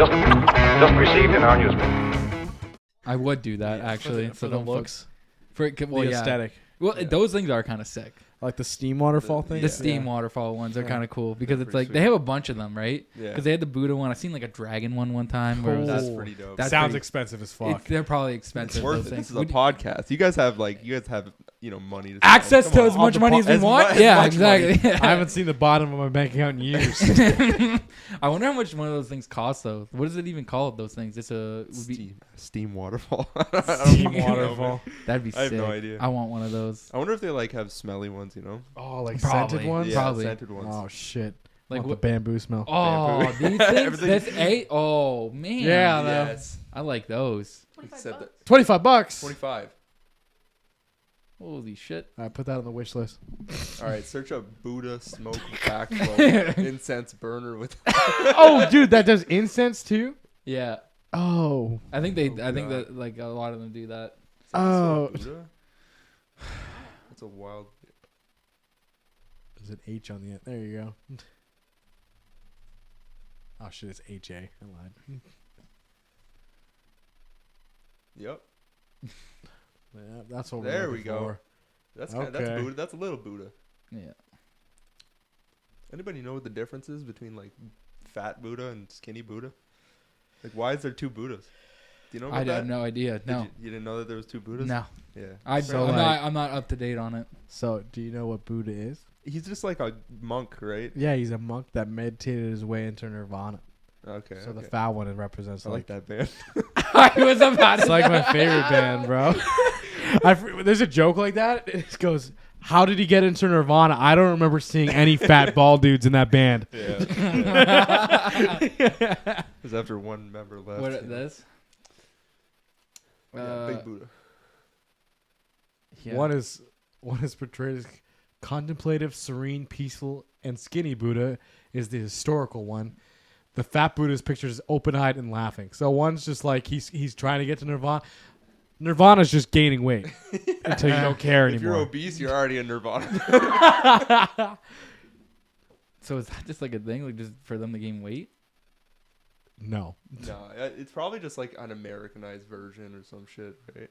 just received in our newspaper. I would do that actually. For the looks. For The yeah. aesthetic. Well, those things are kind of sick. Like the steam waterfall thing? The steam waterfall ones are kind of cool because it's pretty like sweet. they have a bunch of them, right? Yeah. Because they had the Buddha one. I seen like a dragon one time. Where it was That's just- pretty dope. That's Sounds pretty- expensive as fuck. they're probably expensive. It's worth those it. things. This is a Would- podcast. You guys have money to access spend. to Come as on. much money as we As want. mu- Yeah, as much exactly. I haven't seen the bottom of my bank account in years. I wonder how much one of those things costs though. What is it even called? Those things? It's a would be, Steam waterfall. Steam waterfall. that'd be sick. I have no idea. I want one of those. I wonder if they like have smelly ones. Oh, like Probably. scented ones? Yeah, Probably. scented ones. Oh, shit. Like Like what? the bamboo smell. Oh, Bamboo. these things. Everything- This eight. Oh man. Yeah, though. Yes. I like those. Except that $25. 25. Holy shit. I put that on the wish list. All right, search up Buddha smoke backflow incense burner with. Oh, dude, that does incense too? Yeah. Oh. I think they. Oh, I think God. that like a lot of them do that. Oh. Buddha? That's a wild. There's an H on the end. There you go. Oh, shit, it's HA. I lied. Yep. Yeah, that's what There we're we looking go. for. That's Okay. Buddha. That's a little Buddha. Yeah. Anybody know what the difference is between like fat Buddha and skinny Buddha? Like, why is there two Buddhas? Do you know about I that? have no idea. No. You didn't know that there was two Buddhas? No. Yeah. So, I'm not up to date on it. So, do you know what Buddha is? He's just like a monk, right? Yeah, he's a monk that meditated his way into nirvana. Okay. So the okay. fat one, it represents I like that band. I was about It's to. like my favorite band, bro. There's a joke like that. It goes, "How did he get into Nirvana?" I don't remember seeing any fat bald dudes in that band. Yeah. Because after one member left. What you know. this? Yeah, big Buddha. Yeah. One is portrayed as contemplative, serene, peaceful, and skinny Buddha is the historical one. The fat Buddha is pictured as open-eyed and laughing. So one's just like he's trying to get to Nirvana. Nirvana's just gaining weight until you don't care If you're anymore. obese, you're already in Nirvana. So is that just like a thing, like just for them to gain weight? No. No, it's probably just like an Americanized version or some shit, right?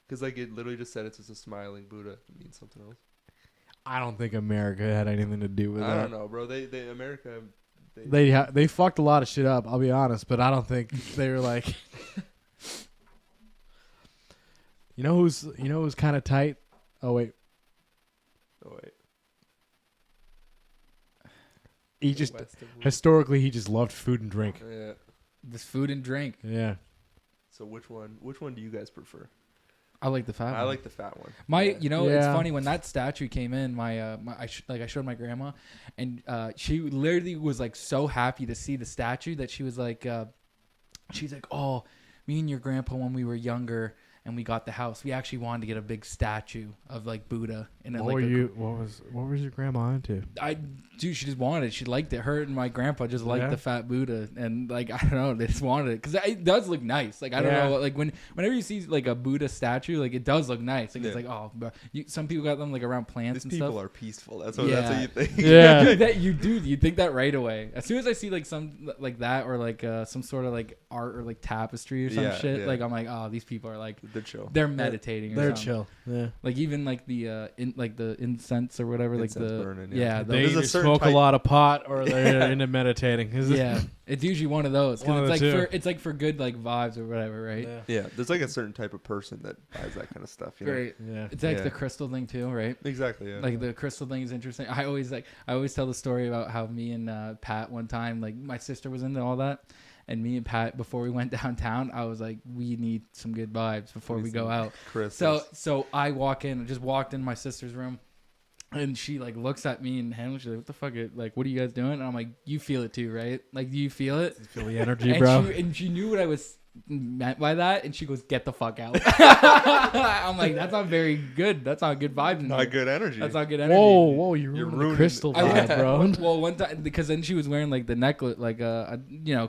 Because like it literally just said it's just a smiling Buddha. It means something else. I don't think America had anything to do with I that. don't know, bro. They America. They fucked a lot of shit up. I'll be honest, but I don't think they were like. You know who's kind of tight? Oh wait, Oh wait. he just West of- historically he just loved food and drink. Yeah. This food and drink. Yeah. So which one do you guys prefer? I like the fat I one. like the fat one. My, Yeah. you know, it's Yeah. funny when that statue came in. I showed my grandma, and she literally was like so happy to see the statue that she was like, she's like, oh, me and your grandpa when we were younger and we got the house, we actually wanted to get a big statue of like Buddha. And What were you? What was your grandma into? Dude, she just wanted it. She liked it. Her and my grandpa just liked Yeah. the fat Buddha, and like I don't know, they just wanted it because it does look nice. Like I don't Yeah. know, like whenever you see like a Buddha statue, like it does look nice. Like it's Yeah. like some people got them like around plants These and people stuff. are peaceful. That's what you think. Yeah. Dude, that you think that right away. As soon as I see like some like that or like some sort of like art or like tapestry or some Yeah, shit, yeah. like I'm like, oh, these people are like They're chill. they're meditating. Or They're something. chill. Yeah. Like even like the the incense or whatever, Incense like the burning, yeah, They There's a either certain smoke type- a lot of pot or they're into meditating. yeah, it's usually one of those One of because the two. it's like for good like vibes or whatever, right? Yeah, there's like a certain type of person that buys that kind of stuff. You know? Great. Yeah. It's like Yeah. the crystal thing too, right? Exactly. Yeah. Like the crystal thing is interesting. I always tell the story about how me and Pat one time, like my sister was into all that, and me and Pat before we went downtown, I was like, we need some good vibes before we go out. So I just walked in my sister's room. And she like looks at me and Hannah, she's like, what the fuck, like, what are you guys doing? And I'm like, you feel it too, right? Like, do you feel it? Feel the energy, And bro. she knew what I was meant by that, and she goes, get the fuck out. I'm like, that's not very good. That's not good vibes. not good energy. That's not good energy. Whoa, you ruined the ruining crystal I vibe, bro. Well, one time, because then she was wearing like the necklace, like a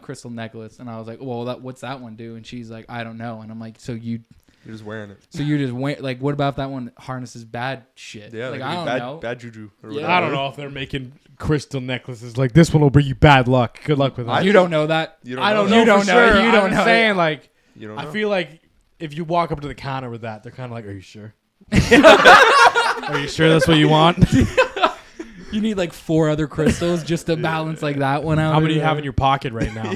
crystal necklace, and I was like, well, what's that one do? And she's like, I don't know. And I'm like, so you You're just wearing it. So you're just like, what about if that one harnesses bad shit? Yeah, like that I could don't be know. bad juju. Or Yeah. whatever. I don't know if they're making crystal necklaces like this one will bring you bad luck. Good luck with that. You don't know that. You don't I don't know. know. You don't for know. Sure. You don't I'm know. saying like You don't I know. feel like if you walk up to the counter with that, they're kind of like, "Are you sure? Are you sure that's what you want? You need like 4 other crystals just to balance like that one out. How many do you have in your pocket right now?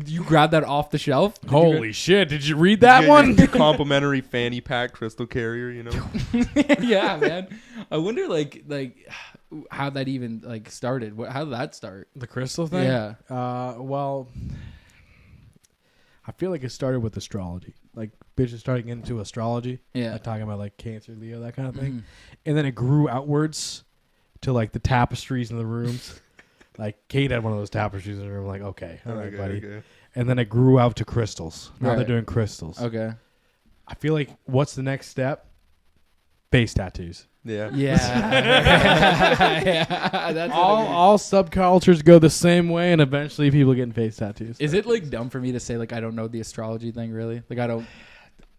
You grab that off the shelf? Did you Holy shit! Did you read that one? Your complimentary fanny pack crystal carrier. You know. Yeah, man. I wonder like how that even like started. How did that start? The crystal thing? Yeah. Well, I feel like it started with astrology. Like bitches starting into astrology. Yeah. Like, talking about like Cancer, Leo, that kind of thing. Mhm. And then it grew outwards to like the tapestries in the rooms. Like Kate had one of those tapestries in her room. Like, okay, all right, Okay, buddy. okay. And then it grew out to crystals. Now they're Right. doing crystals. Okay. I feel like what's the next step? Face tattoos. Yeah. Yeah. Yeah. That's All subcultures go the same way, and eventually people getting face tattoos. Is it like dumb for me to say like I don't know the astrology thing really? Like I don't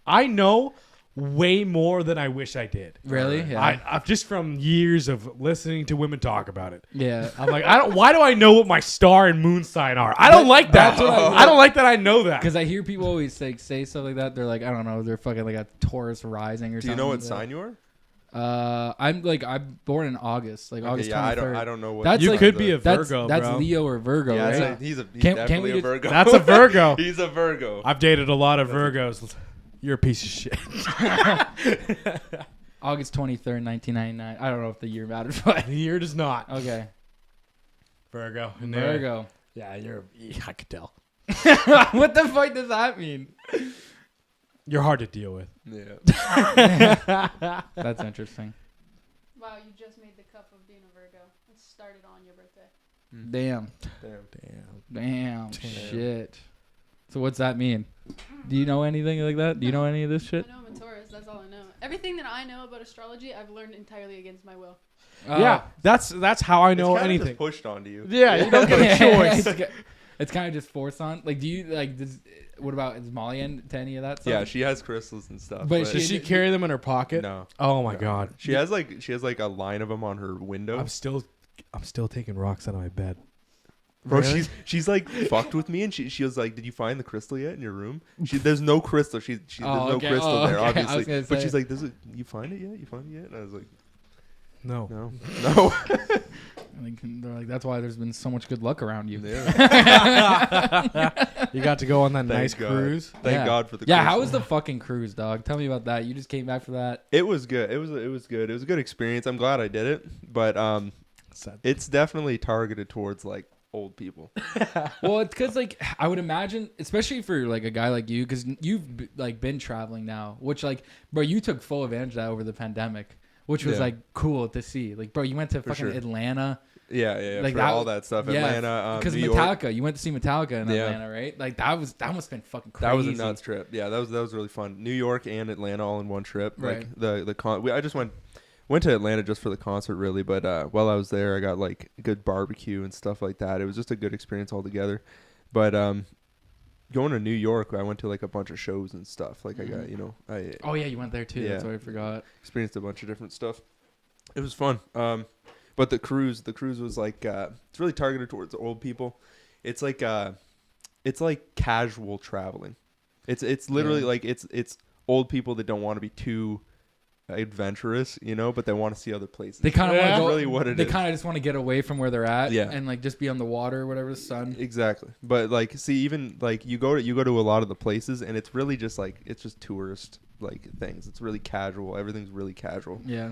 I know way more than I wish I did. really? Yeah. I've just from years of listening to women talk about it. Yeah. I'm like, I don't. Why do I know what my star and moon sign are? I don't like that. That's what I don't like that. I know that. Because I hear people always say stuff like that. They're like, I don't know, they're fucking like a Taurus rising or Do something. you know what like sign you are? that. I'm born in August, like August 23rd. I don't know what. That's You like- could be a That's Virgo, that's bro. Leo or Virgo, Yeah, right? he's Can definitely we a get- Virgo. That's a Virgo. He's a Virgo. I've dated a lot of Virgos. You're a piece of shit. August 23rd, 1999. I don't know if the year matters, but The year does not. okay. Virgo. And There you go. Yeah, I could tell. What the fuck does that mean? You're hard to deal with. Yeah. That's interesting. Wow, you just made the cup of being a Virgo. It started on your birthday. Damn. Damn. Shit. So what's that mean? Do you know anything like that? Do you know any of this shit? I know I'm a Taurus. That's all I know. Everything that I know about astrology, I've learned entirely against my will. Yeah, that's how I know It's kinda anything. just pushed onto you. Yeah, you don't get a choice. It's kind of just forced on. Like, do you like? What about is Molly into any of that stuff? Yeah, she has crystals and stuff. But Does she carry them in her pocket? No. Oh my No. god. She has like a line of them on her window. I'm still taking rocks out of my bed. Bro, Really? she's like fucked with me, and she was like, "Did you find the crystal yet in your room?" There's no crystal. There's no okay. crystal there, Okay. I was obviously. gonna But say. she's like, "You find it yet? You find it yet?" And I was like, No. "No." Like, they're like, that's why there's been so much good luck around you. Yeah. You got to go on that Thank nice God. cruise. Thank Yeah. God for the. Yeah, crystal. how was the fucking cruise, dog? Tell me about that. You just came back for that. It was good. It was good. It was a good experience. I'm glad I did it, but Sad. it's definitely targeted towards like old people. Well, it's because like I would imagine, especially for like a guy like you, because you've like been traveling now, which like, bro, you took full advantage of that over the pandemic, which was Yeah. like cool to see. Like, bro, you went to For fucking sure. Atlanta. Yeah, Like for that- all that stuff. Yeah, Atlanta, because New York. Metallica. You went to see Metallica in Yeah. Atlanta, right? Like that must have been fucking crazy. That was a nuts trip. Yeah, that was really fun. New York and Atlanta all in one trip. Right. Like I just went to Atlanta just for the concert really, but while I was there, I got like good barbecue and stuff like that. It was just a good experience altogether. But going to New York, I went to like a bunch of shows and stuff. Like I got, I Oh yeah, you went there too. That's Yeah. what I forgot. experienced a bunch of different stuff. It was fun. But the cruise was like it's really targeted towards old people. It's like casual traveling. It's literally Yeah. like it's old people that don't want to be too adventurous, but they want to see other places. They kind of Yeah. want That's to go. really what it they is. kind of just want to get away from where they're at, Yeah. and like just be on the water or whatever, the sun. Exactly. But like see, even like you go to a lot of the places and it's really just like it's just tourist like things. It's really casual. Everything's really casual. Yeah.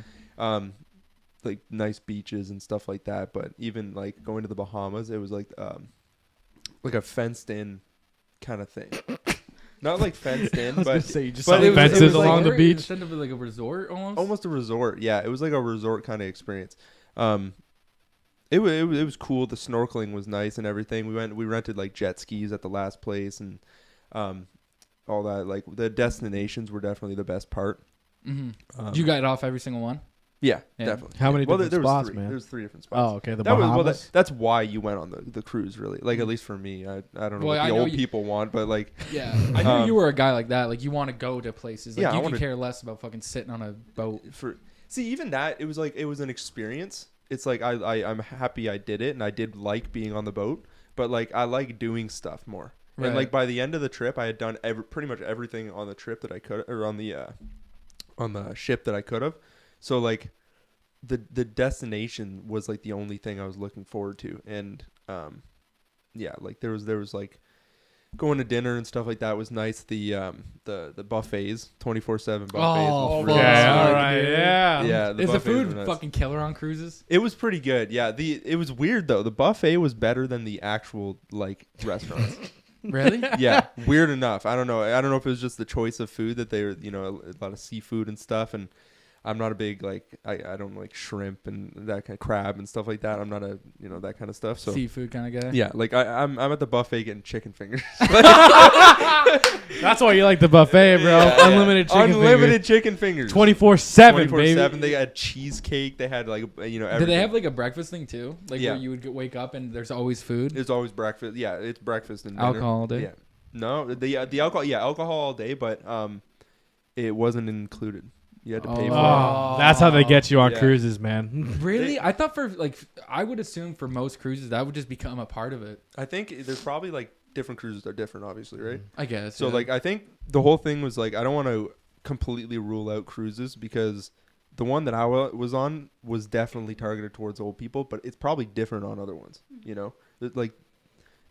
Like nice beaches and stuff like that. But even like going to the Bahamas, it was like a fenced in kind of thing. Not like fenced in, but say you just but saw it was- fences it was like- along the beach. Instead of like a resort, almost. almost a resort. Yeah, it was like a resort kind of experience. It was cool. The snorkeling was nice and everything. We rented like jet skis at the last place and all that. Like the destinations were definitely the best part. Mm-hmm. Did you got off every single one? Yeah, Yeah. definitely. How many different there spots, was three. man? There was 3 different spots. Oh, okay. The That was, Bahamas. that's why you went on the cruise, really. Like, at least for me. I don't know Well, what I the know old you- people want, but like, Yeah, I knew you were a guy like that. Like you want to go to places. Like Yeah, I you wanna- could care less about fucking sitting on a boat. even that, it was an experience. It's like I'm happy I did it, and I did like being on the boat, but like I like doing stuff more. Right. And like by the end of the trip, I had done pretty much everything on the trip that I could, or on the ship that I could have. So like the destination was like the only thing I was looking forward to, and yeah, like there was like going to dinner and stuff like that was nice. The buffets, 24/7 buffets. Oh, was really Okay, fuck. all sweet. right, yeah. Yeah, Is the buffets food were nice. fucking killer on cruises? It was pretty good. Yeah, it was weird though. The buffet was better than the actual like restaurants. Really? Yeah, weird enough. I don't know if it was just the choice of food that they were, a lot of seafood and stuff. And I'm not a big like I don't like shrimp and that kind of crab and stuff like that. I'm not a that kind of stuff. So Seafood kind of guy. yeah, like I'm at the buffet getting chicken fingers. That's why you like the buffet, bro. Yeah, yeah. Unlimited chicken Unlimited chicken fingers. 24/7, baby. 24/7. They had cheesecake. They had like everything. Did they have like a breakfast thing too? Like Yeah. where you would wake up and there's always food? It's always breakfast. Yeah, it's breakfast and dinner. Alcohol all day? Yeah. No, the alcohol. Yeah, alcohol all day, but it wasn't included. You had to pay for it. Oh, that's how they get you on Yeah. cruises, man. Really? I thought I would assume for most cruises that would just become a part of it. I think there's probably like different cruises are different, obviously, right? I guess. So yeah. like I think the whole thing was like I don't want to completely rule out cruises because the one that I was on was definitely targeted towards old people, but it's probably different on other ones. Like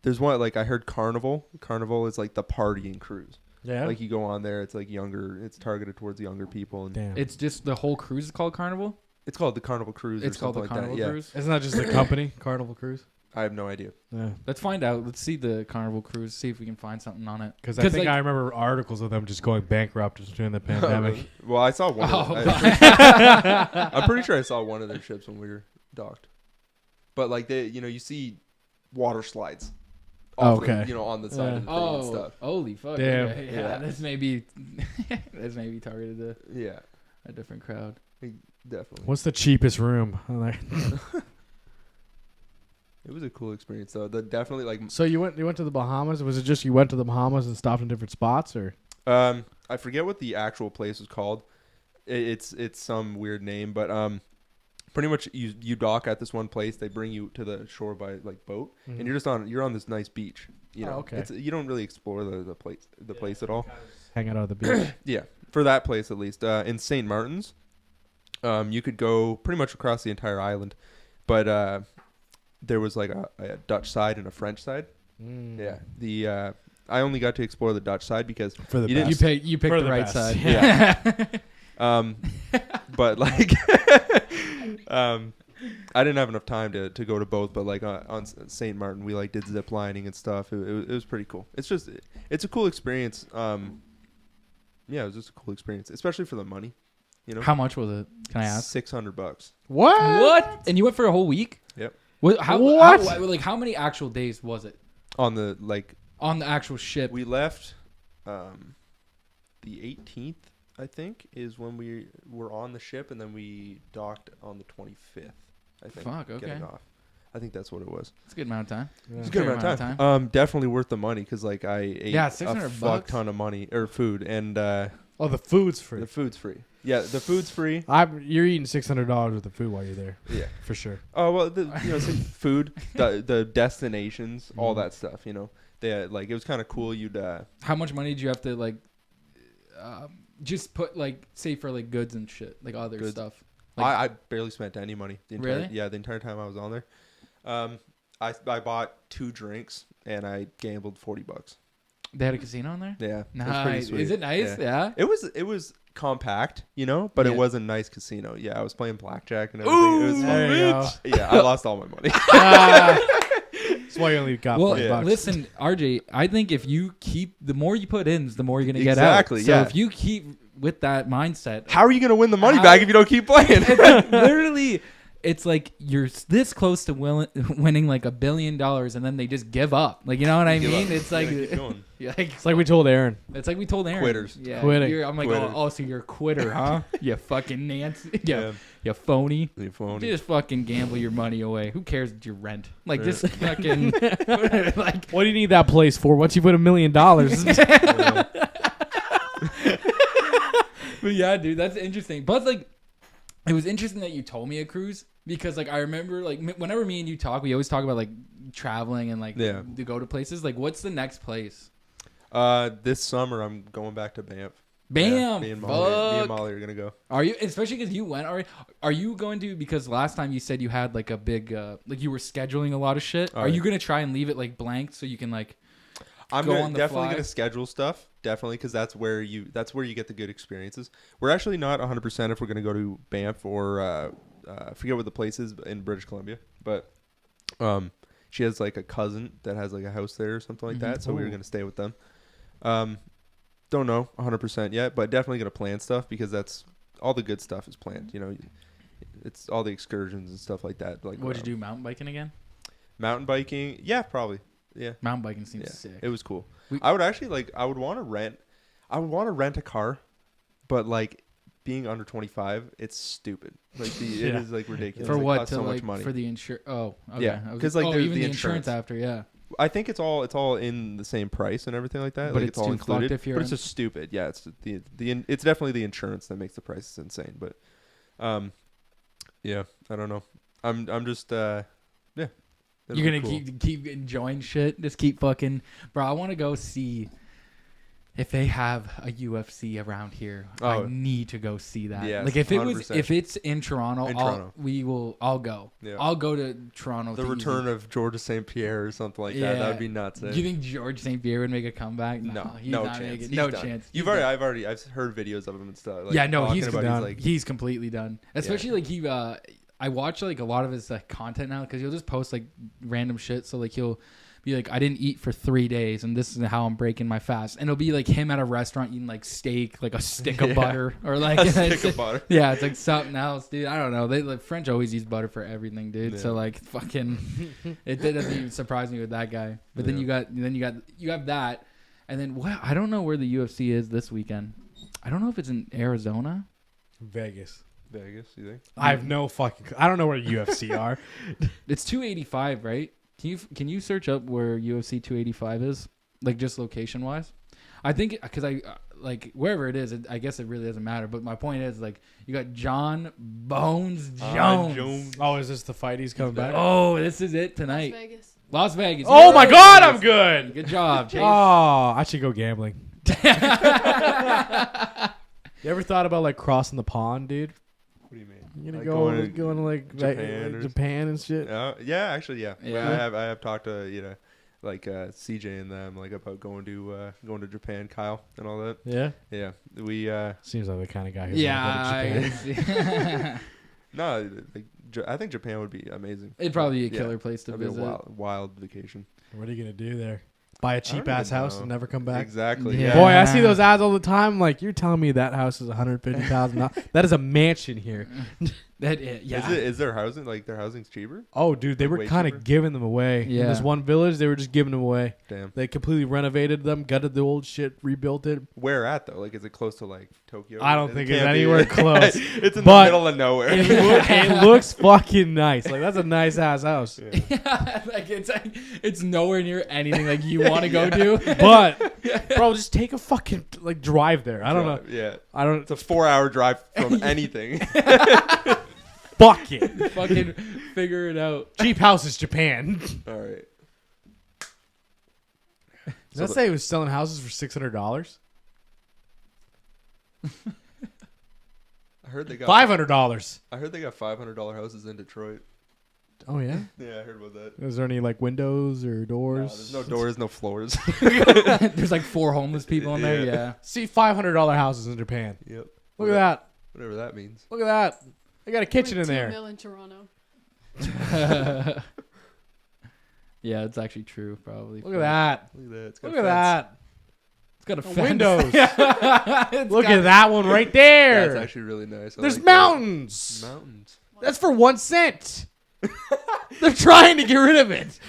there's one like I heard Carnival. Carnival is like the partying cruise. Yeah. Like you go on there, it's like younger. It's targeted towards younger people, and Damn. it's just the whole cruise is called Carnival? it's called the Carnival Cruise. It's or called the something Carnival like that. Cruise? Isn't that just the company, Carnival Cruise? Yeah, I have no idea. Yeah. Let's find out. Let's see the Carnival Cruise. See if we can find something on it. Because I think like, I remember articles of them just going bankrupt just during the pandemic. Well, I saw one. Oh, I'm pretty sure I saw one of their ships when we were docked. But like you see water slides. off Okay. the, on the side of the thing and Oh, stuff. holy fuck! Damn. Okay, Yeah. this may be this may be targeted to Yeah, a different crowd. definitely. What's the cheapest room? It was a cool experience though. Definitely like So you went to the Bahamas? Was it just you went to the Bahamas and stopped in different spots, or? I forget what the actual place was called. It's some weird name, but pretty much you dock at this one place. They bring you to the shore by like boat, and you're on this nice beach. okay. You don't really explore the place at all. Hang out on the beach. Yeah, for that place at least. In St. Martin's, you could go pretty much across the entire island, but there was like a Dutch side and a French side. Yeah, I only got to explore the Dutch side because For the you didn't. best. You picked For the the right best. side. Yeah. But like, I didn't have enough time to go to both. But like on St. Martin, we like did zip lining and stuff. It was pretty cool. It's a cool experience. Yeah, it was just a cool experience, especially for the money. How much was it? Can I ask? $600. What? And you went for a whole week? Yep. What? How many actual days was it On the like, on the actual ship? we left the 18th. I think is when we were on the ship, and then we docked on the 25th. I think. Fuck, okay. Getting off. I think that's what it was. It's a good amount of time. It's a good amount of time. Definitely worth the money because like I ate Yeah, a $600 fuck ton of money or food, and Oh, the food's free. the food's free. Yeah, the food's free. You're eating $600 worth of food while you're there. Yeah. For sure. Oh well, say food, the destinations, all that stuff. They like it was kind of cool. You'd How much money did you have to like just put like say for like goods and shit, like other Goods. stuff? I barely spent any money. Really? Yeah, the entire time I was on there. I bought 2 drinks and I gambled $40. They had a casino in there? Yeah, it was pretty Nice. sweet. Is it nice? Yeah. Yeah. It was compact, but Yeah. it was a nice casino. Yeah, I was playing blackjack and everything. It was fun. There you go. Yeah, I lost all my money. That's why you only got Well, $40. listen, RJ, I think if you keep the more you put in, the more you're gonna get Exactly, out. So yeah. if you keep with that mindset, How are you gonna win the money How- back if you don't keep playing? it's like, literally, it's like you're this close to winning like $1 billion, and then they just give up. Like, you know what I Give mean? up. It's like, Yeah, keep going. yeah, like, It's like we told Aaron. it's like we told Aaron. Quitters. Yeah, Quitting. I'm like, Quitters. oh, so you're a quitter, huh? You fucking Nancy. Yeah, You phony. You phony. Just fucking gamble your money away. Who cares what you rent? Like, just fucking, like, What do you need that place for? Once you put $1 million. but yeah, dude, that's interesting. But like, it was interesting that you told me a cruise because like I remember like whenever me and you talk, we always talk about like traveling and like to go to places. Like, what's the next place? This summer I'm going back to Banff. Bam! Yeah, me and Molly are gonna go. Are you, especially because you went already? Are you going to? Because last time you said you had like a big, like you were scheduling a lot of shit. Are you gonna try and leave it like blank so you can like? I'm definitely fly? gonna schedule stuff. Definitely, because that's where you get the good experiences. We're actually not 100% if we're gonna go to Banff or I forget what the place is in British Columbia, but she has like a cousin that has like a house there or something like that. So we were gonna stay with them. Don't know 100% yet, but definitely gonna plan stuff because that's all the good stuff is planned. You know, it's all the excursions and stuff like that. Like, What'd you do? Mountain biking again? Mountain biking? Yeah, probably. Yeah, mountain biking seems sick. It was cool. I would actually like. I would want to rent a car, but like being under 25, it's stupid. Like it is like ridiculous. For it what? costs To so like much money for the insurance? Oh, okay. Yeah, because like even the the insurance after, yeah. I think it's all in the same price and everything like that. But like it's all too included. fucked if you're but it's just stupid. Yeah, it's it's definitely the insurance that makes the prices insane. But, yeah, I don't know. I'm just yeah. You're gonna keep enjoying shit. Just keep fucking, bro. I want to go see if they have a UFC around here. I need to go see that. Yes, like if 100%. if it's in Toronto, I'll go. Yeah. I'll go to Toronto. The return of George St. Pierre or something like that. That would be nuts. Do you think George St. Pierre would make a comeback? No, he's no not chance. making, no chance. I've heard videos of him and stuff. Like, yeah, no, he's done. He's completely done. Especially like he. I watch like a lot of his content now because he'll just post like random shit. So like he'll be like, I didn't eat for 3 days and this is how I'm breaking my fast. And it'll be like him at a restaurant eating like steak, like a stick of butter or like a stick of butter. Yeah, it's like something else, dude. I don't know. They like French always use butter for everything, dude. Yeah. So like fucking, it doesn't even surprise me with that guy. But then you have that, and then what? I don't know where the UFC is this weekend. I don't know if it's in Arizona, Vegas, you think? I have no fucking. I don't know where UFC are. It's 285, right? Can you search up where UFC 285 is, like just location wise? I think because I like wherever it is, I guess it really doesn't matter. But my point is like you got John Bones Jones. Oh, is this the fight he's coming back? Oh, this is it tonight. Las Vegas. Oh my God, I'm good. Good job, Chase. Oh, I should go gambling. You ever thought about like crossing the pond, dude? What do you mean? You gonna like going to like Japan and shit? Yeah, actually, yeah. Yeah. I have talked to like CJ and them like about going to Japan, Kyle and all that. Yeah. Yeah, we seems like the kind of guy who Yeah. go to Japan. no, I think Japan would be amazing. It'd probably be a killer place to That'd visit. be a wild vacation. What are you gonna do there? Buy a cheap ass house and never come back? Exactly. Yeah. Yeah. Boy, I see those ads all the time. Like, you're telling me that house is $150,000? That is a mansion here. Yeah. Is their housing their housing's cheaper? Oh, dude, they were Way kind cheaper? of giving them away. Yeah. In this one village, they were just giving them away. Damn. They completely renovated them, gutted the old shit, rebuilt it. Where at though? Like, is it close to like Tokyo? I don't think it's can't be. anywhere close. It's in But the middle of nowhere. It looks fucking nice. Like, that's a nice ass house. Yeah, it's nowhere near anything like you want to go to. But, bro, just take a fucking like drive there. I don't know. Yeah. I don't. It's a 4-hour drive from anything. Fuck it. Fucking figure it out. Cheap houses, Japan. All right. Did that say it was selling houses for $600? I heard they got $500. I heard they got $500 houses in Detroit. Oh yeah. Yeah, I heard about that. Is there any like windows or No, doors? there's no doors, no floors. There's like 4 homeless people in there. Yeah. Yeah. See, $500 houses in Japan. Yep. Look at that. Whatever that means. Look at that. They got a kitchen in $2 there. million in Toronto. Yeah, it's actually true. Probably. Look at that. Look at that. It's got Look a at fence. that. It's got a The fence. windows. Look at that one right there. That's actually really nice. I There's like that. mountains. Mountains. That's for 1 cent. They're trying to get rid of it.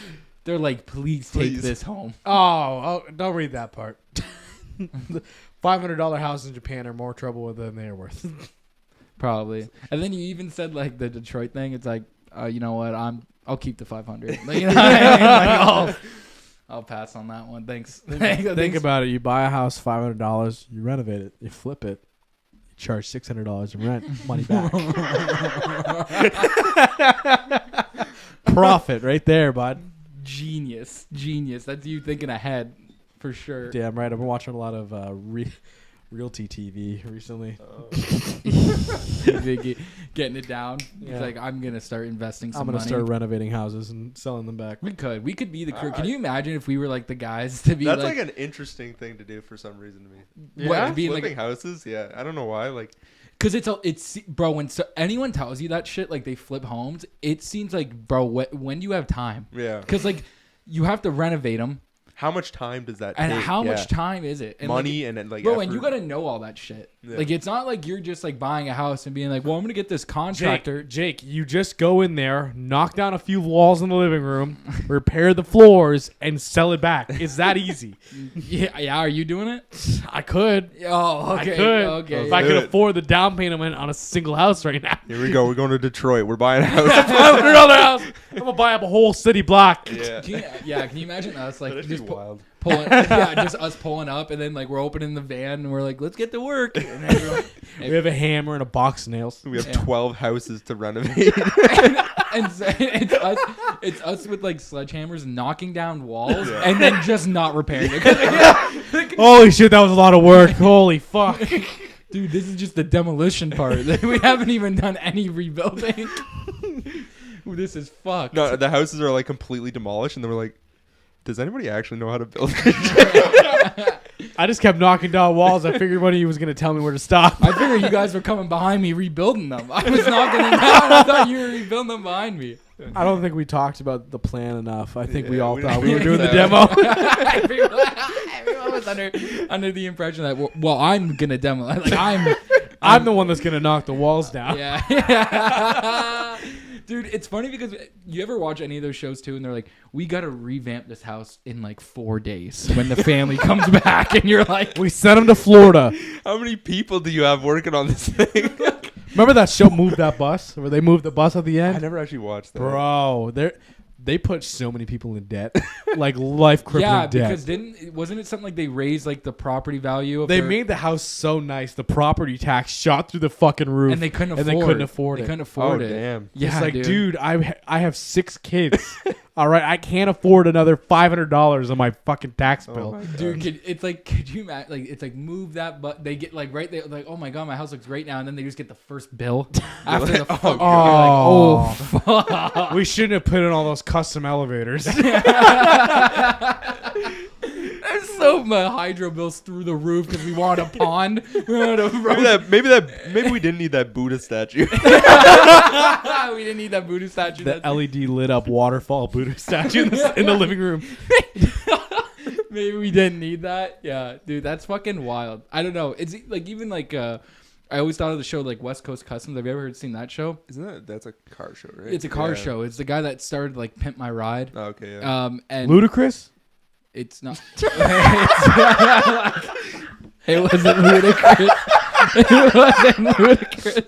They're like, please take Please. this home. Oh, don't read that part. The $500 houses in Japan are more trouble than they're worth. Probably. And then you even said like the Detroit thing. It's like, you know what? I'll keep the 500. Like, you know what I mean? Like, I'll pass on that one. Thanks. Think about it. You buy a house, $500. You renovate it. You flip it. You charge $600 in rent. Money back. Profit right there, bud. Genius. That's you thinking ahead, for sure. Damn right. I've been watching a lot of realty TV recently. Getting it down. Yeah. He's like, I'm gonna start investing some I'm gonna money. start renovating houses and selling them back. We could be the crew. Can you imagine if we were like the guys to be That's like an interesting thing to do for some reason to me. What, being Flipping like, houses? Yeah, I don't know why. Like, because it's bro. When anyone tells you that shit, like they flip homes, it seems like, bro, when you have time. yeah. Because like you have to renovate them, How much time does that and take? how much time is it? And Money like, and like bro, effort. and you gotta know all that shit. Yeah. Like it's not like you're just like buying a house and being like, well, I'm gonna get this contractor. Jake, you just go in there, knock down a few walls in the living room, repair the floors, and sell it back. It's that easy. Yeah. Are you doing it? I could. Oh, okay. I could. Okay. If I could Do it. afford the down payment on a single house right now. Here we go. We're going to Detroit. We're buying a house. $500 house. I'm gonna buy up a whole city block. yeah. Can you imagine us like That'd just be wild. pulling, just us pulling up, and then like we're opening the van and we're like, let's get to work. And everyone, We have a hammer and a box of nails. We have Yeah. 12 houses to renovate. and so it's us with like sledgehammers knocking down walls and then just not repairing it. Holy shit, that was a lot of work. Holy fuck. Dude, this is just the demolition part. We haven't even done any rebuilding. This is fucked. No, the houses are like completely demolished, and then we're like, does anybody actually know how to build it? I just kept knocking down walls. I figured one of you was gonna tell me where to stop. I figured you guys were coming behind me rebuilding them. I was knocking them down. I thought you were rebuilding them behind me. I don't think we talked about the plan enough. I think we Yeah, all we thought didn't we were doing the that. demo. Everyone was under the impression that, well, I'm gonna demo. Like I'm the one that's gonna knock the walls down. yeah. Dude, it's funny because you ever watch any of those shows too, and they're like, we got to revamp this house in like 4 days when the family comes back, and you're like, We sent them to Florida. How many people do you have working on this thing? Remember that show Move That Bus? Where they moved the bus at the I end? never actually watched that. Bro, they put so many people in debt. Like life crippling yeah, debt. because wasn't it something like they raised like the property value of They their, made the house so nice. The property tax shot through the fucking roof. and they couldn't afford They couldn't afford They it. couldn't afford Oh, it. damn. Yeah, It's like, dude, I have 6 kids. All right, I can't afford another $500 on my fucking tax bill. my God. Dude, could you imagine? Like, it's like move that, but they get like right there, like, oh my god, my house looks great now, and then they just get the first bill after the fuck. Oh, fuck. we shouldn't have put in all those custom elevators. There's so my hydro bills through the roof because we want a pond. We want a Maybe we didn't need that Buddha statue. we didn't need that Buddha statue. The LED lit up waterfall Buddha statue in the living room. Maybe we didn't need that. Yeah, dude, that's fucking wild. I don't know. It's like even like I always thought of the show like West Coast Customs. Have you ever seen that show? That's a car show, right? It's a car Yeah. show. It's the guy that started like Pimp My Ride. Oh, okay, yeah. And Ludicrous? it's not. It wasn't ludicrous. It wasn't ludicrous.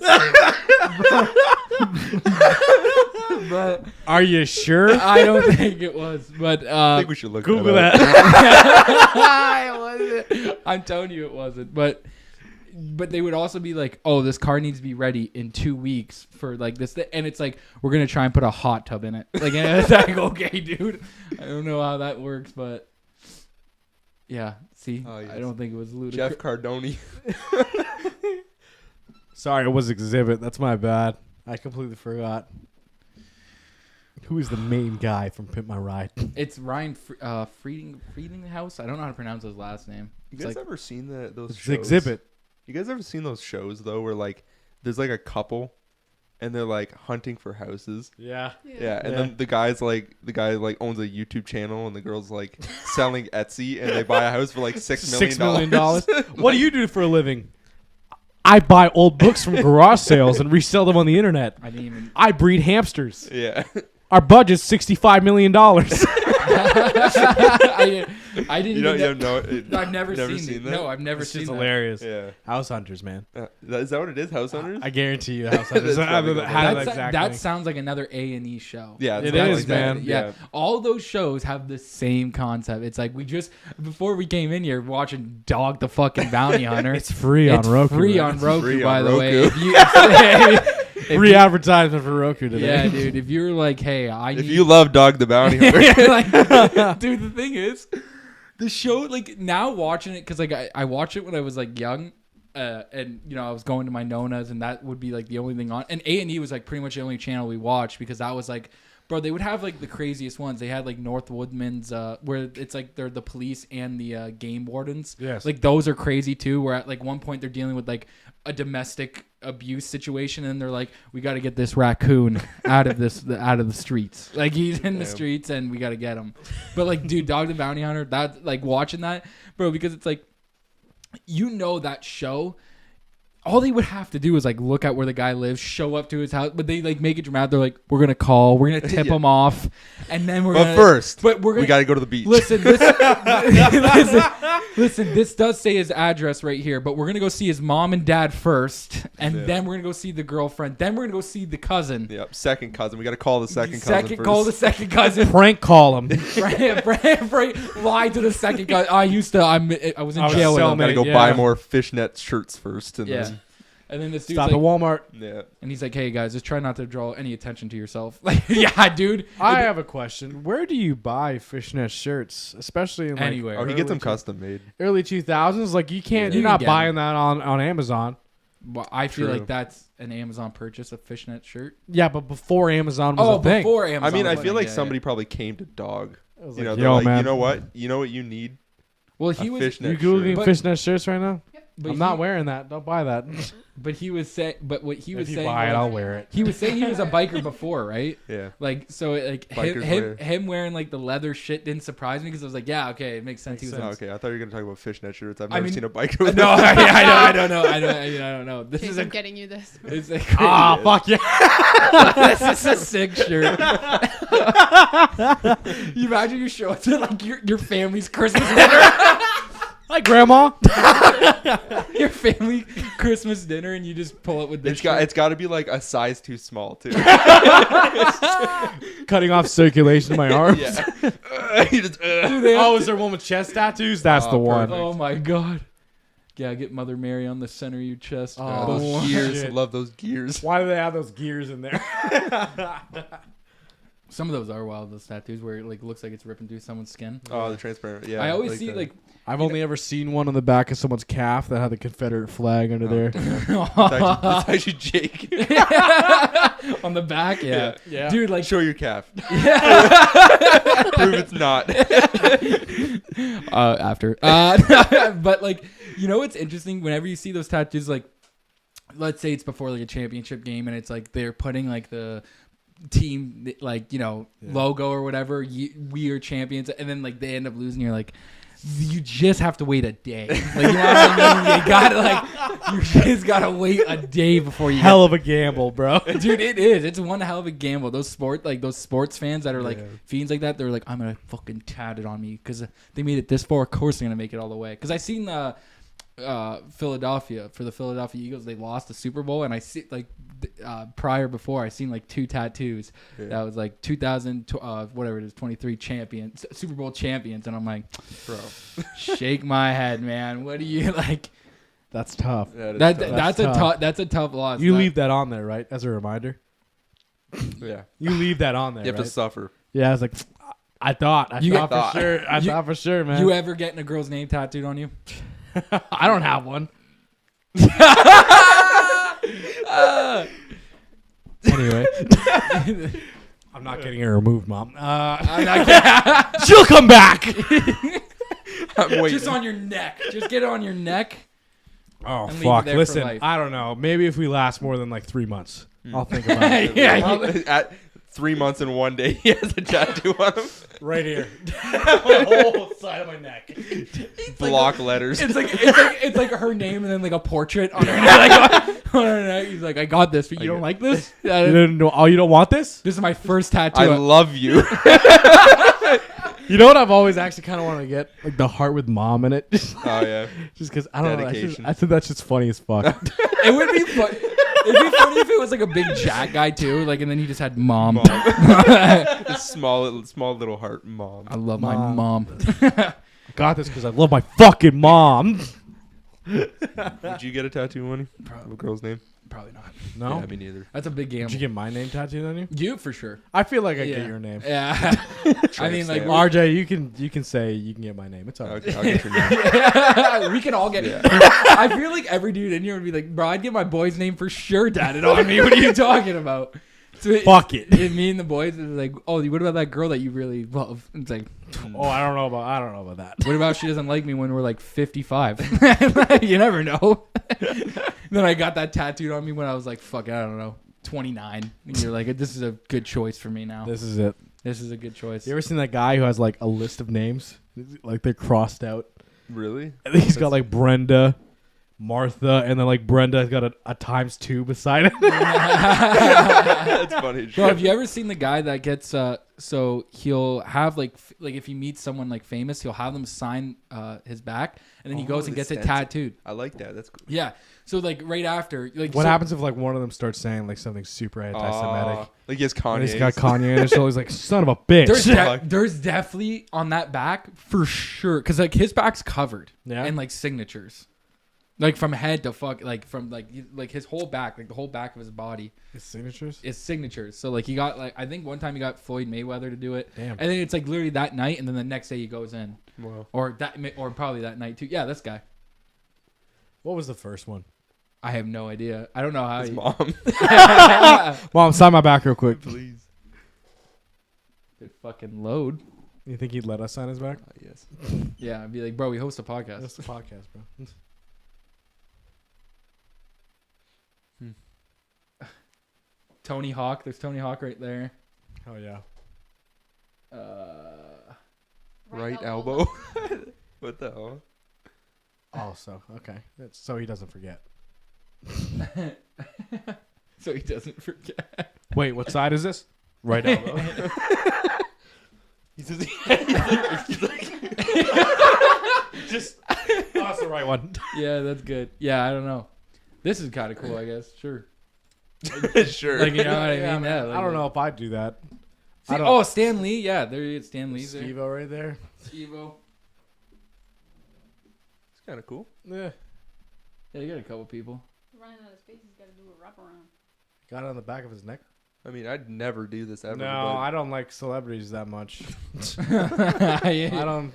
But Are you sure? I don't think it was. But I think we should look Google that. that. it wasn't. I'm telling you, it wasn't. But they would also be like, "Oh, this car needs to be ready in 2 weeks for like this," and it's like we're gonna try and put a hot tub in it. Like, and it's like, okay, dude. I don't know how that works, but yeah. See, Oh, yes. I don't think it was ludicrous. Jeff Cardoni. Sorry, it was Exhibit. That's my bad. I completely forgot. Who is the main guy from Pimp My Ride? It's Ryan Friedinghouse. I don't know how to pronounce his last name. You It's guys like, ever seen those It's shows? Exhibit. You guys ever seen those shows though, where like there's like a couple, and they're like hunting for houses? Yeah. Yeah, and Yeah. then the guy owns a YouTube channel, and the girl's like selling Etsy, and they buy a house for like $6 million. $6 million. What do you do for a living? I buy old books from garage sales and resell them on the internet. I didn't even. I breed hamsters. Yeah. Our budget's $65 million. I I didn't. You don't. even You know- have no. I've never seen seen it. that. No, I've never It's seen just that. hilarious. Yeah. House Hunters, man. Is that what it is? House Hunters. I guarantee you, House Hunters. That's probably what it How That's, did that that exactly? sounds like another A&E show. Yeah, It something is, like that. man. Yeah. All those shows have the same concept. It's like we just before we came in here watching Dog the fucking Bounty Hunter. It's free It's on Roku. free man. on Roku, Free by on the way. Roku. If you, if Free you- advertisement for Roku today. yeah, dude. If you're like, hey, I If need you love Dog the Bounty Hunter, like, dude, the thing is, the show, like, now watching it, because, like, I watched it when I was, like, young, and, you know, I was going to my Nonas, and that would be, like, the only thing on. And A&E was, like, pretty much the only channel we watched, because that was, like, bro, they would have, like, the craziest ones. They had, like, North Woodman's, where it's, like, they're the police and the game wardens. Yes. Like, those are crazy, too, where at, like, one point they're dealing with, like, a domestic abuse situation, and they're like, we got to get this raccoon out of the streets. Like, he's in the streets, and we got to get him. But, like, dude, Dog the Bounty Hunter, that, like, watching that, bro, because it's like, you know, that show, all they would have to do is, like, look at where the guy lives, show up to his house, but they, like, make it dramatic. They're like, we're gonna call, we're gonna tip Yeah. him off, and then we're but gonna, first, but we're gonna we got to go to the beach. listen, this, listen, this does say his address right here, but we're gonna go see his mom and dad first, and Yeah. then we're gonna go see the girlfriend, then we're gonna go see the cousin. Yep, second cousin. We got to call the second cousin first. Call the second cousin. Prank call him. Lie to the second cousin. I was in I was jail with him. cellmate. Got to go Yeah. buy more fishnet shirts first, and Yeah. then And then this dude's Stop like, at Walmart. yeah. and he's like, hey guys, just try not to draw any attention to yourself. Like, yeah, dude. I have a question. Where do you buy fishnet shirts, especially in like Anywhere. Oh, he gets them early custom made. early 2000s? Like you can't. Yeah. You're You can not get buying 'em. that on Amazon. Well, I feel True. like that's an Amazon purchase, a fishnet shirt. Yeah, but before Amazon was a thing. before Amazon. I mean, I was feel a like thing, somebody probably came to Dog. I was You know, like, they're yo, like, man. you know what? You know what you need? Well, A he was. fishnet You googling shirt. But- fishnet shirts right now? But I'm not wearing that. Don't buy that. But he was saying. But what he was if you saying. buy it, was- I'll wear it. he was saying he was a biker before, right? Yeah. Like, so like Bikers wear. him wearing like the leather shit didn't surprise me because I was like, yeah, okay, it makes sense. Makes he was. Oh, okay, I thought you were gonna talk about fishnet shirts. I've I never mean- seen a biker with No, them. I don't know. I don't know. This Okay, is so a. I'm getting you this. It's a Ah, fuck yeah. this is a sick shirt. You imagine you show up to like your family's Christmas dinner, Hi, Grandma. your family Christmas dinner, and you just pull up with this. It's got to be like a size too small too. Cutting off circulation in my arms. yeah. You just, Oh, is there one with chest tattoos? That's the one. perfect. Oh my god. Yeah, get Mother Mary on the center of your chest. Oh, those gears. shit. Love those gears. Why do they have those gears in there? Some of those are wild, those tattoos where it like looks like it's ripping through someone's skin. Oh, the transparent. Yeah. I always see that. like I've only ever seen one on the back of someone's calf that had the Confederate flag under there. It's actually Jake. on the back, yeah. Yeah. Dude, like Show your calf. Prove it's not. after. But like, you know what's interesting? Whenever you see those tattoos, like, let's say it's before like a championship game, and it's like they're putting like the team like logo or whatever. We are champions, and then like they end up losing. You're like, you just have to wait a day. Like, you know what I mean? You gotta you just gotta wait a day before you. Hell of a gamble, bro. Dude, it is. It's one hell of a gamble. Those sports fans that are like Yeah. fiends like that, they're like, I'm gonna fucking tat it on me because they made it this far. Of course, they're gonna make it all the way. Because I seen Philadelphia for the Philadelphia Eagles, they lost the Super Bowl, and I see like before I seen like two tattoos that was like 2000 whatever it is 23 champions, Super Bowl champions, and I'm like, Bro. shake my head, man. What do you like? That's tough. That's tough. a tough loss. You leave that on there, right? As a reminder. Yeah. You leave that on there. You have right? to suffer. Yeah, I was like, I thought You for thought. sure. I thought for sure, man. You ever getting a girl's name tattooed on you? I don't have one. Anyway, I'm not getting her removed, Mom. She'll come back. I'm waiting. Just on your neck. Just get it on your neck. Oh And leave it fuck! there for Listen, life. I don't know. Maybe if we last more than like 3 months, I'll think about it. Yeah, At 3 months and 1 day, he has a tattoo on him. Right here, the whole side of my neck. Block letters. it's like her name and then like a portrait on her neck. On her neck. He's like, I got this, but you don't like this? You didn't know? Oh, you don't want this? This is my first tattoo. I love you. You know what I've always actually kind of wanted to get? Like the heart with mom in it. Oh yeah. Just because I don't know. Dedication. I think that's just funny as fuck. It would be fun. It'd be funny if it was like a big Jack guy too, like, and then he just had mom. A small little heart, mom. I love my mom. I got this because I love my fucking mom. Would you get a tattoo, Money? Of a girl's name? Probably not. No? Yeah, me neither. That's a big gamble. Did you get my name tattooed on you? You for sure. I feel like I Yeah. get your name. Yeah. I mean, like, stamp. RJ, you can say you can get my name. It's all right. Okay, I'll get your name. we can all get. Yeah. I feel like every dude in here would be like, bro, I'd get my boy's name for sure tatted on me. What are you talking about? So Fuck it. Me and the boys is like, oh, what about that girl that you really love? It's like, Oh, I don't know about that. what about she doesn't like me when we're like 55? You never know. Then I got that tattooed on me when I was like, fuck, I don't know, 29. And you're like, this is a good choice for me now. This is it. This is a good choice. You ever seen that guy who has like a list of names? Like they're crossed out. Really? I think he's got like Brenda, Martha, and then like Brenda's got a ×2 beside it. That's funny. Bro, have you ever seen the guy that gets so he'll have like if he meets someone like famous, he'll have them sign his back, and then he goes and the gets it stencil. tattooed. I like that. That's cool. Yeah. So like right after, like What so- happens if like one of them starts saying like something super anti-Semitic? Like he has And Kanye. he's got Kanye, and it's always like, son of a bitch. There's definitely on that back for sure, because like his back's covered, Yeah. and like signatures, like from head to like from like his whole back, like the whole back of his body His signatures? is signatures. So like he got like I think one time he got Floyd Mayweather to do it, Damn. and then it's like literally that night, and then the next day he goes in, Wow. or probably that night too. Yeah, this guy. What was the first one? I have no idea. I don't know how. His He, mom. Mom, sign my back real quick. Please. It fucking load. You think he'd let us sign his back? Yes. Yeah, I'd be like, bro, we host a podcast. That's the podcast, bro. Tony Hawk. There's Tony Hawk right there. Oh yeah. Right elbow. What the hell? Oh, so okay. So he doesn't forget. So he doesn't forget. Wait, what side is this? Right elbow. He says Just oh, that's the right one. Yeah, that's good. Yeah, I don't know. This is kind of cool, I guess. Sure. sure. Like, you know what I mean? man. Yeah, like, I don't know if I'd do that. See, I don't- oh, Stan Lee. Yeah, there he is. Stan Lee's there. Steve-O right there. Steve-O. It's kind of cool. Yeah. Yeah, you got a couple people. Running out of space, he's got to do a wraparound. Got it on the back of his neck. I mean, I'd never do this ever. No, but I don't like celebrities that much. Yeah.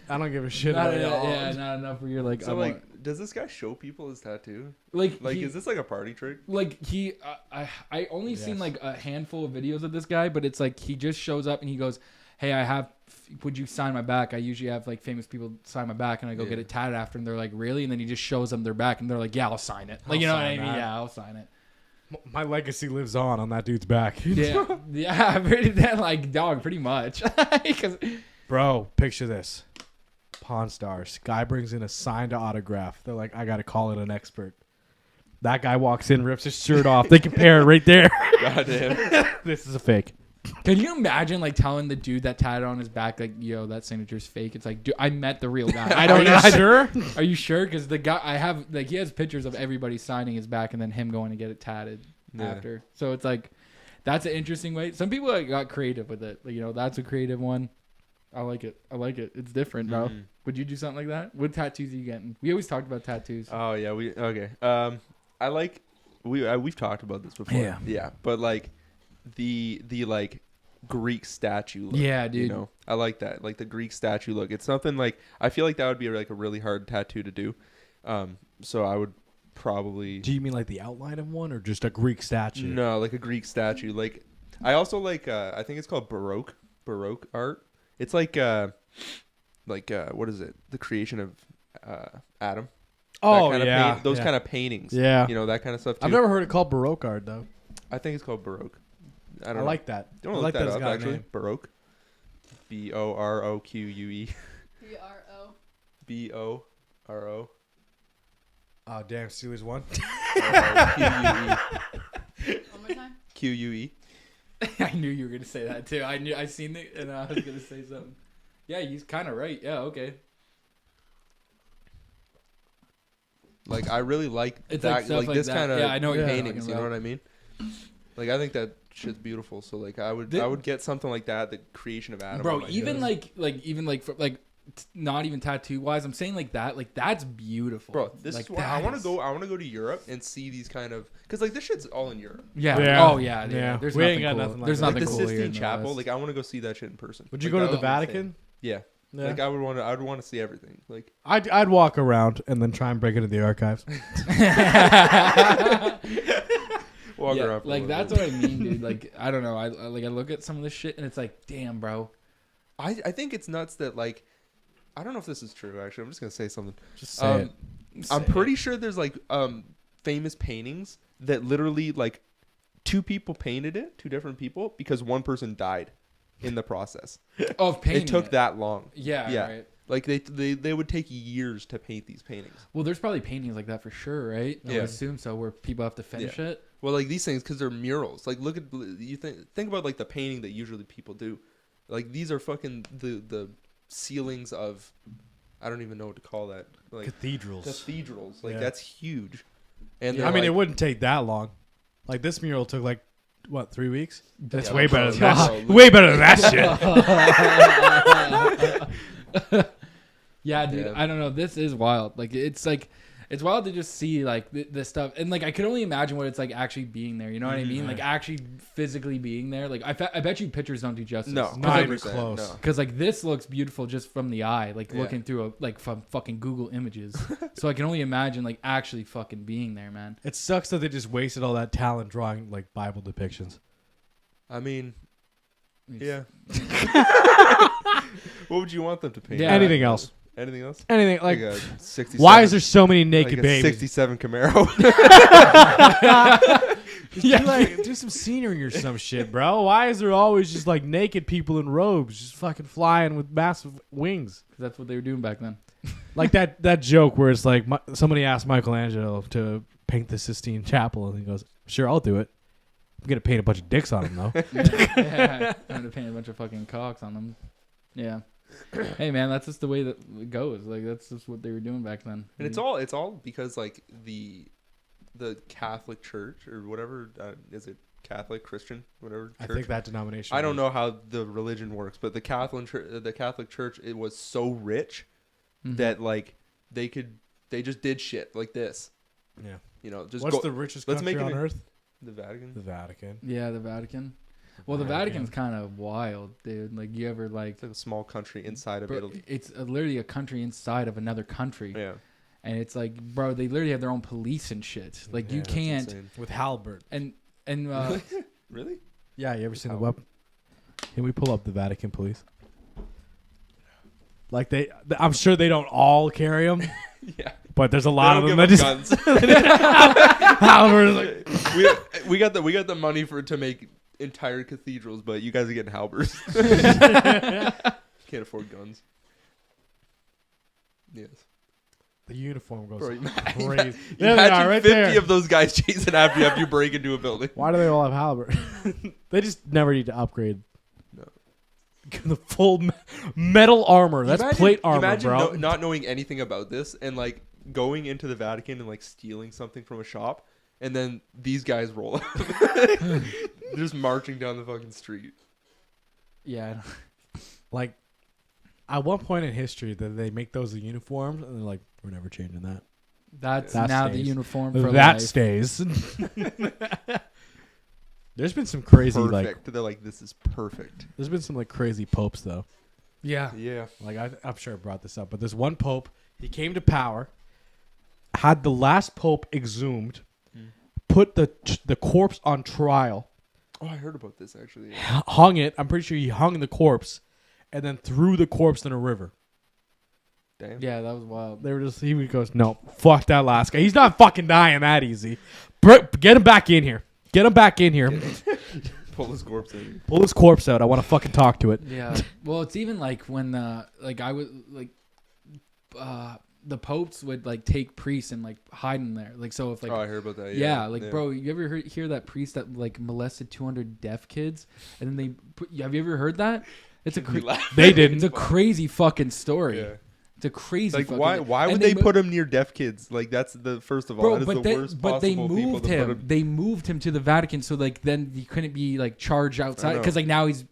I don't give a shit Not, about y'all. yeah, not enough where you're like, So does this guy show people his tattoo? like, Like, he, is this like a party trick? like he, I only seen Yes. like a handful of videos of this guy, but it's like he just shows up and he goes, "Hey, would you sign my back? I usually have like famous people sign my back, and I go get it tatted after." And they're like, "Really?" And then he just shows them their back, and they're like, "Yeah, I'll sign it." Like, you know what I sign mean? that. Yeah, I'll sign it. My legacy lives on that dude's back. Yeah, yeah, pretty much. 'Cause- Bro, picture this. Pawn Stars. Guy brings in a signed autograph. They're like, I got to call it an expert. That guy walks in, rips his shirt off. They compare it right there. Goddamn. This is a fake. Can you imagine like telling the dude that tatted on his back, like, yo, that signature's fake? It's like, dude, I met the real guy. I don't know. Sure? Are you sure? Because the guy I have, like, he has pictures of everybody signing his back and then him going to get it tatted after. So it's like, that's an interesting way. Some people like, got creative with it. Like, you know, that's a creative one. I like it. It's different, bro. Mhm. Would you do something like that? What tattoos are you getting? We always talked about tattoos. Oh yeah, okay. I like we've talked about this before. Yeah. Yeah, but like the like Greek statue look. Yeah, dude. You know, I like that. Like the Greek statue look. It's something like I feel like that would be like a really hard tattoo to do. So I would probably Do you mean like the outline of one or just a Greek statue? No, like a Greek statue. Like I also like I think it's called Baroque art. It's like what is it? The creation of Adam. Oh, That kind yeah. of those yeah. kind of paintings. Yeah. You know, that kind of stuff too. I've never heard it called Baroque art, though. I think it's called Baroque. I don't I know. like that. Don't I look like that it's up got a actually. name. Baroque. BOROQUE. BRO. BORO. Oh, damn. Steelers won. One more time. QUE. I knew you were gonna say that too. I seen it and I was gonna say something. Yeah, he's kind of right. Yeah, okay. Like I really like It's that, like stuff like this that. kind of Yeah, I know what you're paintings. talking You know about. what I mean? Like I think that shit's beautiful. So like I would get something like that. The creation of Adam. Bro, on my even chest. not even tattoo wise, I'm saying like that, like that's beautiful. Bro, this like, is why I want to go. I want to go to Europe and see these kind of because like this shit's all in Europe. Yeah. Yeah. Oh yeah. Yeah. There's We nothing ain't got cool. nothing like There's that. Like nothing the cool here Sistine in the Chapel. West. Like I want to go see that shit in person. Would you Like, go to that the would be insane. Vatican? Yeah. Yeah. Like I would want to see everything. Like I'd walk around and then try and break into the archives. walk Yeah, around. For a like little that's bit. what I mean, dude. Like I don't know. I look at some of this shit and it's like, damn, bro. I think it's nuts that like I don't know if this is true. Actually, I'm just gonna say something. Just say it. I'm pretty sure there's like famous paintings that literally like two people painted it, two different people, because one person died in the process. Of painting. It took that long. Yeah. Yeah. Right. Like they would take years to paint these paintings. Well, there's probably paintings like that for sure, right? I Yeah. would assume so, where people have to finish it. Well, like these things because they're murals. Like look at you think about like the painting that usually people do. Like these are fucking the ceilings of I don't even know what to call that. Like Cathedrals. cathedrals. Like Yeah. that's huge. And I they're mean, it like- wouldn't take that long. Like this mural took like what 3 weeks? That's Yeah, way better than that. bro, shit. Way better than that shit. Yeah, dude. Yeah. I don't know. This is wild. Like it's wild to just see like this stuff, and like I could only imagine what it's like actually being there. You know what I mean? Like actually physically being there. Like I bet you pictures don't do justice. No, Not even 100%, close. no. Because like this looks beautiful just from the eye, like Yeah. looking through from fucking Google Images. So I can only imagine like actually fucking being there, man. It sucks that they just wasted all that talent drawing like Bible depictions. I mean, It's- yeah. What would you want them to paint? Yeah. Anything else? Anything else? Anything like a 67, why is there so many like naked a babies? 67 Camaro? Do some scenery or some shit, bro. Why is there always just like naked people in robes just fucking flying with massive wings? 'Cause that's what they were doing back then. Like that joke where it's like somebody asked Michelangelo to paint the Sistine Chapel and he goes, "Sure, I'll do it. I'm gonna paint a bunch of dicks on him though." Yeah, I'm gonna paint a bunch of fucking cocks on them. Yeah. Hey man, that's just the way that it goes. Like that's just what they were doing back then. And it's all because like the Catholic Church or whatever is it Catholic Christian whatever church? I think that denomination. I don't know how the religion works, but the Catholic Church it was so rich Mhm. that like they just did shit like this. Yeah. You know, just What's go, the richest let's country make it on a- earth? the Vatican. The Vatican. Yeah, the Vatican. Well, the Vatican's kind of wild, dude. Like you ever like It's like a small country inside of bro, Italy. it's literally a country inside of another country. Yeah. And it's like, bro, they literally have their own police and shit. Like you Yeah, that's can't Insane. With halberd. and Really? Yeah, you ever seen the How- weapon? Can we pull up the Vatican police? Like I'm sure they don't all carry them, Yeah. but there's a lot of They them don't that give just guns. halberd. Like, we got the money to make entire cathedrals, but you guys are getting halberds. Can't afford guns. Yes. the uniform goes Bro, crazy. There they Imagine are, right 50 there. of those guys chasing after you break into a building. Why do they all have halberd? They just never need to upgrade. No. The full metal armor. That's plate armor, imagine bro. not knowing anything about this and like going into the Vatican and like stealing something from a shop, and then these guys roll up, just marching down the fucking street. yeah. Like, at one point in history, that they make those the uniforms, and they're like, "We're never changing that." That's That now the stays. uniform for That life. stays. There's been some crazy Perfect. They're like, this is perfect. There's been some like crazy popes though. Yeah. Yeah. Like I'm sure I brought this up, but there's one pope. He came to power, had the last pope exhumed, put the corpse on trial, Oh, I heard about this actually. hung it. I'm pretty sure he hung the corpse, and then threw the corpse in a river. Damn. Yeah, that was wild. They were just he goes, "No, fuck that last guy. He's not fucking dying that easy. Get him back in here. Get him back in here. Pull his corpse in. Pull his corpse out. I want to fucking talk to it." Yeah. Well, it's even like when like I was like the popes would like take priests and like hide them there. Like so if like I heard about that. yeah, like bro, you ever hear that priest that like molested 200 deaf kids and then have you ever heard that? It's They didn't. It's a crazy fucking story. Yeah. It's a crazy. Like fucking, why would they put him near deaf kids? Like that's the first of all. Bro, that is the worst but they possible people moved to put him. They moved him to the Vatican, so like then he couldn't be like charged outside know. because like now he's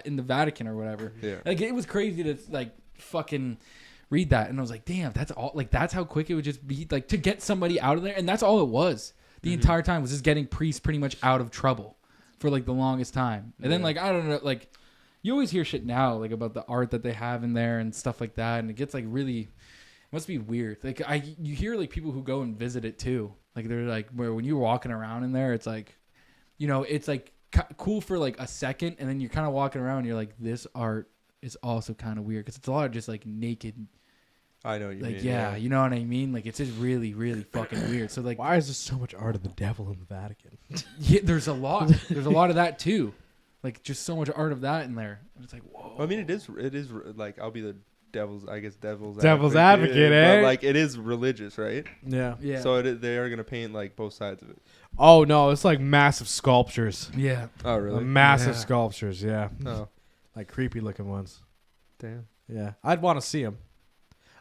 in the Vatican or whatever. Yeah. Like it was crazy to like fucking read that, and I was like, damn, that's all. Like that's how quick it would just be like to get somebody out of there, and that's all it was. The entire time was just getting priests pretty much out of trouble for like the longest time, and then like I don't know, like you always hear shit now like about the art that they have in there and stuff like that, and it gets like really. Must be weird. Like you hear like people who go and visit it too. Like they're like where when you're walking around in there, it's like, you know, it's like cool for like a second, and then you're kind of walking around and you're like, this art is also kind of weird because it's a lot of just like naked. I know what you like mean. yeah, you know what I mean. Like it's just really really fucking weird. So like Why is there so much art of the devil in the Vatican? yeah, there's a lot. There's a lot of that too. Like just so much art of that in there. And it's like whoa. I mean, it is like I'll be the devil's Devil's advocate, advocate, eh? But like it is religious, right? Yeah. Yeah. So they are gonna paint like both sides of it. Oh no, it's like massive sculptures. yeah. Oh really? Massive Yeah. sculptures. Yeah. Oh Like creepy looking ones. damn. Yeah, I'd want to see him.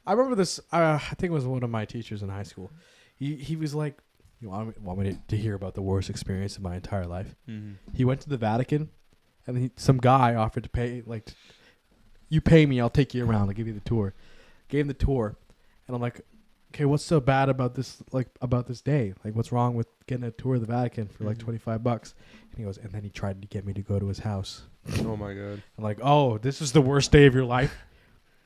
I remember this. I think it was one of my teachers in high school. He was like, "You want me to hear about the worst experience of my entire life?" Mm-hmm. He went to the Vatican, and some guy offered to pay you pay me, I'll take you around. I'll give you the tour. Gave him the tour, and I'm like, okay, what's so bad about this? Like about this day? Like what's wrong with getting a tour of the Vatican for like $25? And he goes, and then he tried to get me to go to his house. Oh my god. I'm like, oh, this is the worst day of your life.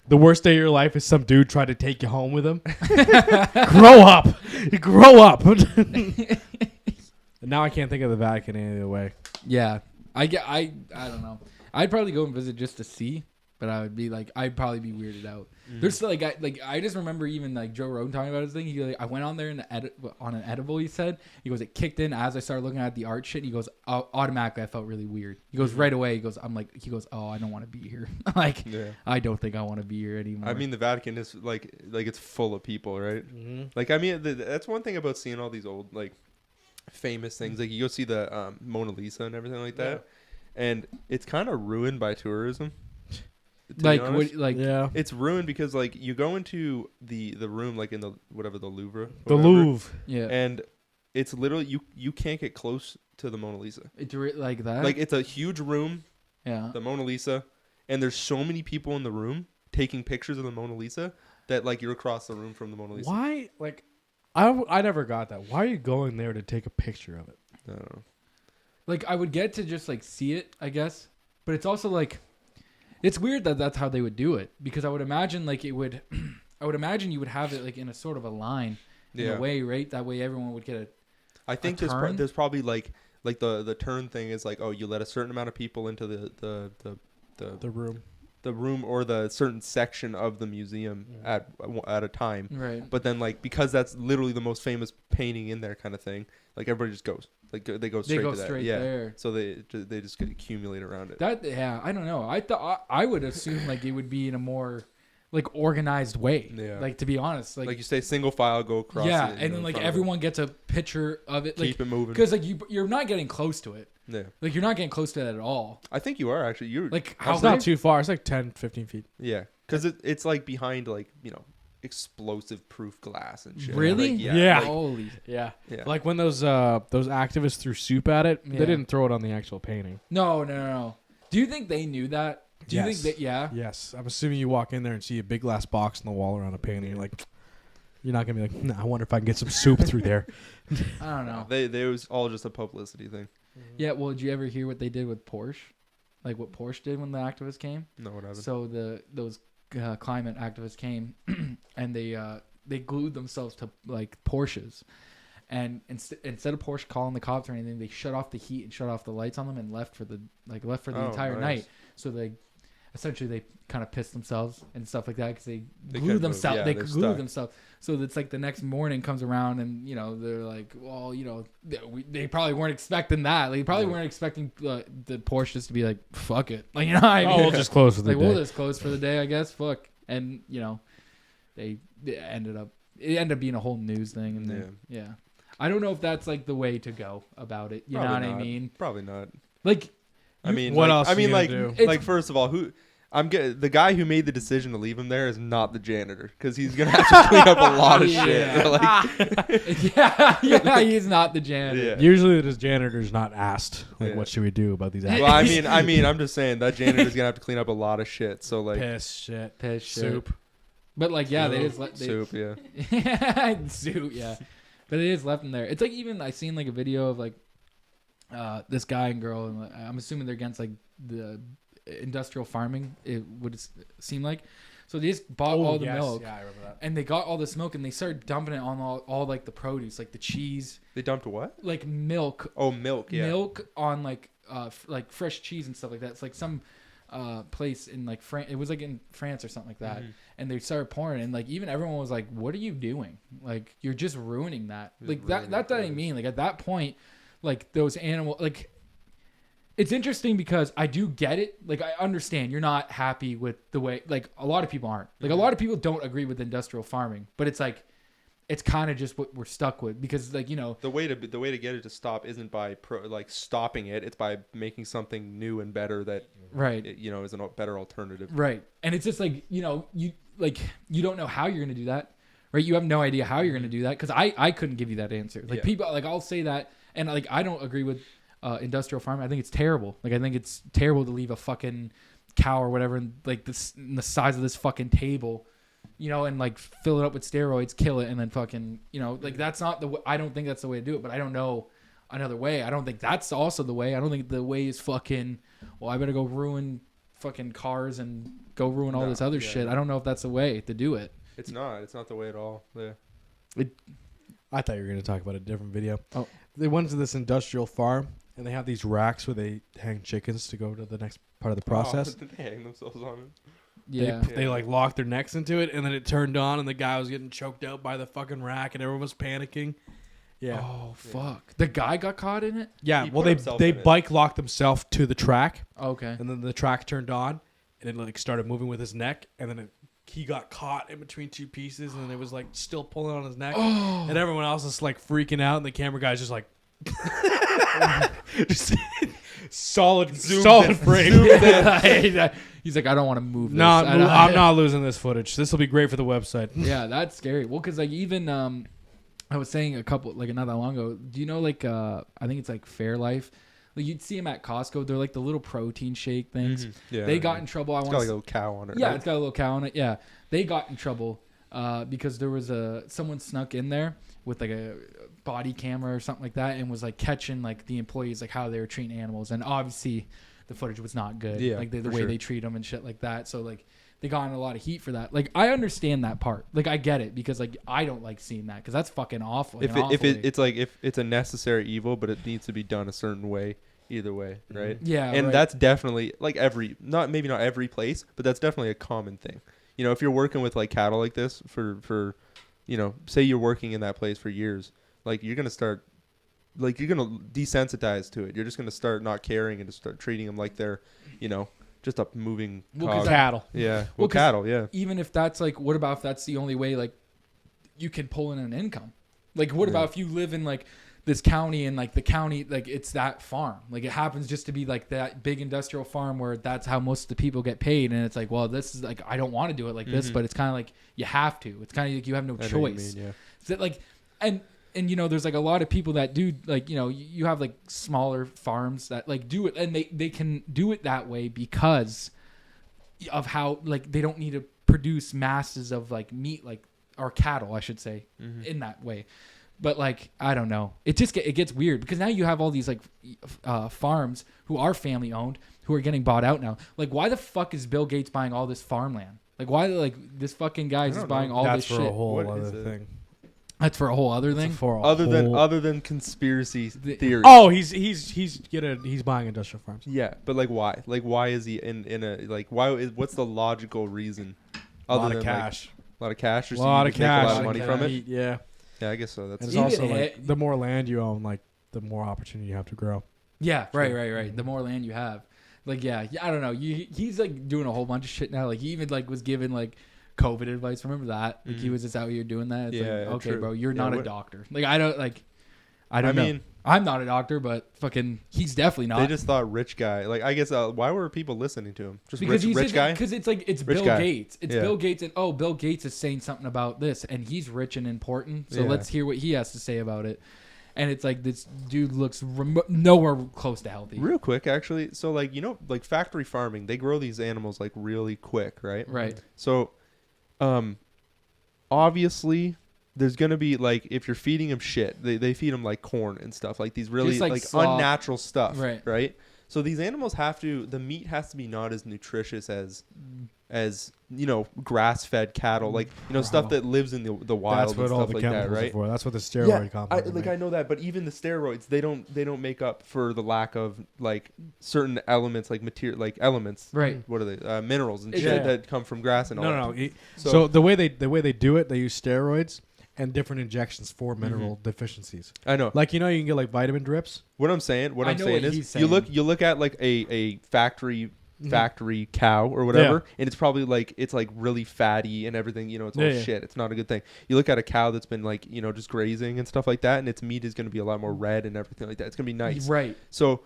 The worst day of your life is some dude tried to take you home with him. Grow up. Grow up. And now I can't think of the Vatican any other way. Yeah. I don't know. I'd probably go and visit just to see, but I would be like, I'd probably be weirded out. There's like I just remember even like Joe Rogan talking about his thing. He like, I went on there on an edible. He said he goes, it kicked in as I started looking at the art shit. He goes, automatically I felt really weird. He goes right away. He goes, oh, I don't want to be here. Like Yeah. I don't think I want to be here anymore. I mean, the Vatican is like it's full of people, right? Like I mean, that's one thing about seeing all these old like famous things. Like you go see the Mona Lisa and everything like that, and it's kind of ruined by tourism. like be honest. Yeah. It's ruined because like you go into the room like in the Louvre, The whatever, Louvre. yeah, and it's literally you can't get close to the Mona Lisa. it's like that. Like it's a huge room, yeah, the Mona Lisa, and there's so many people in the room taking pictures of the Mona Lisa that like you're across the room from the Mona Lisa. Why? Like, I never got that. Why are you going there to take a picture of it? I don't know. like I would get to just like see it, I guess, but it's also like. It's weird that that's how they would do it because I would imagine like it would, I would imagine you would have it like in a sort of a line in a way, right? That way everyone would get I think there's probably like the turn thing is like, oh, you let a certain amount of people into The room. the room or the certain section of the museum at a time. right. But then like because that's literally the most famous painting in there kind of thing, like everybody just goes. Like they go straight to that. Yeah. there. So they just accumulate around it. That I don't know. I thought I would assume like it would be in a more like organized way. Yeah. Like to be honest, like you say single file go across. yeah, it, you and know, then in like front of it. everyone gets a picture of it. Like, Keep it moving. because like you're not getting close to it. Yeah. Like you're not getting close to it at all. I think you are actually. You're Like how It's not too far. It's like 10, 15 feet. yeah, because it's like behind like explosive proof glass and shit. Really? Like, Yeah. like- Holy. Yeah. yeah. Like when those activists threw soup at it, Yeah. they didn't throw it on the actual painting. No. Do you think they knew that? Do you Yes. think that? Yeah. Yes. I'm assuming you walk in there and see a big glass box on the wall around a painting. You're like, you're not going to be like, nah, I wonder if I can get some soup through there. I don't know. They was all just a publicity thing. Yeah. Well, did you ever hear what they did with Porsche? Like what Porsche did when the activists came? No, what happened? So those climate activists came and they glued themselves to like Porsches, and instead of Porsche calling the cops or anything, they shut off the heat and shut off the lights on them and left for the entire nice. night. So they kind of pissed themselves and stuff like that because they They glued couldn't themselves. move. Yeah, They they're glued stuck. themselves. So it's like the next morning comes around and they're like, well, they probably weren't expecting that. They probably weren't expecting the Porsches to be like, fuck it, like what I mean? Oh, we'll just close for the like day. we'll just close for the day, I guess. Fuck, and it ended up being a whole news thing, and then, yeah. I don't know if that's like the way to go about it. You know what I mean? Probably not. Like, I mean, what like, else I are you mean, gonna like, do? like first of all, the guy who made the decision to leave him there is not the janitor because he's gonna have to clean up a lot of shit. Like, yeah, he's not the janitor. yeah. Usually, the janitor's not asked, like, Yeah. what should we do about these Well, assholes? I mean, I'm just saying that janitor's gonna have to clean up a lot of shit. So like, Piss, shit, Soup. But like, yeah, they just let soup, yeah. soup, yeah. But they just left him there. It's like even I seen like a video of like this guy and girl, and I'm assuming they're against like the industrial farming. It would seem like. So they just bought all the milk. Yeah, I remember that. And they got all this milk and they started dumping it on all like the produce, like the cheese, They dumped what? like milk. Oh, milk. Yeah. Milk on like fresh cheese and stuff like that. It's like some place in like France. It was like in France or something like that. Mhm. And they started pouring it, and like even everyone was like, "What are you doing? Like you're just ruining that." Just Like ruining that's what I produce. mean. Like at that point, like those animal like. It's interesting because I do get it. Like, I understand you're not happy with the way, like, a lot of people aren't. Like, a lot of people don't agree with industrial farming, but it's like, it's kind of just what we're stuck with because, like, you know. The way to get it to stop isn't by stopping it. It's by making something new and better that, Right. is a better alternative. Right. And it's just like, you don't know how you're going to do that. Right. You have no idea how you're going to do that because I couldn't give you that answer. Like, Yeah. people, like, I'll say that. And, like, I don't agree with industrial farming. I think it's terrible. Like, I think it's terrible to leave a fucking cow or whatever in the size of this fucking table, and like fill it up with steroids, kill it, and then fucking, like that's not the way. I don't think that's the way to do it, but I don't know another way. I don't think that's also the way. I don't think the way is fucking, well, I better go ruin fucking cars and go ruin all this other shit. I don't know if that's the way to do it. It's not the way at all. Yeah. I thought you were going to talk about a different video. Oh. They went to this industrial farm, and they have these racks where they hang chickens to go to the next part of the process. Oh, they hang themselves on it. Yeah. They like locked their necks into it, and then it turned on, and the guy was getting choked out by the fucking rack, and everyone was panicking. Yeah. Oh fuck! The guy got caught in it. Yeah, He well, put himself they in it. bike locked themselves to the track, Okay. and then the track turned on, and it like started moving with his neck, and then he got caught in between two pieces, and then it was like still pulling on his neck, and everyone else is like freaking out, and the camera guy's just like, just solid frame. He's like, I don't want to move this. No, I don't- I'm not losing this footage. This will be great for the website. Yeah, that's scary. Well, because like even I was saying not that long ago. Do you know like I think it's like Fairlife. Like you'd see them at Costco. They're like the little protein shake things. Yeah. They got in trouble. It's got like a little cow on it. Yeah, right? it's got a little cow on it. Yeah, they got in trouble because there was someone snuck in there with like a body camera or something like that and was like catching like the employees like how they were treating animals, and obviously the footage was not good. Yeah, like the for way sure. they treat them and shit like that. So like they got in a lot of heat for that. Like I understand that part. Like I get it because like I don't like seeing that because that's fucking awful. If it's a necessary evil, but it needs to be done a certain way. Either way, right? Yeah, and right. that's definitely like maybe not every place, but that's definitely a common thing. If you're working with like cattle like this for say you're working in that place for years, like you're gonna desensitize to it. You're just gonna start not caring and just start treating them like they're, just a moving cog. Cattle. Yeah, Well, 'cause cattle. Yeah. even if that's like, what about if that's the only way like you can pull in an income? Like what about if you live in like this county and like the county, like it's that farm, like it happens just to be like that big industrial farm where that's how most of the people get paid, and it's like, well, this is like I don't want to do it like this, but it's kind of like you have to. It's kind of like you have no I know what you choice. mean, yeah. So that, like and there's like a lot of people that do like you have like smaller farms that like do it, and they can do it that way because of how like they don't need to produce masses of like meat like or cattle I should say in that way. But like I don't know, it gets weird because now you have all these like farms who are family owned who are getting bought out now. Like why the fuck is Bill Gates buying all this farmland? Like why like this fucking guy is buying all That's this for shit? a whole What other is it? thing. That's for a whole other thing. Other than conspiracy theory. Oh, he's buying industrial farms. Yeah, but like why? Like why is he in a like what's the logical reason? A lot than of cash. a lot of cash. Or A so lot you of can make cash. a lot of money from it. Yeah. Yeah, I guess so. And That's it's Even also it- like the more land you own, like the more opportunity you have to grow. Yeah, right. The more land you have, like, yeah, I don't know. He's like doing a whole bunch of shit now. Like he even like was given like COVID advice. Remember that? Like he was just out here doing that. It's Yeah, like, okay, true. bro, you're Yeah, not a what- doctor. Like I don't know. mean, I'm not a doctor, but fucking he's definitely not. they just thought rich guy. Like I guess why were people listening to him? Just because rich guy. Because it's like it's Rich Bill guy. Gates. It's Yeah. Bill Gates, and Bill Gates is saying something about this, and he's rich and important. So Yeah. let's hear what he has to say about it. And it's like this dude looks nowhere close to healthy. Real quick, actually. So like like factory farming, they grow these animals like really quick, right? Right. So, obviously, there's gonna be like if you're feeding them shit, they feed them like corn and stuff, like these really Just, like, like slop. unnatural stuff, Right. Right. So these animals the meat has to be not as nutritious as grass-fed cattle, like stuff that lives in the wild That's and what all stuff the like that, chemicals are right? for. That's what the steroid complex. I know that, but even the steroids, they don't make up for the lack of like certain elements, like material, like elements. Right. What are they? Minerals and Yeah. shit that come from grass and all. No. that. So the way they do it, they use steroids and different injections for mineral deficiencies. I know. Like you can get like vitamin drips. What I'm saying I know what is, he's you saying. look at like a factory cow or whatever, and it's probably like it's like really fatty and everything. It's all Yeah. shit. It's not a good thing. You look at a cow that's been like just grazing and stuff like that, and its meat is going to be a lot more red and everything like that. It's going to be nice. Right. So,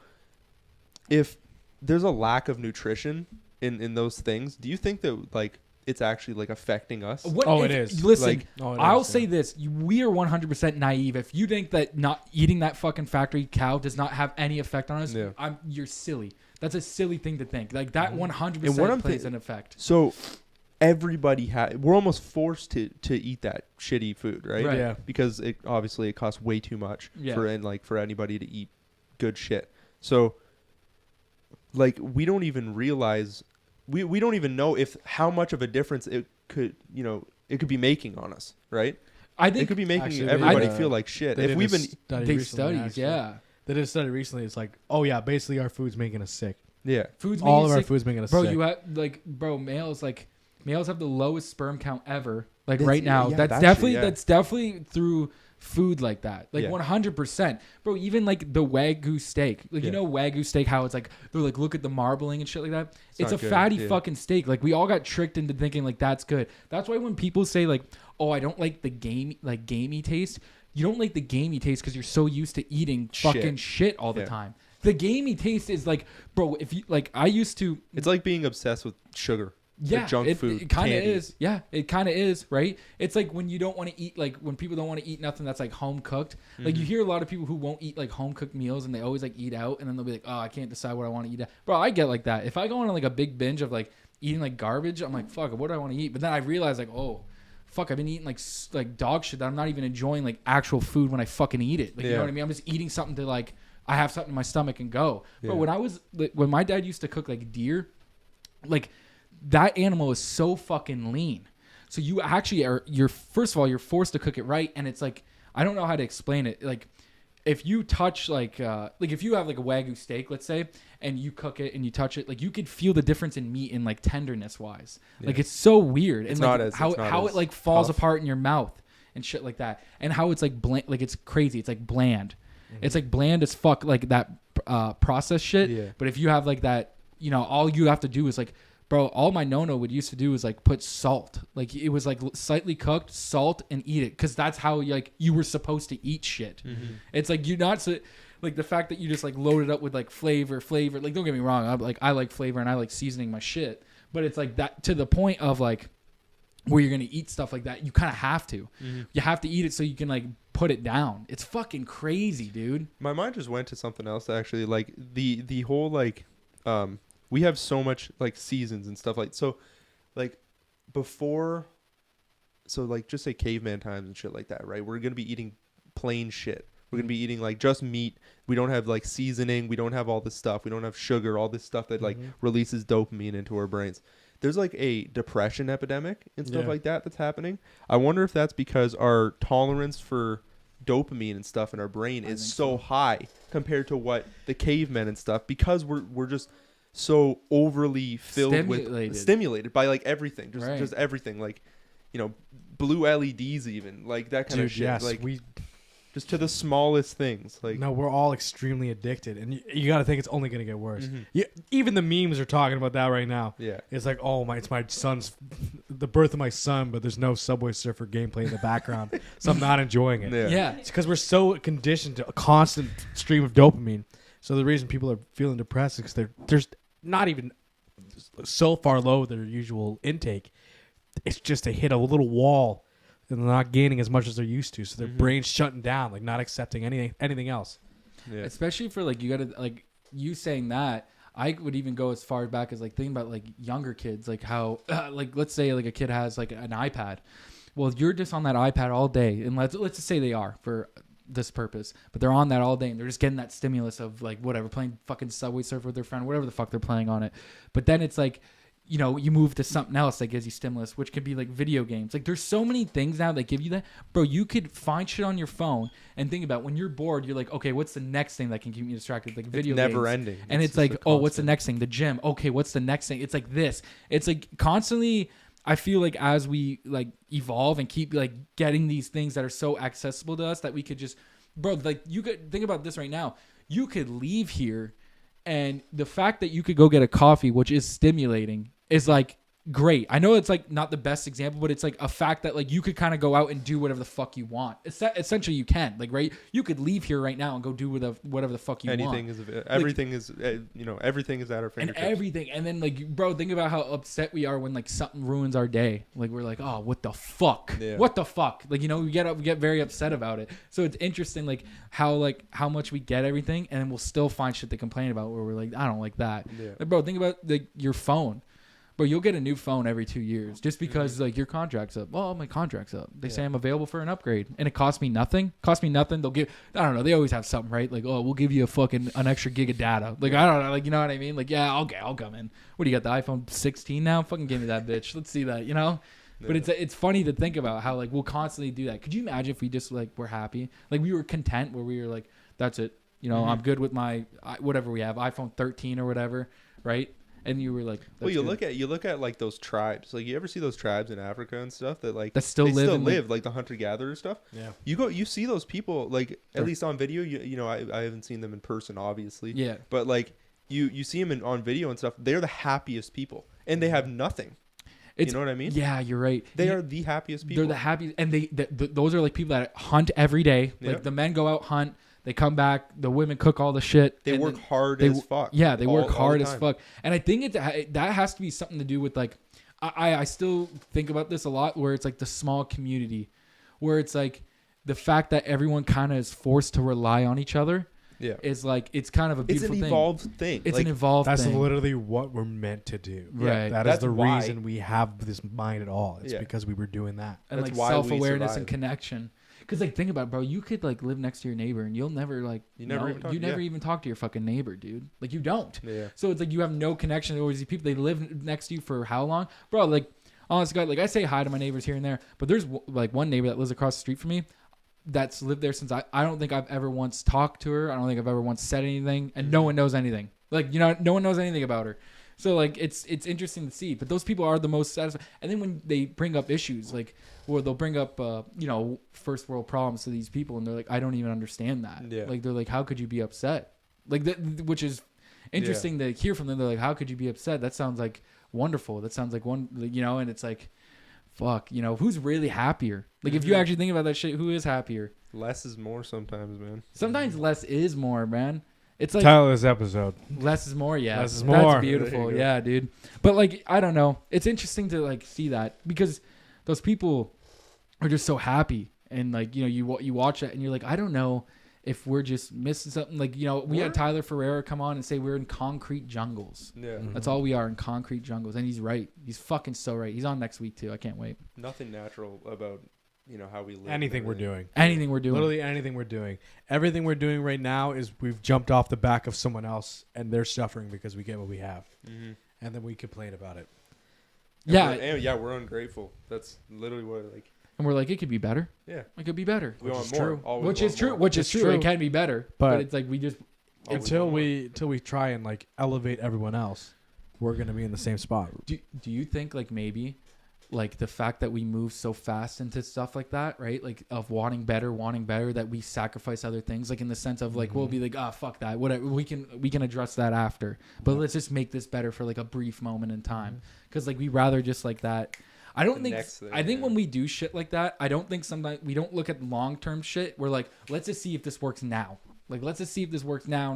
if there's a lack of nutrition in those things, do you think that like it's actually like affecting us? It is. Listen, Like- I'll say this: we are 100% naive. If you think that not eating that fucking factory cow does not have any effect on us, Yeah. you're silly. That's a silly thing to think. Like that 100% And what I'm plays thi- an effect. So, everybody we're almost forced to eat that shitty food, right? Right. Yeah. Because it costs way too much Yeah. for anybody to eat good shit. So, like we don't even realize we don't even know how much of a difference it could be making on us, right? I It think could be making Actually, everybody they- feel like shit. They If did we've a been study they recently, studies, actually. yeah. They did a study recently. It's like, oh yeah, basically our food's making us sick. Food's All making of our sick. food's making us Bro, sick. you have males have the lowest sperm count ever. Like That's- right now, yeah, that's that definitely shit, yeah. that's definitely through food like that. Like Yeah. 100%. Bro, even like the Wagyu steak. Like Yeah. Wagyu steak, how it's like they're like look at the marbling and shit like that. It's a not good, fatty yeah. fucking steak. Like we all got tricked into thinking like that's good. That's why when people say like, "Oh, I don't like the gamey taste." You don't like the gamey taste because you're so used to eating fucking shit all the Yeah. time. The gamey taste is like, bro, if you like, I used to. it's like being obsessed with sugar. Yeah, Like junk food. It kind of candy. is. Yeah, it kind of is, right? It's like when you don't want to eat, like when people don't want to eat nothing that's like home cooked. Like you hear a lot of people who won't eat like home cooked meals, and they always like eat out, and then they'll be like, "Oh, I can't decide what I want to eat." Bro, I get like that. If I go on like a big binge of like eating like garbage, I'm like, "Fuck, what do I want to eat?" But then I realize like, "Oh, fuck, I've been eating like dog shit that I'm not even enjoying like actual food when I fucking eat it." Like you know Yeah. what I mean? I'm just eating something to like I have something in my stomach and go. Yeah. But when my dad used to cook like deer, like that animal is so fucking lean. So you actually you're first of all, you're forced to cook it right. And it's like, I don't know how to explain it. Like if you touch like if you have like a Wagyu steak, let's say, and you cook it and you touch it, like you could feel the difference in meat and like tenderness wise. Like it's so weird. It's and like not as- how it's not it as like falls tough. apart in your mouth and shit like that. And how it's like bland, like it's crazy. It's like bland. It's like bland as fuck, like that processed shit. Yeah. But if you have like that, all you have to do is like, bro, all my nono would used to do was like put salt. Like it was like slightly cooked, salt, and eat it. Cause that's how like you were supposed to eat shit. It's like you're not like the fact that you just like load it up with like flavor. Like don't get me wrong, I like flavor and I like seasoning my shit. But it's like that to the point of like where you're gonna eat stuff like that. You kind of have to. You have to eat it so you can like put it down. It's fucking crazy, dude. My mind just went to something else actually, like the whole like we have so much like seasons and stuff like like before, so like just say caveman times and shit like that, right? We're gonna be eating plain shit. We're gonna be eating like just meat. We don't have like seasoning. We don't have all this stuff. We don't have sugar. All this stuff that like releases dopamine into our brains. There's like a depression epidemic and stuff like that's happening. I wonder if that's because our tolerance for dopamine and stuff in our brain is so high compared to what the cavemen and stuff, because we're just so overly filled with stimulated by like everything, just everything, like blue LEDs, even like that kind of shit. Yes, like just to the smallest things. Like no, we're all extremely addicted, and you got to think it's only going to get worse. Even the memes are talking about that right now. Yeah, It's like, oh my, it's my son's the birth of my son, but there's no Subway Surfer gameplay in the background, so I'm not enjoying it. Yeah. It's because we're so conditioned to a constant stream of dopamine. So the reason people are feeling depressed is because they're not even so far low their usual intake. It's just they hit a little wall and they're not gaining as much as they're used to. So their brain's shutting down, like not accepting anything else. Yeah. Especially for like, you gotta, like you saying that, I would even go as far back as like thinking about like younger kids, like how like let's say like a kid has like an iPad. Well, you're just on that iPad all day, and let's just say they are for this purpose, but they're on that all day and they're just getting that stimulus of like whatever, playing fucking Subway Surfer with their friend, whatever the fuck they're playing on it. But then it's like, you know, you move to something else that gives you stimulus, which could be like video games. Like there's so many things now that give you that. Bro, you could find shit on your phone and think about when you're bored, you're like, okay, what's the next thing that can keep me distracted? Like video games. Never ending. And it's like, oh, what's the next thing? The gym. Okay, what's the next thing? It's like this. It's like constantly, I feel like as we like evolve and keep like getting these things that are so accessible to us that we could just, bro, like you could think about this right now. You could leave here and the fact that you could go get a coffee, which is stimulating, is like great. I know it's like not the best example, but it's like a fact that like you could kind of go out and do whatever the fuck you want. Essentially you can, like, right? You could leave here right now and go do whatever the fuck you want. Everything is everything is at our fingertips. And everything. And then like, bro, think about how upset we are when like something ruins our day. Like we're like, oh, what the fuck? Yeah. What the fuck? Like, you know, we get very upset about it. So it's interesting like how much we get everything and then we'll still find shit to complain about where we're like, I don't like that. Yeah. Like, bro, think about like your phone. Bro, you'll get a new phone every 2 years just because like your contract's up. Well, my contract's up. They say I'm available for an upgrade, and it costs me nothing. They'll give. I don't know. They always have something, right? Like, oh, we'll give you an extra gig of data. Like, I don't know. Like, you know what I mean? Like, yeah, okay, I'll come in. What do you got? The iPhone 16 now? Fucking give me that bitch. Let's see that. You know. Yeah. But it's funny to think about how like we'll constantly do that. Could you imagine if we just like were happy, like we were content, where we were like, that's it. You know, I'm good with my whatever we have, iPhone 13 or whatever, right? And you were like, well, you look at like those tribes. Like you ever see those tribes in Africa and stuff that like that still live like the hunter gatherer stuff. Yeah. You see those people like at least on video. You know, I haven't seen them in person, obviously. Yeah. But like you see them on video and stuff. They're the happiest people, and they have nothing. You know what I mean? Yeah, you're right. They are the happiest people. They're the happiest, and those are like people that hunt every day. Like Yep. the men go out hunt. They come back. The women cook all the shit. They work hard as fuck. Yeah, they work hard the as time. fuck. And I think that has to be something to do with like, I still think about this a lot where it's like the small community, where it's like the fact that everyone kind of is forced to rely on each other. Yeah, is like it's kind of a beautiful thing. It's an evolved thing. It's like, an evolved that's thing. That's literally what we're meant to do. Right. That is the reason we have this mind at all. It's because we were doing that. And that's like self-awareness and connection. Because like think about it, bro, you could like live next to your neighbor and you'll never like you never even talk to your fucking neighbor, dude. Like you don't. Yeah. So it's like you have no connection. There always these people, they live next to you for how long, bro? Like honest God, like I say hi to my neighbors here and there, but there's like one neighbor that lives across the street from me that's lived there since I don't think I've ever once talked to her. I don't think I've ever once said anything, and no one knows anything. Like, you know, no one knows anything about her. So like it's interesting to see, but those people are the most satisfied. And then when they bring up issues, like, or they'll bring up you know, first world problems to these people, and they're like, I don't even understand that. Yeah. Like they're like, how could you be upset? Like which is interesting to hear from them. They're like, how could you be upset? That sounds like wonderful. That sounds like one, you know. And it's like, fuck, you know, who's really happier? Like if you actually think about that shit, who is happier? Less is more sometimes, man. Sometimes less is more, man. It's like title of this episode. Less is more, yeah. Less is more. That's beautiful, yeah, dude. But like, I don't know. It's interesting to like see that because those people are just so happy, and like, you know, you watch that and you're like, I don't know if we're just missing something. Like, you know, we had Tyler Ferreira come on and say we're in concrete jungles. Yeah, that's all we are, in concrete jungles, and he's right. He's fucking so right. He's on next week too. I can't wait. Nothing natural about, you know, how we live. Anything we're doing. Literally anything we're doing. Everything we're doing right now is we've jumped off the back of someone else, and they're suffering because we get what we have. Mm-hmm. And then we complain about it. We're ungrateful. That's literally what, like. And we're like, it could be better. Yeah. It could be better. We want more. Which is true. Which is true. It can be better. But it's like we just... Until we try and like elevate everyone else, we're going to be in the same spot. Do you think like maybe... like the fact that we move so fast into stuff like that, right? Like of wanting better, that we sacrifice other things, like in the sense of like, we'll be like, fuck that. Whatever. We can address that after, but let's just make this better for like a brief moment in time. Cause like we rather just like that. I don't the think. next thing, I think yeah. when we do shit like that, I don't think sometimes we don't look at long term shit. We're like, let's just see if this works now. Like, let's just see if this works now,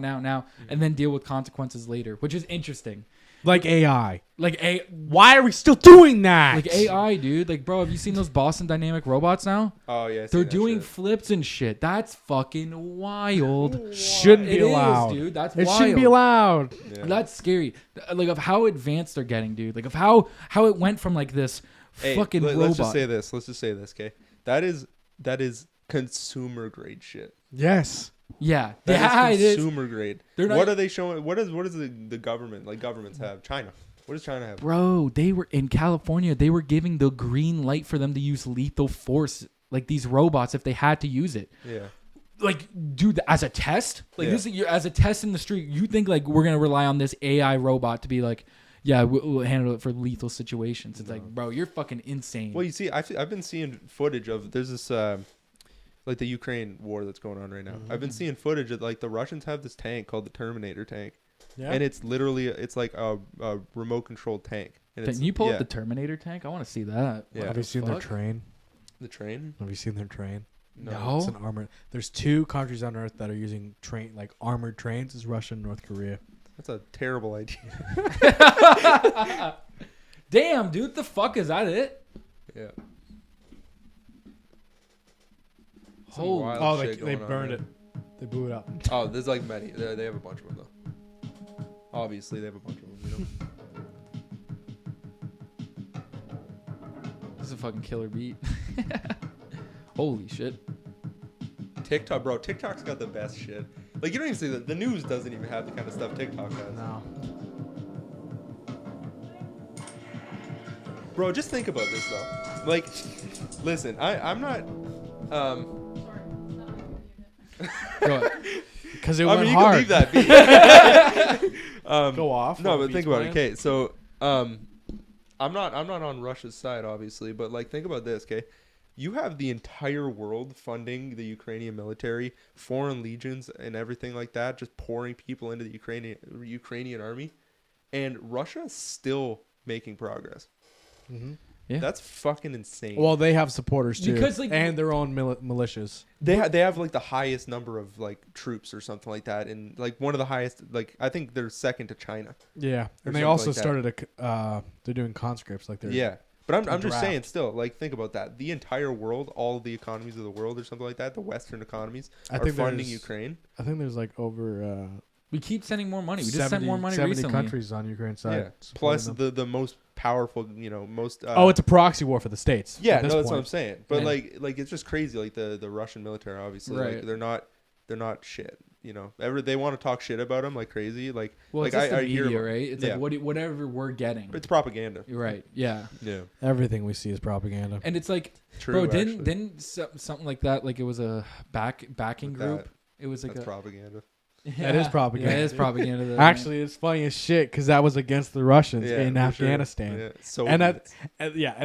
and then deal with consequences later, which is interesting. Like AI. Like Why are we still doing that? like AI, dude. Like, bro, have you seen those Boston Dynamic robots now? Oh yeah, I seen They're that doing shit. flips and shit. That's fucking wild. Shouldn't be It is, allowed. dude. That's it wild. shouldn't be allowed. Yeah. That's scary. Like of how advanced they're getting, dude. Like of how it went from like this Hey, fucking robot. let's just say this. Let's just say this, okay? That is consumer grade shit. Yes. Yeah, That it is is. consumer grade. They're not- What are they showing? What is the government, like governments have? China. What does China have? Bro, they were in California. They were giving the green light for them to use lethal force, like these robots, if they had to use it. Yeah. Like, dude, as a test, like Yeah. this, as a test in the street, you think like we're gonna rely on this AI robot to be like, yeah, we'll handle it for lethal situations. It's like, bro, you're fucking insane. Well, you see, I've been seeing footage of there's this like the Ukraine war that's going on right now. I've been seeing footage of like the Russians have this tank called the Terminator tank, Yeah. and it's literally it's like a remote controlled tank. And Can it's, you pull yeah, up the Terminator tank? I want to see that. Yeah. Have you seen their Fuck? train? the train? Have you seen their train? No. It's an armored. There's 2 countries on Earth that are using armored trains. Is Russia and North Korea. That's a terrible idea. Damn, dude, the fuck is that? It? Yeah. Some Holy. wild Oh, shit they going on burned there. it. They blew it up. Oh, there's like many. They have a bunch of them though. Obviously, they have a bunch of them. You know. This is a fucking killer beat. Holy shit. TikTok, bro. TikTok's got the best shit. Like you don't even see that. The news doesn't even have the kind of stuff TikTok has. No. Bro, just think about this though. Like, listen, I'm not. Sorry. Go Because it I went mean, you hard. can leave that be. Go off. No, while the but think beat's about it. playing. Okay, so I'm not on Russia's side, obviously, but like think about this. Okay, you have the entire world funding the Ukrainian military, foreign legions, and everything like that, just pouring people into the Ukrainian army, and Russia's still making progress. Mhm. Yeah. That's fucking insane. Well, they have supporters too, Because, like- and their own militias. They have like the highest number of like troops or something like that, and like one of the highest. Like I think they're second to China. Yeah, Or and they something also like that. started they're doing conscripts like they're Yeah, but I'm just draft. saying still, like think about that. The entire world, all of the economies of the world or something like that, the Western economies I are think funding there's- Ukraine. I think there's like over We keep sending more money. We just 70, sent more money 70 recently. countries on Ukraine's side. Yeah. supporting Plus them. the most powerful, most. Oh, it's a proxy war for the states. yeah. at No, this that's what I'm point. saying. But And- like it's just crazy. Like the Russian military, obviously, Right. like they're not shit. You know, they want to talk shit about them like crazy. Like Well, like it's just the I hear media, about- right? It's yeah. like whatever we're getting. It's propaganda. You're right. Yeah. Yeah. Everything we see is propaganda. And it's like, True. bro, actually. didn't something like that? Like it was a backing With group. that, It was like That's a propaganda. That is propaganda. Yeah, it is propaganda. though. Actually, it's funny as shit because that was against the Russians Yeah, in for sure. Afghanistan. Yeah. So And and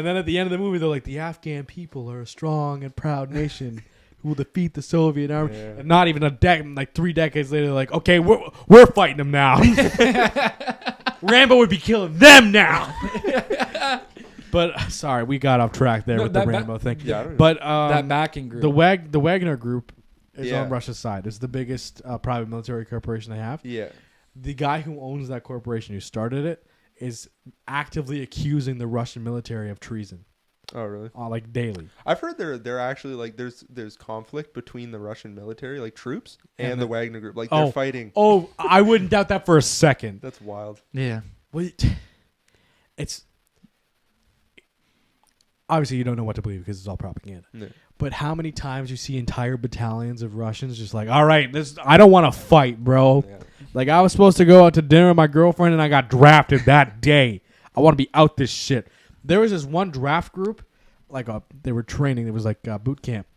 then at the end of the movie, they're like, the Afghan people are a strong and proud nation who will defeat the Soviet army. Yeah. And not even like 3 decades later, they're like, okay, we're fighting them now. Rambo would be killing them now. But sorry, we got off track there No, with the that- Rambo thing. Yeah. I don't know. But that backing group. the Wagner Group is Yeah. on Russia's side. It's the biggest private military corporation they have. yeah. The guy who owns that corporation, who started it, is actively accusing the Russian military of treason, Oh really? like daily. I've heard they're actually like there's conflict between the Russian military, like troops, and And the the- Wagner group. Like they're fighting. Oh, I wouldn't doubt that for a second. That's wild. yeah. It's obviously you don't know what to believe because it's all propaganda. Yeah. But how many times you see entire battalions of Russians just like, all right, I don't want to fight, bro. Yeah. Like I was supposed to go out to dinner with my girlfriend and I got drafted that day. I want to be out this shit. There was this one draft group, they were training. It was like boot camp.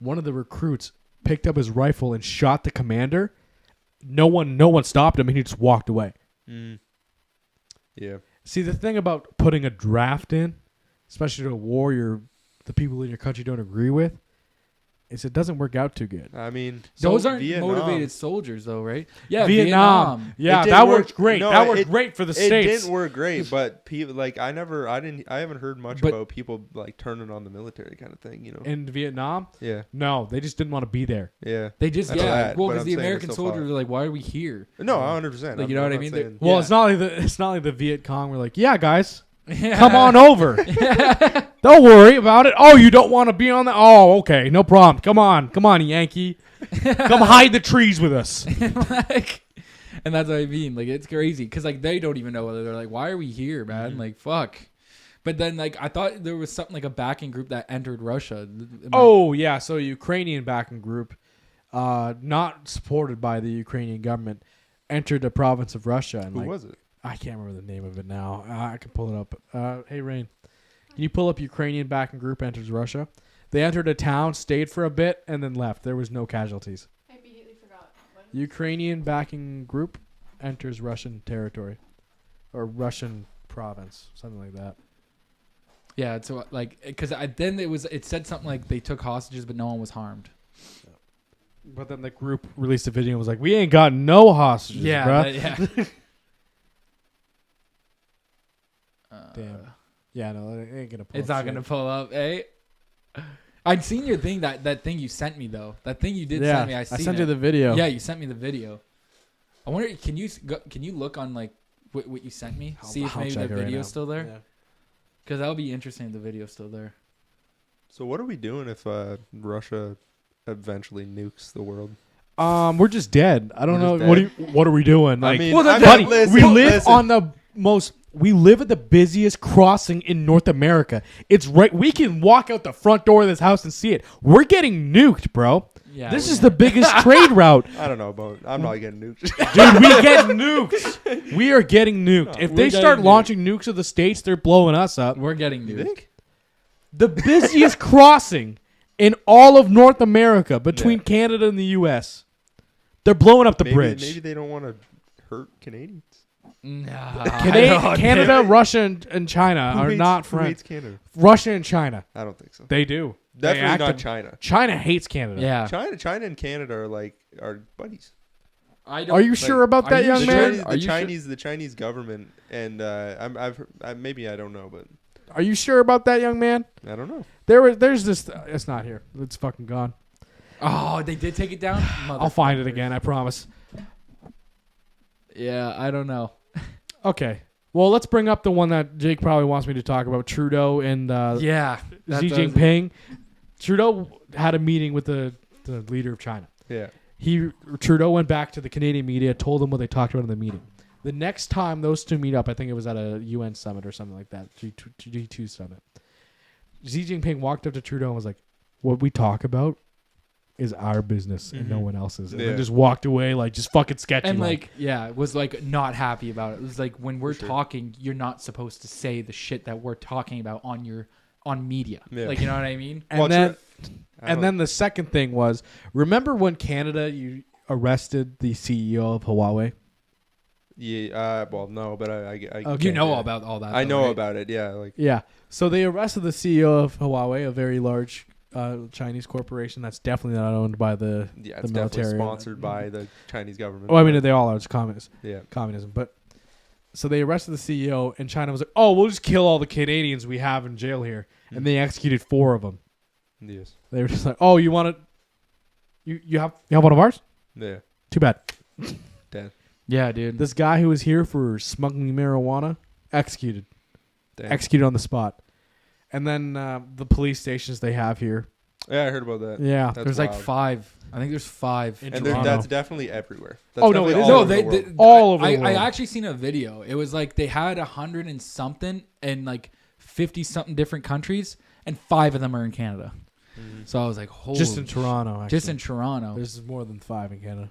One of the recruits picked up his rifle and shot the commander. No one stopped him, and he just walked away. Yeah. See, the thing about putting a draft in, especially to a war the people in your country don't agree with, it doesn't work out too good. I mean, Those aren't Vietnam. motivated soldiers, though, right? Yeah, Vietnam. Yeah, It didn't that work- worked great. no, that worked it- great for the It States. didn't work great, but people like I haven't heard much But- about people like turning on the military kind of thing. You know? In Vietnam, Yeah, no, they just didn't want to be there. yeah. They just I know that, well, but because I'm the saying American it's still soldiers fine. are like, why are we here? No, 100%. Like, you know what I mean? They- Well, Yeah. it's not like the Viet Cong were like, yeah, guys, Yeah. come on over. Don't worry about it. Oh, you don't want to be on the? Oh, okay, no problem. Come on, Yankee. Come hide the trees with us. Like, and that's what I mean. Like, it's crazy because like they don't even know whether they're like, why are we here, man? Like, fuck. But then like I thought there was something like a backing group that entered Russia. Oh yeah, so a Ukrainian backing group, not supported by the Ukrainian government, entered the province of Russia. And Who was it? I can't remember the name of it now. I can pull it up. Hey, Rain, can you pull up Ukrainian backing group enters Russia? They entered a town, stayed for a bit, and then left. There was no casualties. I immediately forgot. What? Ukrainian backing group enters Russian territory, or Russian province, something like that. Yeah, so like because then it said something like they took hostages, but no one was harmed. But then the group released a video and was like, "We ain't got no hostages, Yeah, bruh." yeah. Damn. Yeah, no, it ain't gonna. Pull It's up not shit. gonna pull up, eh? I'd seen your thing that thing you sent me though. That thing you did Yeah, send me. I sent it. you the video. Yeah, you sent me the video. I wonder, can you look on like what you sent me? See if I'll maybe the check it right video's now. still there. Yeah. Because that'll be interesting if the video's still there. So what are we doing if Russia eventually nukes the world? We're just dead. I don't We're know. just What are we doing? Like, mean, well, I mean, buddy, listen, we live listen. on the most. We live at the busiest crossing in North America. It's right. We can walk out the front door of this house and see it. We're getting nuked, bro. Yeah, This is the biggest trade route. I don't know about. I'm not getting nuked. Dude, we get nuked. We are getting nuked. If we're they start getting launching nukes of the states, they're blowing us up. We're getting You nuked. think? The busiest crossing in all of North America between Canada and the U.S. They're blowing up the bridge. Maybe they don't want to hurt Canadians. Nah, Canada, Russia, and China are not Who friends. hates Canada? Russia and China. I don't think so. They do. Definitely not active- China. China hates Canada. Yeah. China and Canada are buddies. I Are you sure about are that, you young The sure? man? Chinese, Are the you Chinese government, and maybe I don't know, but Are you sure about that, young man? I don't know. There's this. It's not here. It's fucking gone. Oh, they did take it down. I'll find it again. I promise. Yeah, I don't know. Okay. Well, let's bring up the one that Jake probably wants me to talk about. Trudeau and Yeah, Xi Jinping. Trudeau had a meeting with the leader of China. Yeah. Trudeau went back to the Canadian media, told them what they talked about in the meeting. The next time those two meet up, I think it was at a UN summit or something like that, G2 summit. Xi Jinping walked up to Trudeau and was like, "What we talk about is our business and no one else's," and then Yeah. just walked away like just fucking sketchy. And was like not happy about it. It was like when we're sure. talking, you're not supposed to say the shit that we're talking about on media. Yeah. Like, you know what I mean? and Well, then I don't- and then the second thing was, remember when Canada arrested the CEO of Huawei? Yeah. Well, no, but I Okay. You know yeah. all about all that. I though, know right? about it. Yeah. Like. Yeah. So they arrested the CEO of Huawei, a very large Chinese corporation that's definitely not owned by the Yeah. the It's definitely military. sponsored by the Chinese government. Oh, I mean, they all are. It's communist. Yeah. Communism. But so they arrested the CEO, and China was like, "Oh, we'll just kill all the Canadians we have in jail here," and they executed 4 of them. Yes. They were just like, "Oh, you want to? You have one of ours? Yeah. Too bad." Damn. Yeah, dude. This guy who was here for smuggling marijuana executed on the spot. And then the police stations they have here. Yeah, I heard about that. Yeah. That's There's like wild. 5. I think there's 5. In And Toronto. that's definitely everywhere. That's Oh, no, definitely it is. all No, over the world. All over the I world. actually seen a video. It was like they had 100 and something in like 50 something different countries, and 5 of them are in Canada. So I was like, holy just in Toronto, actually. Just in Toronto. There's more than 5 in Canada.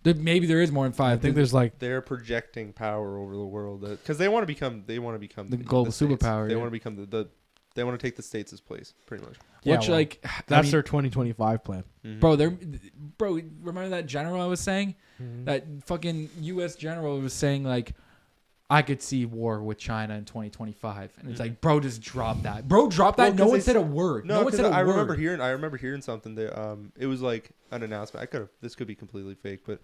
Maybe there is more than 5. I think there's like They're projecting power over the world because they want to become. They want to become The global states. superpower, They yeah. want to become the. They want to take the states' place, pretty much. Yeah, which well, like that's I mean, their 2025 plan. bro. Remember that general I was saying? That fucking U.S. general was saying like, I could see war with China in 2025, and it's like, bro, just drop that. Bro, drop that. No one said a word. No one said a word. I remember hearing something that it was like an announcement. This could be completely fake, but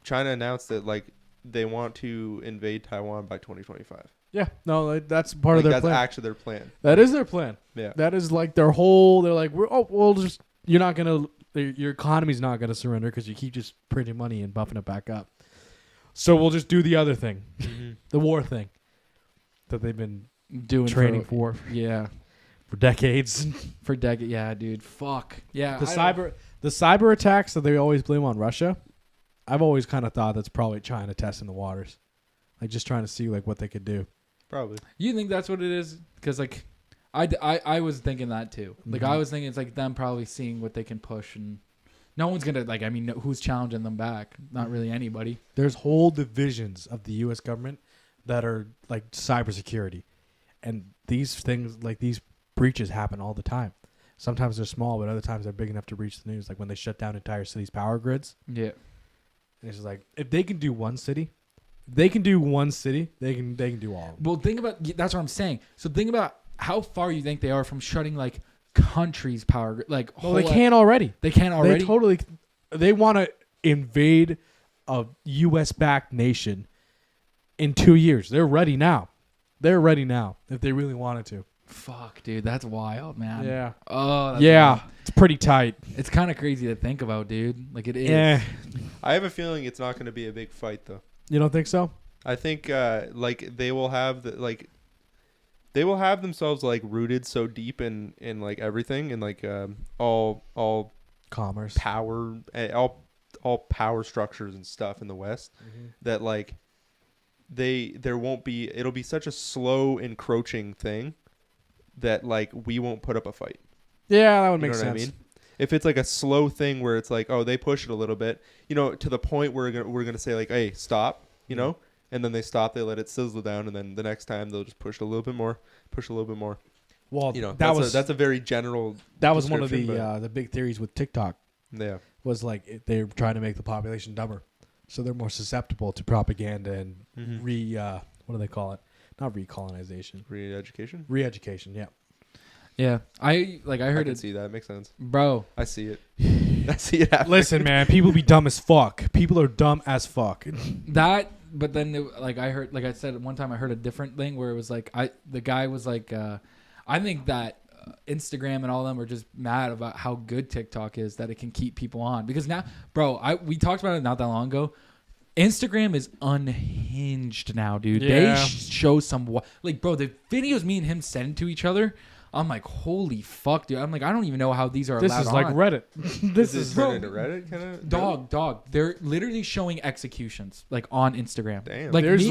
China announced that like they want to invade Taiwan by 2025. Yeah, no, like, that's part of their plan. That's actually their plan. That is their plan. Yeah, that is like their whole. They're like, you're not gonna, your economy's not gonna surrender because you keep just printing money and buffing it back up. So we'll just do the other thing, the war thing that they've been doing training for decades. Yeah, dude. Fuck. Yeah. The cyber attacks that they always blame on Russia. I've always kind of thought that's probably China testing the waters, like just trying to see like what they could do. Probably. You think that's what it is? Because like, I was thinking that too. Like I was thinking it's like them probably seeing what they can push, and no one's gonna like. I mean, who's challenging them back? Not really anybody. There's whole divisions of the U.S. government that are like cybersecurity, and these things like these breaches happen all the time. Sometimes they're small, but other times they're big enough to reach the news. Like when they shut down entire cities' power grids. Yeah. And it's just like if they can do one city. They can do all of them. Well, think about that's what I'm saying. So think about how far you think they are from shutting like countries' power grid. Like, well, they can't already. They can't already. They want to invade a U.S.-backed nation in 2 years. They're ready now. If they really wanted to. Fuck, dude, that's wild, man. Yeah. Oh. That's wild. Wild. It's pretty tight. It's kind of crazy to think about, dude. Like it is. Yeah. I have a feeling it's not going to be a big fight though. You don't think so? I think like they will have themselves like rooted so deep in like everything and like all commerce, power, all power structures and stuff in the West that like it'll be such a slow encroaching thing that like we won't put up a fight. Yeah, that would make sense. What I mean? If it's like a slow thing where it's like, oh, they push it a little bit, to the point where we're gonna say like, hey, stop, and then they stop, they let it sizzle down, and then the next time they'll just push it a little bit more. Well, that's a very general. That was one of the big theories with TikTok. Yeah, was like they're trying to make the population dumber, so they're more susceptible to propaganda and what do they call it? Not recolonization, re-education. Re-education, yeah. Yeah, I heard I can it. see that. It makes sense, bro. I see it. I see it happening. Listen, man, people be dumb as fuck. People are dumb as fuck. That, but then I heard, like I said one time, I heard a different thing where it was like the guy was like, I think that Instagram and all of them are just mad about how good TikTok is that it can keep people on because now, bro, we talked about it not that long ago. Instagram is unhinged now, dude. Yeah. They show some like, bro, the videos me and him send to each other. I'm like, holy fuck, dude. I'm like, I don't even know how these are allowed on. This is like Reddit. This is turned into Reddit kind of? Dog. They're literally showing executions like on Instagram. Damn. Like there's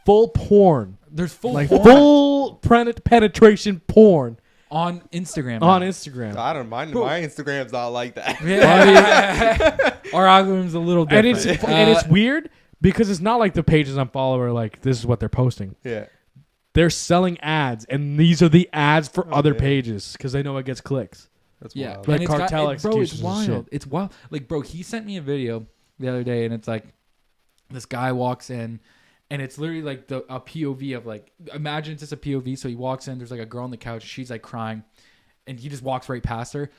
full porn. There's full like porn full penetration porn on Instagram. On Instagram. I don't mind. My Instagram's not like that. Yeah. Our algorithm's a little different. And it's weird because it's not like the pages I'm following are like, this is what they're posting. Yeah. They're selling ads, and these are the ads for other pages because they know it gets clicks. That's wild. Like cartel executions. Bro, it's wild. Shit. It's wild. Like, bro, he sent me a video the other day, and it's like this guy walks in, and it's literally like a POV of like, imagine it's just a POV. So he walks in, there's like a girl on the couch, she's like crying, and he just walks right past her.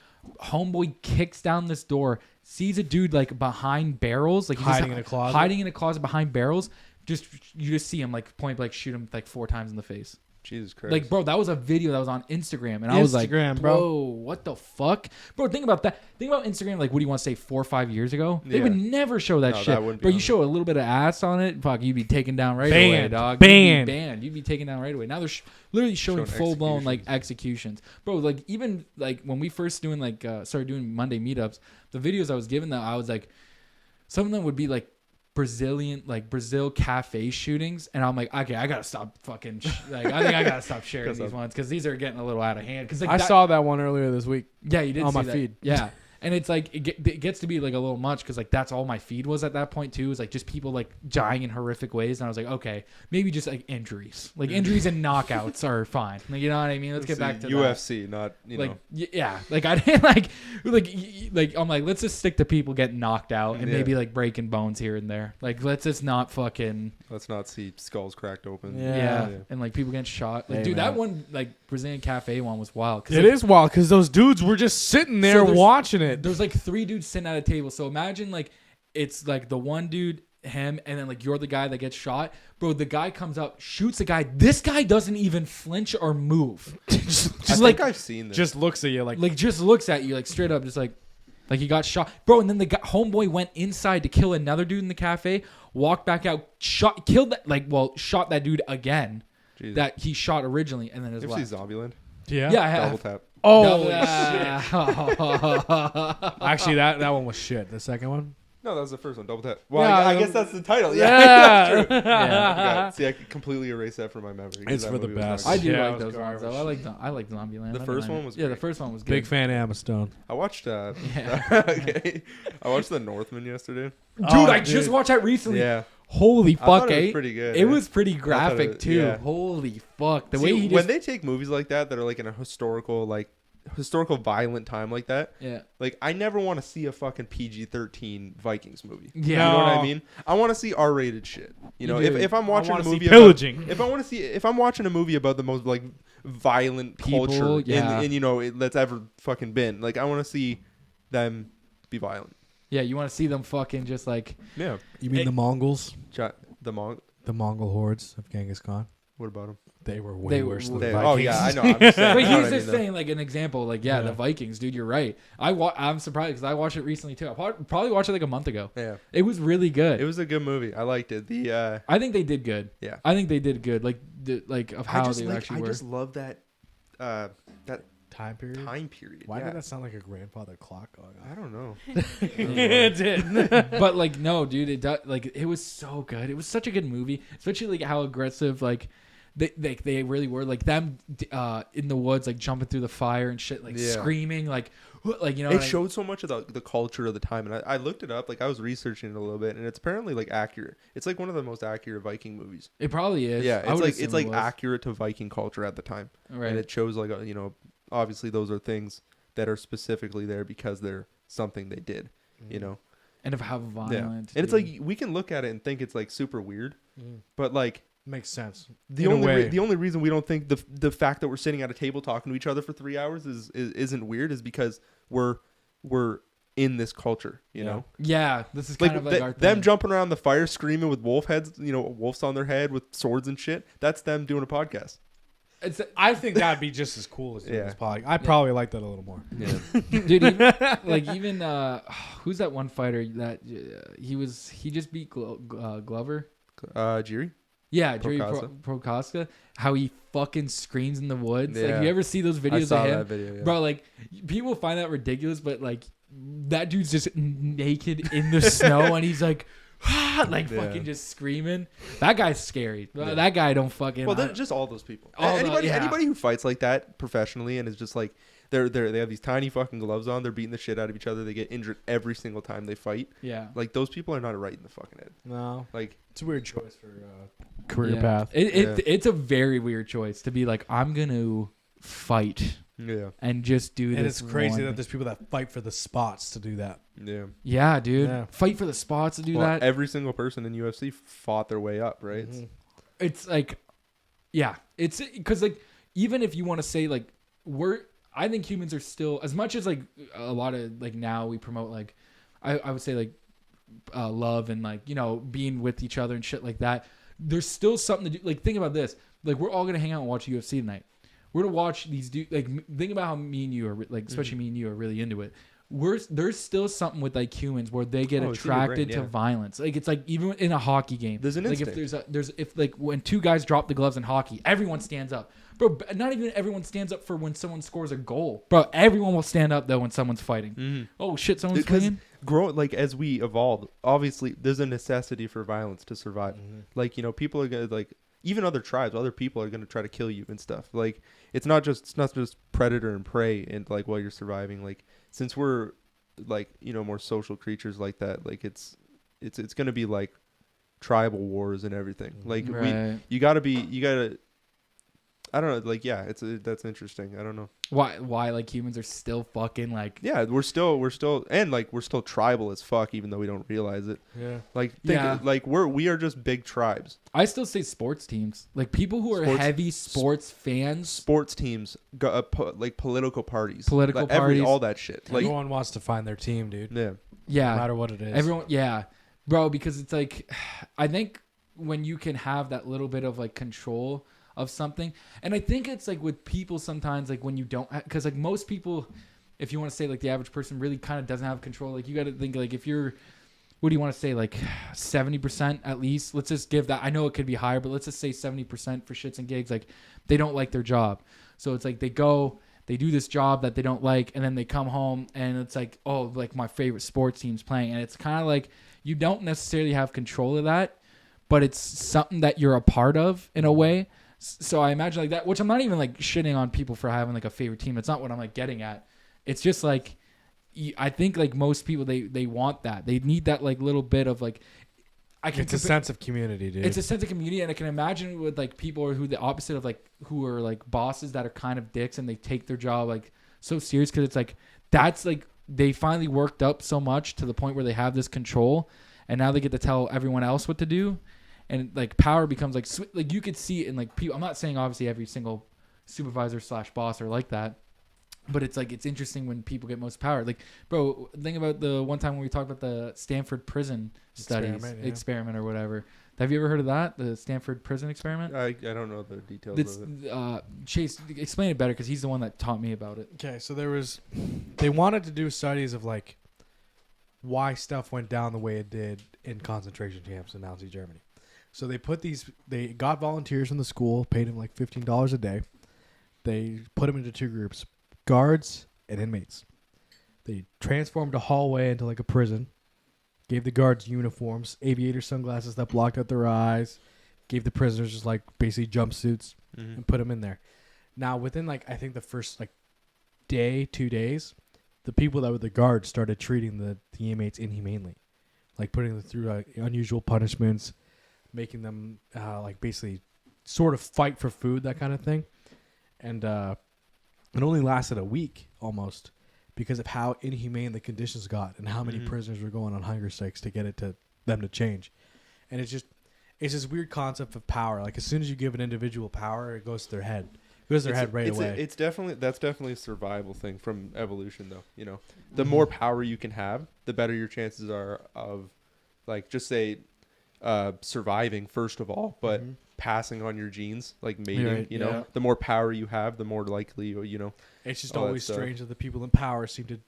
Homeboy kicks down this door, sees a dude like behind barrels, like hiding in a closet, behind barrels. You just see him like point blank shoot him like 4 times in the face. Jesus Christ. Like, bro, that was a video that was on Instagram, and I was like, bro, what the fuck, bro? Think about that. Think about Instagram. Like, what do you want to say? 4 or 5 years ago, they would never show that shit. That bro, you show a little bit of ass on it, fuck, you'd be taken down right away, dog. Banned. You'd be taken down right away. Now they're literally showing full blown like executions, bro. Like even like when we first doing like started doing Monday meetups, the videos I was given that I was like, some of them would be like Brazil cafe shootings, and I'm like, okay, I gotta stop fucking I think I gotta stop sharing these ones because these are getting a little out of hand. Because like, I saw that one earlier this week. Yeah, you did on see my that. feed. Yeah, And it's like it gets to be like a little much because like that's all my feed was at that point too. Is like just people like dying in horrific ways, and I was like, okay, maybe just like injuries, like injuries and knockouts are fine. Like, you know what I mean? Let's get back to UFC, not like know. yeah. Like I didn't like I'm like, let's just stick to people getting knocked out and maybe like breaking bones here and there. Like let's just not fucking let's not see skulls cracked open. yeah. And like people getting shot. Like, Hey, dude, man. that one like Brazilian cafe one was wild. It is wild because those dudes were just sitting there there's- watching it. There's like 3 dudes sitting at a table. So imagine like it's like the one dude, him, and then like you're the guy that gets shot. Bro, the guy comes up, shoots the guy. This guy doesn't even flinch or move. just I like think I've seen this. Just looks at you like just looks at you like straight up, just like he got shot. Bro, and then the guy, homeboy went inside to kill another dude in the cafe, walked back out, killed that shot that dude again. Jesus. That he shot originally, and then his You ever see left. Zombieland? yeah. Yeah, I have. Double tap. Oh shit. actually, that one was shit. The second one. No, that was the first one. Double tap. Well, Yeah, I guess that's the title. Yeah, Yeah. that's true. Yeah. I forgot. See, I could completely erase that from my memory. 'cause It's that for the movie was best. not I good. do Yeah, it like was those ones though. I like Zombieland. The I first don't one mind. was Yeah, the great. first one was good. Big fan of Emma Stone. I watched. Yeah. Okay. I watched The Northman yesterday. Dude, Oh, I just dude. watched that recently. Yeah, Holy I thought fuck, it was eh? pretty good. It was pretty thought graphic it- too. yeah. Holy fuck. The See, way he when just they take movies like that are like in a historical violent time like that, yeah. like I never want to see a fucking PG-13 Vikings movie. Yeah. You know what I No. mean? I want to see R-rated shit. You know, You do. if I'm watching a wanna see movie pillaging. if I'm watching a movie about the most like violent People, culture yeah. that's ever fucking been, like I want to see them be violent. Yeah, you want to see them fucking just like Yeah. You mean the Mongols? The The Mongol hordes of Genghis Khan? What about them? They were way They worse than were- the Oh Vikings. yeah, I know. I'm just saying, but you know he's what I just mean, though. saying like an example, like the Yeah. Vikings, dude. You're right. I'm surprised because I watched it recently too. I probably watched it like a month ago. Yeah, It was really good. it was a good movie. I liked it. I think they did good. Yeah. I think they did good. Like of how they actually I were. just love that Time period? time period. Why yeah. did that sound like a grandfather clock going I don't know. it did. But like no, dude, it was so good. It was such a good movie, especially like how aggressive like they really were, like them in the woods, like jumping through the fire and shit, like Yeah. screaming, like you know. It showed so much of the culture of the time, and I looked it up. Like I was researching it a little bit, and it's apparently like accurate. It's like one of the most accurate Viking movies. It probably is. Yeah, I would it's assume like it was. accurate to Viking culture at the time, Right. and it shows like obviously those are things that are specifically there because they're something they did, you know. And of how Yeah, violent. and it's dude. like we can look at it and think it's like super weird, but like Makes sense. the In a only way. the only reason we don't think the fact that we're sitting at a table talking to each other for 3 hours isn't weird is because we're in this culture, you Yeah. know. yeah, this is Like, kind of like our them thing. jumping around the fire screaming with wolf heads, wolves on their head with swords and shit. That's them doing a podcast. It's I think that'd be just as cool as doing Yeah. this pod. I probably like that a little more. Yeah. dude. Even who's that one fighter that he just beat Glover? Jiri? Yeah, Jerry Prochaska. Prochaska. How he fucking screams in the woods. Like Yeah. you ever see those I videos saw of him? that video. Yeah. Bro, like people find that ridiculous, but like that dude's just naked in the snow and he's like like Yeah. fucking just screaming. That guy's scary. Yeah. That guy don't fucking Well, they're just all those people. All Anybody yeah. who fights like that professionally and is just like they have these tiny fucking gloves on. They're beating the shit out of each other. They get injured every single time they fight. yeah. Like those people are not right in the fucking head. No, Like it's a weird choice for career Yeah. path. It's a very weird choice to be like, I'm gonna fight yeah, and just do this. And it's crazy one that thing. there's people that fight for the spots to do that. yeah. Yeah, dude. Yeah. Fight for the spots to do Well, that. every single person in UFC fought their way up, right? Mhm. It's like, yeah, it's because like even if you want to say like I think humans are still, as much as like a lot of like now we promote like I would say like love and like being with each other and shit like that. There's still something to do. Like think about this. Like we're all gonna hang out and watch UFC tonight. We're gonna watch these dudes. Like think about how me and you are like, especially me and you are really into it. There's still something with like humans where they get Oh, it's in your attracted brain, to yeah. violence. Like it's like even in a hockey game. There's an like instinct. if like when two guys drop the gloves in hockey, everyone stands up. Bro, not even everyone stands up for when someone scores a goal. Bro, everyone will stand up though when someone's fighting. Mm-hmm. Oh shit, someone's Because swinging. like as we evolve, obviously there's a necessity for violence to survive. Like people are gonna like even other tribes, other people are gonna try to kill you and stuff. Like it's not just predator and prey and like while you're surviving. Like since we're like, more social creatures like that. Like it's going to be like tribal wars and everything. Like Right. you got to I don't know, like, yeah, that's interesting. I don't know. Why like humans are still fucking like Yeah, we're still and like we're still tribal as fuck, even though we don't realize it. Yeah. Like Yeah. like we are just big tribes. I still say sports teams. Like people who are heavy sports fans. Sports teams, like political parties, Political like parties. all that shit. Like Everyone wants to find their team, dude. yeah, Yeah. No matter what it is. Everyone, yeah, bro, because it's like, I think when you can have that little bit of like control of something, and I think it's like with people sometimes, like when you don't, because like most people, if you want to say like the average person really kind of doesn't have control, like you got to think like if you're, what do you want to say, like 70% at least, let's just give that, I know it could be higher, but let's just say 70% for shits and gigs, like they don't like their job. So it's like they go, they do this job that they don't like, and then they come home and it's like, oh, like my favorite sports team's playing. And it's kind of like you don't necessarily have control of that, but it's something that you're a part of in a way. So I imagine like that, which I'm not even like shitting on people for having like a favorite team. It's not what I'm like getting at. It's just like, I think like most people, they want that. They need that like little bit of like, It's a sense of community, dude. it's a sense of community, and I can imagine with like people who the opposite of like who are like bosses that are kind of dicks and they take their job like so serious, because it's like that's like they finally worked up so much to the point where they have this control, and now they get to tell everyone else what to do, and like power becomes like like you could see it in like people. I'm not saying obviously every single supervisor / boss are like that, but it's like it's interesting when people get most power. Like, bro, think about the one time when we talked about the Stanford prison studies experiment or whatever. Have you ever heard of that? The Stanford prison experiment? I don't know the details of it. Chase, explain it better because he's the one that taught me about it. Okay, so they wanted to do studies of like why stuff went down the way it did in concentration camps in Nazi Germany. So they got volunteers from the school, paid them like $15 a day. They put them into two groups, guards and inmates. They transformed a hallway into like a prison, gave the guards uniforms, aviator sunglasses that blocked out their eyes, gave the prisoners just like basically jumpsuits, and put them in there. Now within like I think the first like day, 2 days, the people that were the guards started treating the inmates inhumanely, like putting them through unusual punishments, making them like basically sort of fight for food, that kind of thing. And it only lasted a week almost because of how inhumane the conditions got and how many prisoners were going on hunger strikes to get it to them to change. And it's this weird concept of power. Like as soon as you give an individual power, it goes to their head. It goes to their head right away. That's definitely a survival thing from evolution, though. The more power you can have, the better your chances are of, like, just say, surviving first of all, but passing on your genes, like mating. Right, the more power you have, the more likely It's just all that always stuff. strange that the people in power seem to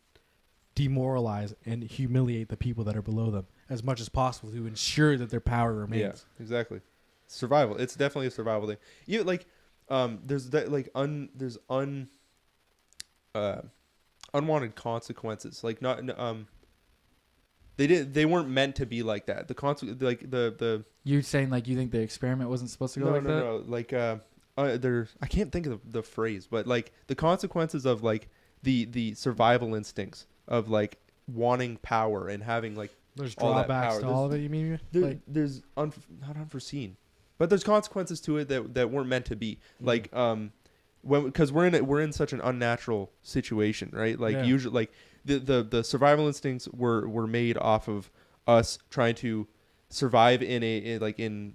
demoralize and humiliate the people that are below them as much as possible to ensure that their power remains. Yeah, exactly. Survival. It's definitely a survival thing. You like, there's that like unwanted consequences. Like not They weren't meant to be like that. The You're saying like you think the experiment wasn't supposed to go like that? No. Like I can't think of the phrase, but like the consequences of like the survival instincts of like wanting power and having like There's all that drawbacks power. to all of it, you mean? There's not unforeseen, but there's consequences to it that weren't meant to be. Like because we're in such an unnatural situation, right? Like usually like the survival instincts were made off of us trying to survive in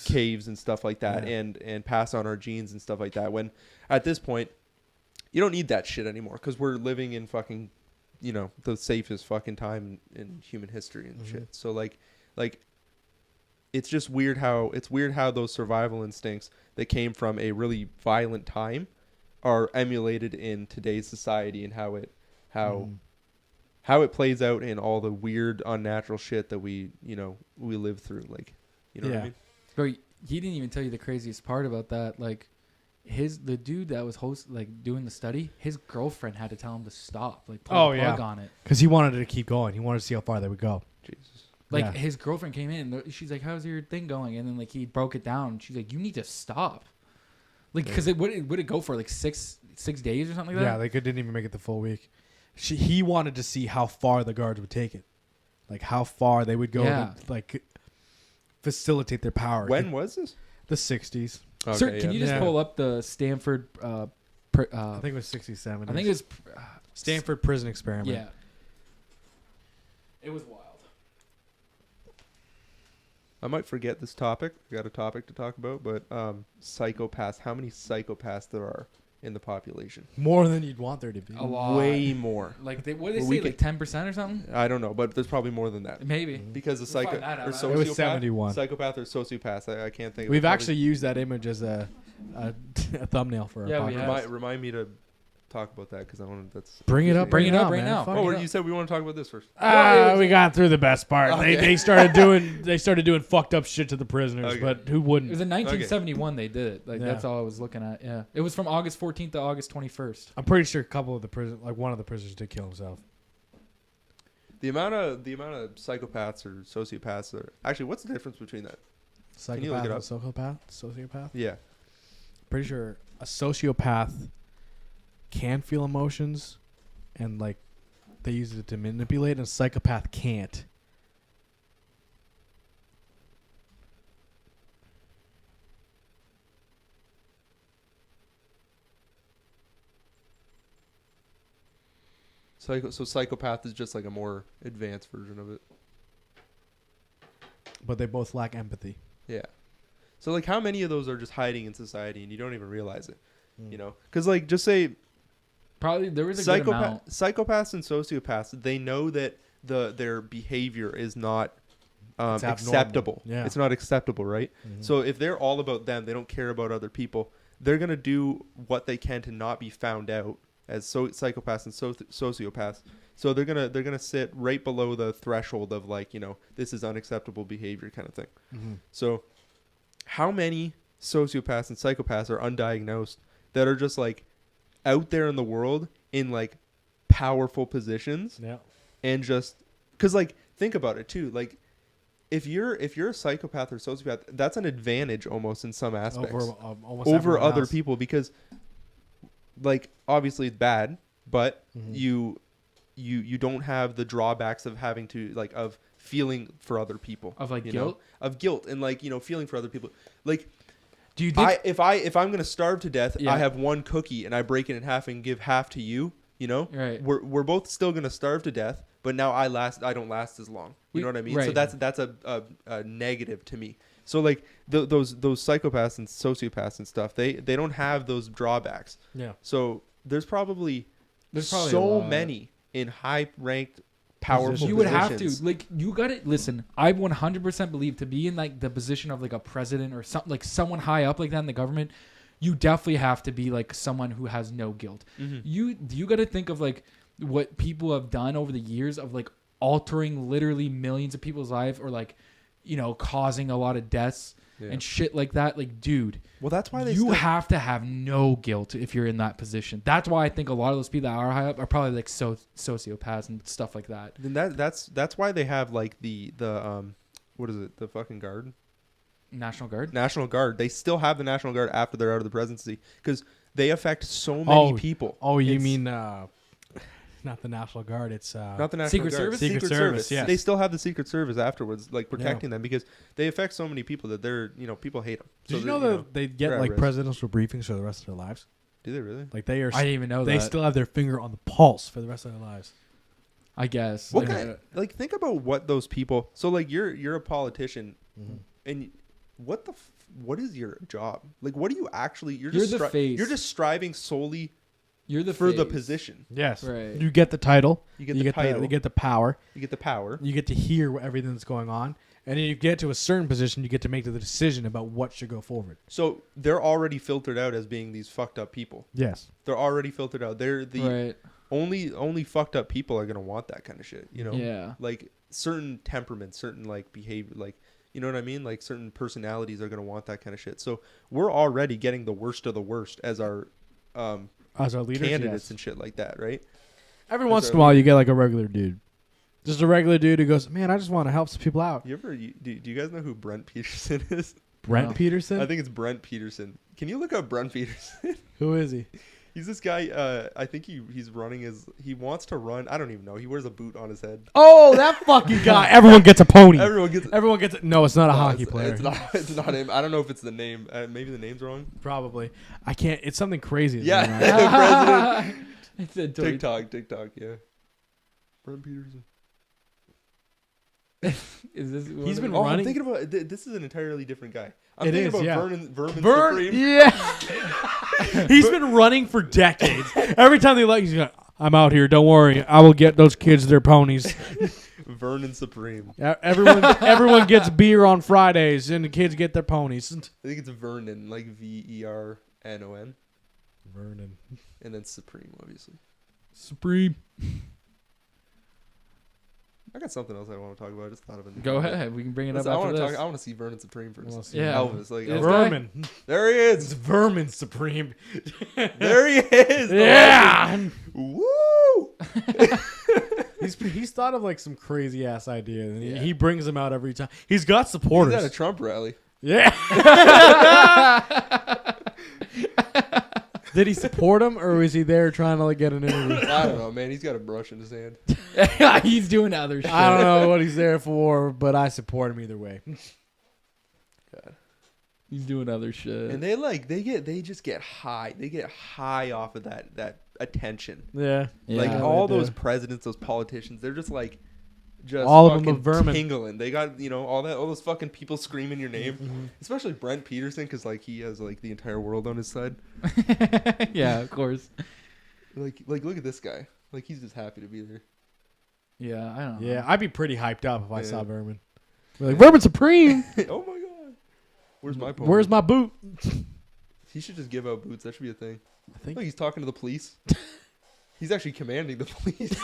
caves and stuff like that, and pass on our genes and stuff like that. When at this point you don't need that shit anymore because we're living in fucking the safest fucking time in human history and shit. So like it's just weird how those survival instincts that came from a really violent time are emulated in today's society and how it plays out in all the weird unnatural shit that we live through. Like, what I mean? Bro, he didn't even tell you the craziest part about that. Like the dude that was doing the study, his girlfriend had to tell him to stop, like pull the plug on it. Because he wanted it to keep going. He wanted to see how far they would go. Jesus. Like his girlfriend came in, she's like, "How's your thing going?" And then like he broke it down. She's like, "You need to stop." Like, because would it go for like six days or something like that? Yeah, they didn't even make it the full week. he wanted to see how far the guards would take it, like how far they would go Yeah. to like facilitate their power. When was this? The 60s. Okay, Sir, can you just Yeah. pull up the Stanford? I think it was 67. I think it was. Stanford prison experiment. Yeah. It was wild. I might forget this topic. We got a topic to talk about, but psychopaths. How many psychopaths there are in the population? More than you'd want there to be. A lot. Way more. Like what did they We say? Like 10% or something? I don't know, but there's probably more than that. Maybe. Because the We'll psycho find that out. or It sociopath, was 71. psychopath or sociopath. I can't think. We've of it. actually used that image as a thumbnable for our Yeah, we podcast. have. Remind me to talk about that because I want to. That's Bring it up. Bring it up man. right now. Fuck Oh, it up. you said we want to talk about this first. We got through the best part. Okay. They started doing fucked up shit to the prisoners, Okay. but who It wouldn't? was in 1971 they did it. Like Yeah. that's all I was looking at. Yeah. It was from August 14th to August 21st. I'm pretty sure a couple of the one of the prisoners did kill himself. The amount of psychopaths or sociopaths are actually. What's the difference between that? Can you look it Psychopath, sociopath. Yeah. Pretty sure a sociopath can feel emotions, and like they use it to manipulate, and a psychopath can't. So psychopath is just like a more advanced version of it. But they both lack empathy. Yeah. So like, how many of those are just hiding in society and you don't even realize it? Mm. You know, because like, just say Probably there was a good amount. psychopaths and sociopaths. They know that their behavior is not It's abnormal. acceptable. Yeah. It's not acceptable, right? Mhm. So if they're all about them, they don't care about other people. They're gonna do what they can to not be found out as psychopaths and sociopaths. So they're gonna sit right below the threshold of like, you know, this is unacceptable behavior kind of thing. Mhm. So how many sociopaths and psychopaths are undiagnosed that are just like out there in the world in like powerful positions Yeah. and just because like think about it too, like if you're a psychopath or sociopath, that's an advantage almost in some aspects Almost over everyone other else. people, because like obviously it's bad, but Mhm. you don't have the drawbacks of having to like of feeling for other people, Of, like, you guilt? know? Of guilt and like, you know, feeling for other people. Like Do you think if I'm gonna starve to death, Yeah. I have one cookie and I break it in half and give half to you. You know, Right. We're both still gonna starve to death, but now I don't last as long. You know what I mean? So Right. that's a negative to me. So like those psychopaths and sociopaths and stuff, they don't have those drawbacks. Yeah. So there's probably a so lot. many in high ranked powerful You would have positions. to like you got to listen. I 100% believe to be in like the position of like a president or something like someone high up like that in the government, you definitely have to be like someone who has no guilt. Mhm. You got to think of like what people have done over the years of like altering literally millions of people's lives or like, you know, causing a lot of deaths Yeah. and shit like that. Like, dude, Well, that's why they you still- have to have no guilt if you're in that position. That's why I think a lot of those people that are high up are probably like sociopaths and stuff like that. Then that's why they have like the what is it, the fucking guard, National Guard. National Guard. They still have the National Guard after they're out of the presidency because they affect so many people. Oh, you It's mean not the National Guard? It's not the National Secret Guard. Service? Secret Service, yes. They still have the Secret Service afterwards, like protecting them because they affect so many people that they're, you know, people hate them. Did you know that they get they're at like risk. presidential briefings for the rest of their lives? Do they really? Like they are. I didn't even know they that. still have their finger on the pulse for the rest of their lives. I guess. What They're- kind? Like, think about what those people. So, like, you're a politician, and what is your job? Like, what do you actually? You're You're just the face. You're just striving solely You're the for the face. position. Yes. Right. You get the title. You get the title. You get the power. You get the power. You get to hear everything that's going on, and then you get to a certain position. You get to make the decision about what should go forward. So they're already filtered out as being these fucked up people. Yes. They're already filtered out. They're the Right. only fucked up people are gonna want that kind of shit. You know. Yeah. Like certain temperaments, certain like behavior, like, you know what I mean? Like certain personalities are going to want that kind of shit. So we're already getting the worst of the worst as our As our leaders, candidates yes. and shit like that, right? Every as once our in a while, you get like a regular dude. Just a regular dude who goes, "Man, I just want to help some people out." Do you guys know who Brent Peterson is? Brent No. Peterson? I think it's Brent Peterson. Can you look up Brent Peterson? Who is he? He's this guy. I think he's running he wants to run. I don't even know. He wears a boot on his head. Oh, that fucking guy. Everyone gets a pony. Everyone gets. it. No, it's not a hockey it's, player. It's not him. I don't know if it's the name. Maybe the name's wrong. Probably. I can't. It's something crazy. Yeah. President. It's a tweet. TikTok. Yeah. Brent Peterson. Is this? He's been Oh, running. I'm thinking about this is an entirely different guy. I'm It thinking is, about yeah. Vermin Supreme. Yeah. He's been running for decades. Every time he's like, I'm out here. Don't worry. I will get those kids their ponies. Vernon Supreme. Everyone gets beer on Fridays, and the kids get their ponies. I think it's Vernon, like Vernon. Vernon. And then Supreme, obviously. Supreme. I got something else I want to talk about. I just thought of it. Go ahead. We can bring it up I after want this. I want to see Vernon Supreme first. Yeah. Elvis. Like This Elvis. Vermin. There he It's is. Vermin Supreme. There he is. Yeah. Woo! He's thought of like some crazy ass ideas, and Yeah. he brings them out every time. He's got He's supporters. at a Trump rally. Yeah. Did he support him, or was he there trying to like get an interview? I don't know, man. He's got a brush in his hand. He's doing other shit. I don't know what he's there for, but I support him either way. God. He's doing other shit. And they just get high. They get high off of that attention. Yeah. Like Yeah, all they do. those presidents, those politicians, they're just like All of them fucking are vermin. tingling. They got all those fucking people screaming your name, Mm-hmm. especially Brent Peterson, because like he has like the entire world on his side. Yeah, of course. Like look at this guy. Like he's just happy to be there. Yeah, I don't know. Yeah, I'd be pretty hyped up if I Yeah. saw Vermin. Be like, Vermin Supreme. Oh my god, where's my pony? Where's my boot? He should just give out boots. That should be a thing. I think Look, he's talking to the police. He's actually commanding the police.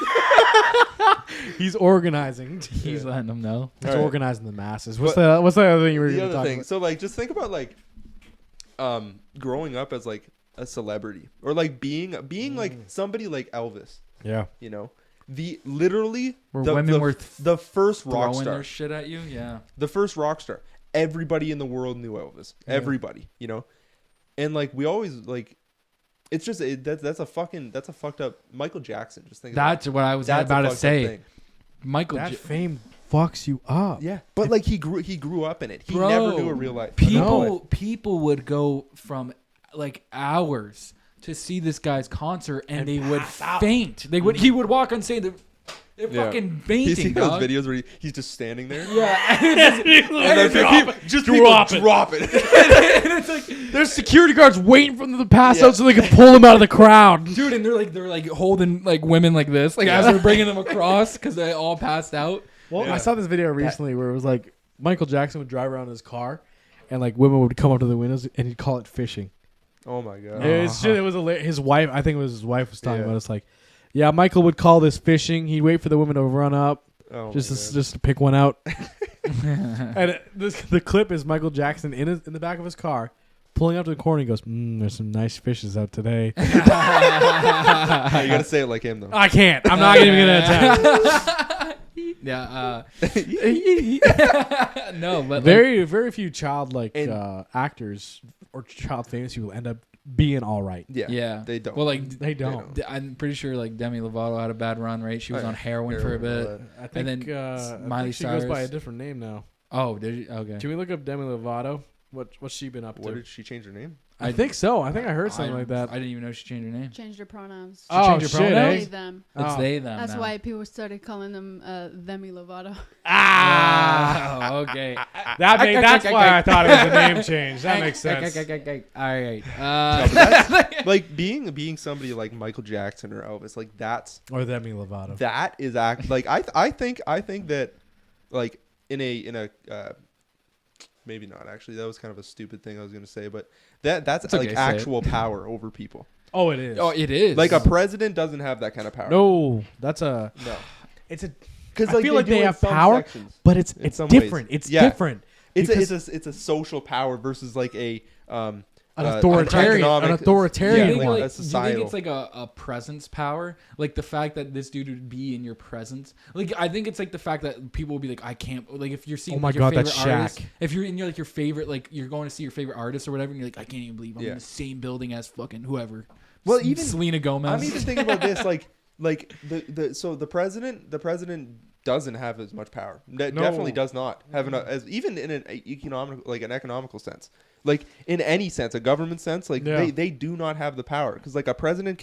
he's organizing. He's letting them know. He's All right. organizing the masses. What's the other thing you were The going to other talk thing. about? So like, just think about like, growing up as like a celebrity, or like being like somebody like Elvis. Yeah. You know, literally Where the, women the, were the first rock Throwing star. their shit at you. Yeah. The first rock star. Everybody in the world knew Elvis. Yeah. Everybody. You know, and like we always like. It's just that's a fucked up Michael Jackson. Just think That's what I was that's about a to fucked up say. thing. Michael. That fame fucks you up. Yeah, but like he grew up in it. He Bro, never knew a real life. People would go from like hours to see this guy's concert, and they would faint. He would walk on stage. They're Yeah. fucking You fainting, see dog. those videos where he's just standing there? Yeah. And then just drop people it. drop it. And it's like, There's security guards waiting for them to pass Yeah. out so they can pull them out of the crowd. dude, and they're like holding like women like this, like as they're bringing them across because they all passed out. Well, Yeah. I saw this video recently where it was like Michael Jackson would drive around in his car, and like women would come up to the windows, and he'd call it fishing. Oh my god. It was his wife. I think it was his wife was talking Yeah. about it. It's like, yeah, Michael would call this fishing. He'd wait for the women to run up Oh just to pick one out. And the clip is Michael Jackson in the back of his car, pulling up to the corner. He goes, "There's some nice fishes out today." you gotta say it like him though. I can't. I'm not even gonna attempt. Yeah. No, but Very few childlike And- actors or child famous people end up being all right. Yeah. yeah, They don't. Well, like They don't. I'm pretty sure like Demi Lovato had a bad run, right? She was Oh, on yeah. heroin for a Heroin, all bit. that. I think, then I Miley think she goes by a Cyrus. different name now. Oh, did you? Okay. Can we look up Demi Lovato? What's she been up What to? did she change her name? I think so. I think I heard something like that. I didn't even know she changed her name. Changed their pronouns. Oh changed her shit! pronouns? They, Eh? them. It's Oh. they them. That's now. why people started calling them Demi Lovato. Ah, Oh, okay. that's why I thought it was a name change. That makes sense. All right. Like being somebody like Michael Jackson or Elvis, like that's Or Demi Lovato. that is like I think that like in a maybe not actually, that was kind of a stupid thing I was gonna say, but that's okay, like say it. actual power over people. Oh, it is. Oh, it is. Like a president doesn't have that kind of power. No, that's a. No. It's a. Because I feel like they have power, but it's some different. ways. It's Yeah. different. It's because- a social power versus like a An authoritarian yeah, one. Like, a do you societal. think it's like a presence power? Like the fact that this dude would be in your presence? Like I think it's like the fact that people will be like, I can't, like if you're seeing Oh my like, your God, favorite that's artist, Shaq. if you're in your like your favorite, like you're going to see your favorite artist or whatever, and you're like, I can't even believe I'm Yeah. in the same building as fucking whoever. Well, even Selena Gomez. I'm even thinking about this, like the president doesn't have as much power. Definitely does not have enough, as even in an economical sense, like in any sense, a government sense, like they do not have the power, because like a president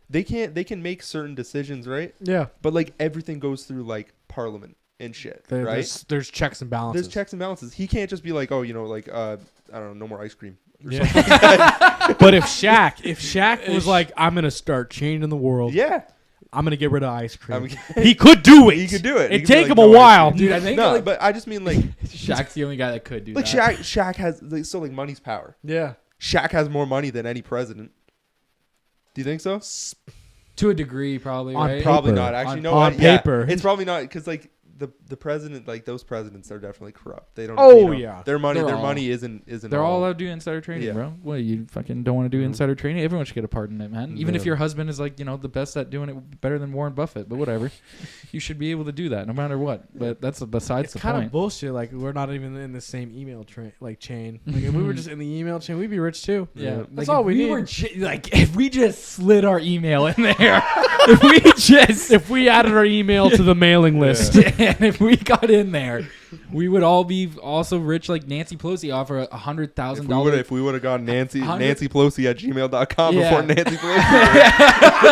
they can make certain decisions, right? Yeah. But like everything goes through like parliament and shit, right? There's checks and balances. There's checks and balances. He can't just be like, oh, like I don't know, no more ice cream. Yeah. But if Shaq was like, I'm gonna start changing the world. Yeah. I'm gonna get rid of ice cream. I'm- He could do it. He could do it. He It'd could be take like, him a "No ice while. cream." dude, I think No, like, but I just mean like Shaq's the only guy that could do like that. Shaq has like, so like money's power. Yeah. Shaq has more money than any president. Do you think so? To a degree, probably. On right? Probably paper. not. Actually, On- no. on Yeah, paper. it's probably not, because like the president, like those presidents are definitely corrupt. They don't. Oh, yeah. Their money. They're Their all- money isn't. They're all allowed to do insider trading, Yeah. bro. What, you fucking don't want to do insider trading? Everyone should get a part in it, man. Even if Yeah. your husband is like, the best at doing it, better than Warren Buffett, but whatever. You should be able to do that no matter what. But that's besides It's the kind point. of bullshit. Like we're not even in the same email chain. Like if we were just in the email chain, we'd be rich too. Yeah, That's like all if we need. were if we just slid our email in there, If we added our email to the mailing list, and if we got in there, we would all be also rich like Nancy Pelosi offer $100,000. If we would have gone Nancy Hundred- Pelosi at gmail.com Yeah. before Nancy Pelosi.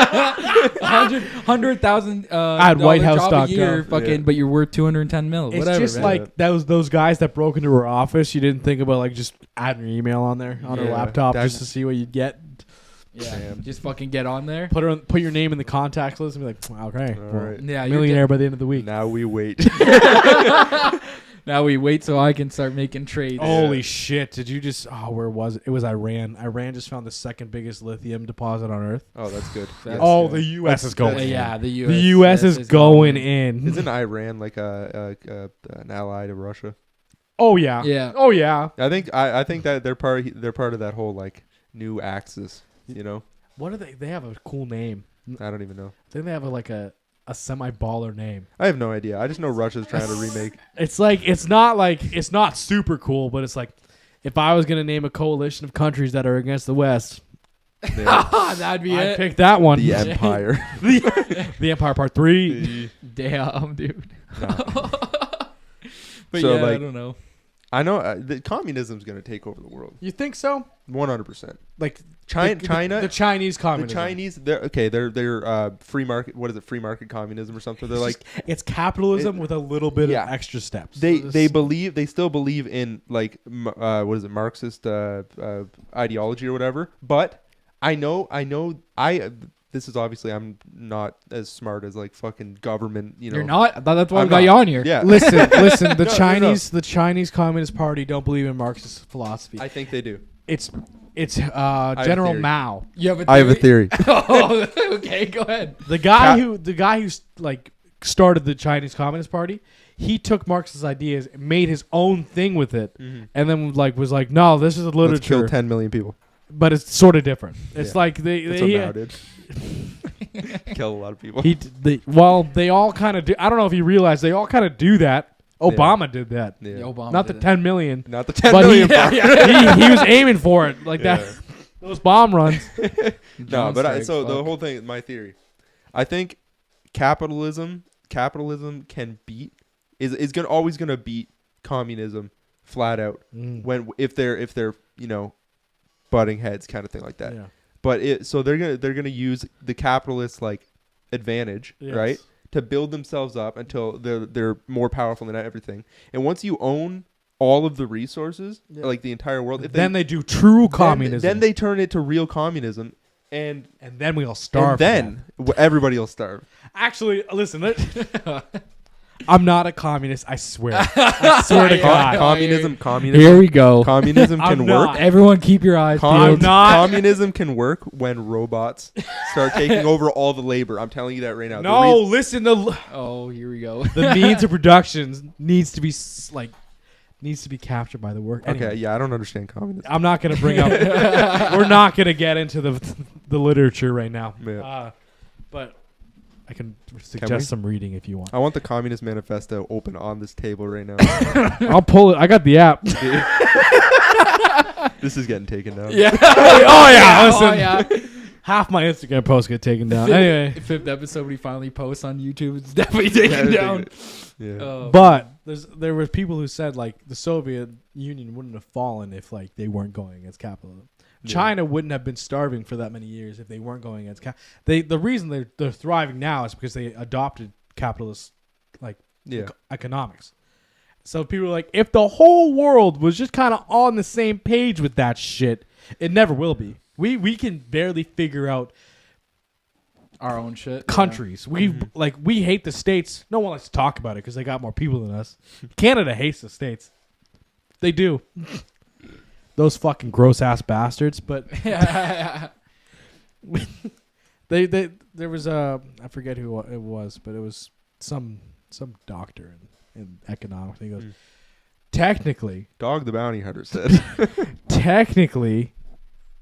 $100,000 At job a year, whitehouse.gov. fucking, Yeah. but you're worth 210 mil. it's Whatever, just man. like those guys that broke into her office. You didn't think about like just adding your email on there on her Yeah. laptop That- just to see what you'd get. yeah, Damn. just fucking get on there. Put your name in the contacts list and be like, okay, All well, right. Yeah, you're millionaire by the end of the week. Now we wait. Now we wait so I can start making trades. Holy shit! Did you just? Oh, where was it? It was Iran. Iran just found the second biggest lithium deposit on Earth. Oh, that's good. That's Oh, good. the U.S. is going. that's- in. Yeah, the U.S. The U.S. is going in. Isn't Iran like an ally to Russia? Oh yeah. Yeah. Oh yeah. I think that they're part of that whole like new axis. You know, What are they? They have a cool name. I don't even know. I think they have a semi-baller name. I have no idea. I just know Russia's trying to remake. It's not super cool, but it's like if I was gonna name a coalition of countries that are against the West, That'd be I'd it. pick that one. The Empire. The Empire Part 3. Damn, dude. Nah. But So, yeah, I like- don't know. I know the communism's going to take over the world. You think so? 100%. Like China, the Chinese the communism. Chinese, they're free market. What is it? Free market communism or something? They're like It's capitalism with a little bit Yeah. of extra steps. they still believe in like what is it, Marxist ideology or whatever. But this is obviously I'm not as smart as like fucking government. You're not? That's why I'm we got not. you on here. Yeah, Listen. The No, no. Chinese Communist Party don't believe in Marxist philosophy. I think they do. It's a General theory. Mao, You have a I have a theory? theory. Oh, okay, go ahead. the guy who like started the Chinese Communist Party. He took Marx's ideas, made his own thing with it, and then was like, no, this is Let's literature, kill 10 million people. but it's sort of different. It's Yeah. like That's what Mao did. Kill a lot of people. they all kind of do. I don't know if you realize they all kind of do that. Obama did that. Yeah. Obama Not the did it. 10 million, Not the 10 but million. he was aiming for it like that. Those bomb runs. No, John but Strike, so the fuck. whole thing, my theory, I think capitalism can beat is gonna always gonna beat communism flat out if they're butting heads kind of thing like that. Yeah. But so they're gonna use the capitalist like advantage, Yes. right, to build themselves up until they're more powerful than everything. And once you own all of the resources, like the entire world, if Then they do true communism. then they turn it to real communism, and then we'll starve. and then everybody will starve. Actually, listen. I'm not a communist. I swear. I swear to God. Communism Here we go. Communism I'm can not. work. Everyone keep your eyes I'm peeled. not. Communism can work when robots start taking over all the labor. I'm telling you that right now. No, listen. Oh, here we go. The means of production needs to be like needs to be captured by the work. Okay, Anyway, yeah, I don't understand communism. I'm not going to bring up. We're not going to get into the literature right now. Yeah. But I can we? suggest some reading if you want. I want the Communist Manifesto open on this table right now. I'll pull it. I got the app. This is getting taken down. Yeah. Oh yeah. Listen. Oh, yeah. Half my Instagram posts get taken down. Anyway, Fifth episode we finally post on YouTube. It's definitely taken down. Yeah. Oh, but there were people who said like the Soviet Union wouldn't have fallen if like they weren't going against capitalism. Yeah. China wouldn't have been starving for that many years if they weren't going against the reason they're thriving now is because they adopted capitalist Yeah. economics. So people are like, if the whole world was just kind of on the same page with that shit, it never will be. We can barely figure out our own shit. countries. We we hate the States. No one likes to talk about it because they got more people than us. Canada hates the States. They do. Those fucking gross ass bastards. But Yeah. there was I forget who it was, but it was some doctor in economics. He goes, technically, Dog the Bounty Hunter said. technically,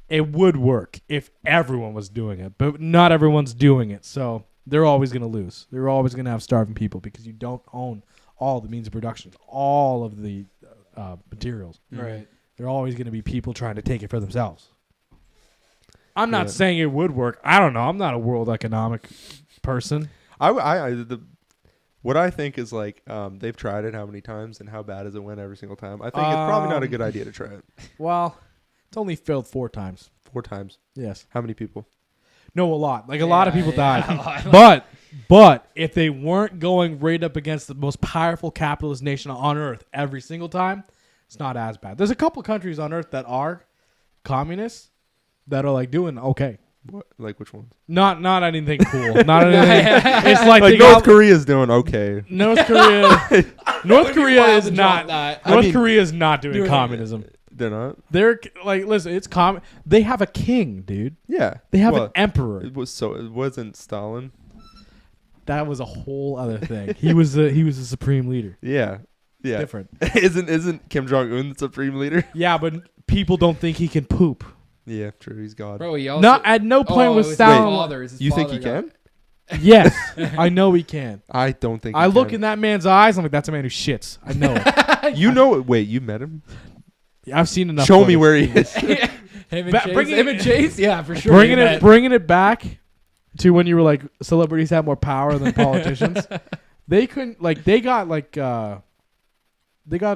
it would work if everyone was doing it, but not everyone's doing it. So they're always going to lose. They're always going to have starving people because you don't own all the means of production, all of the materials. Right. There are always going to be people trying to take it for themselves. I'm not Yeah. saying it would work. I don't know. I'm not a world economic person. What I think is like they've tried it how many times and how bad has it went every single time. I think it's probably not a good idea to try it. Well, it's only failed 4 times. 4 times. Yes. How many people? No, a lot. Like a lot of people died. A lot. But if they weren't going right up against the most powerful capitalist nation on earth every single time, it's not as bad. There's a couple countries on earth that are communists that are like doing okay. What? Like which ones? Not anything cool. Not anything. It's like, Like they North got- Korea's doing okay. North Korea. North Korea wild is to not. drop that. North I mean, Korea is not doing doing it. communism. They're not. They're like, listen, it's They have a king, dude. Yeah. They have Well, an emperor. It wasn't Stalin. That was a whole other thing. He was a supreme leader. Yeah. Yeah. Different. Isn't Kim Jong Un the supreme leader? Yeah, but people don't think he can poop. Yeah, true. He's God. Bro, he also, Not at no point was his Stalin. father. Is his You think father he got- can? Yes, I know he can. I don't think. I he look can. in that man's eyes. I'm like, that's a man who shits. I know it. You know it. Wait, you met him? I've seen enough. Show me footage. where he is. Him and Ba- Chase. bringing Him it- and Chase? Yeah, for sure. Bringing it back to when you were like celebrities have more power than politicians. They couldn't they got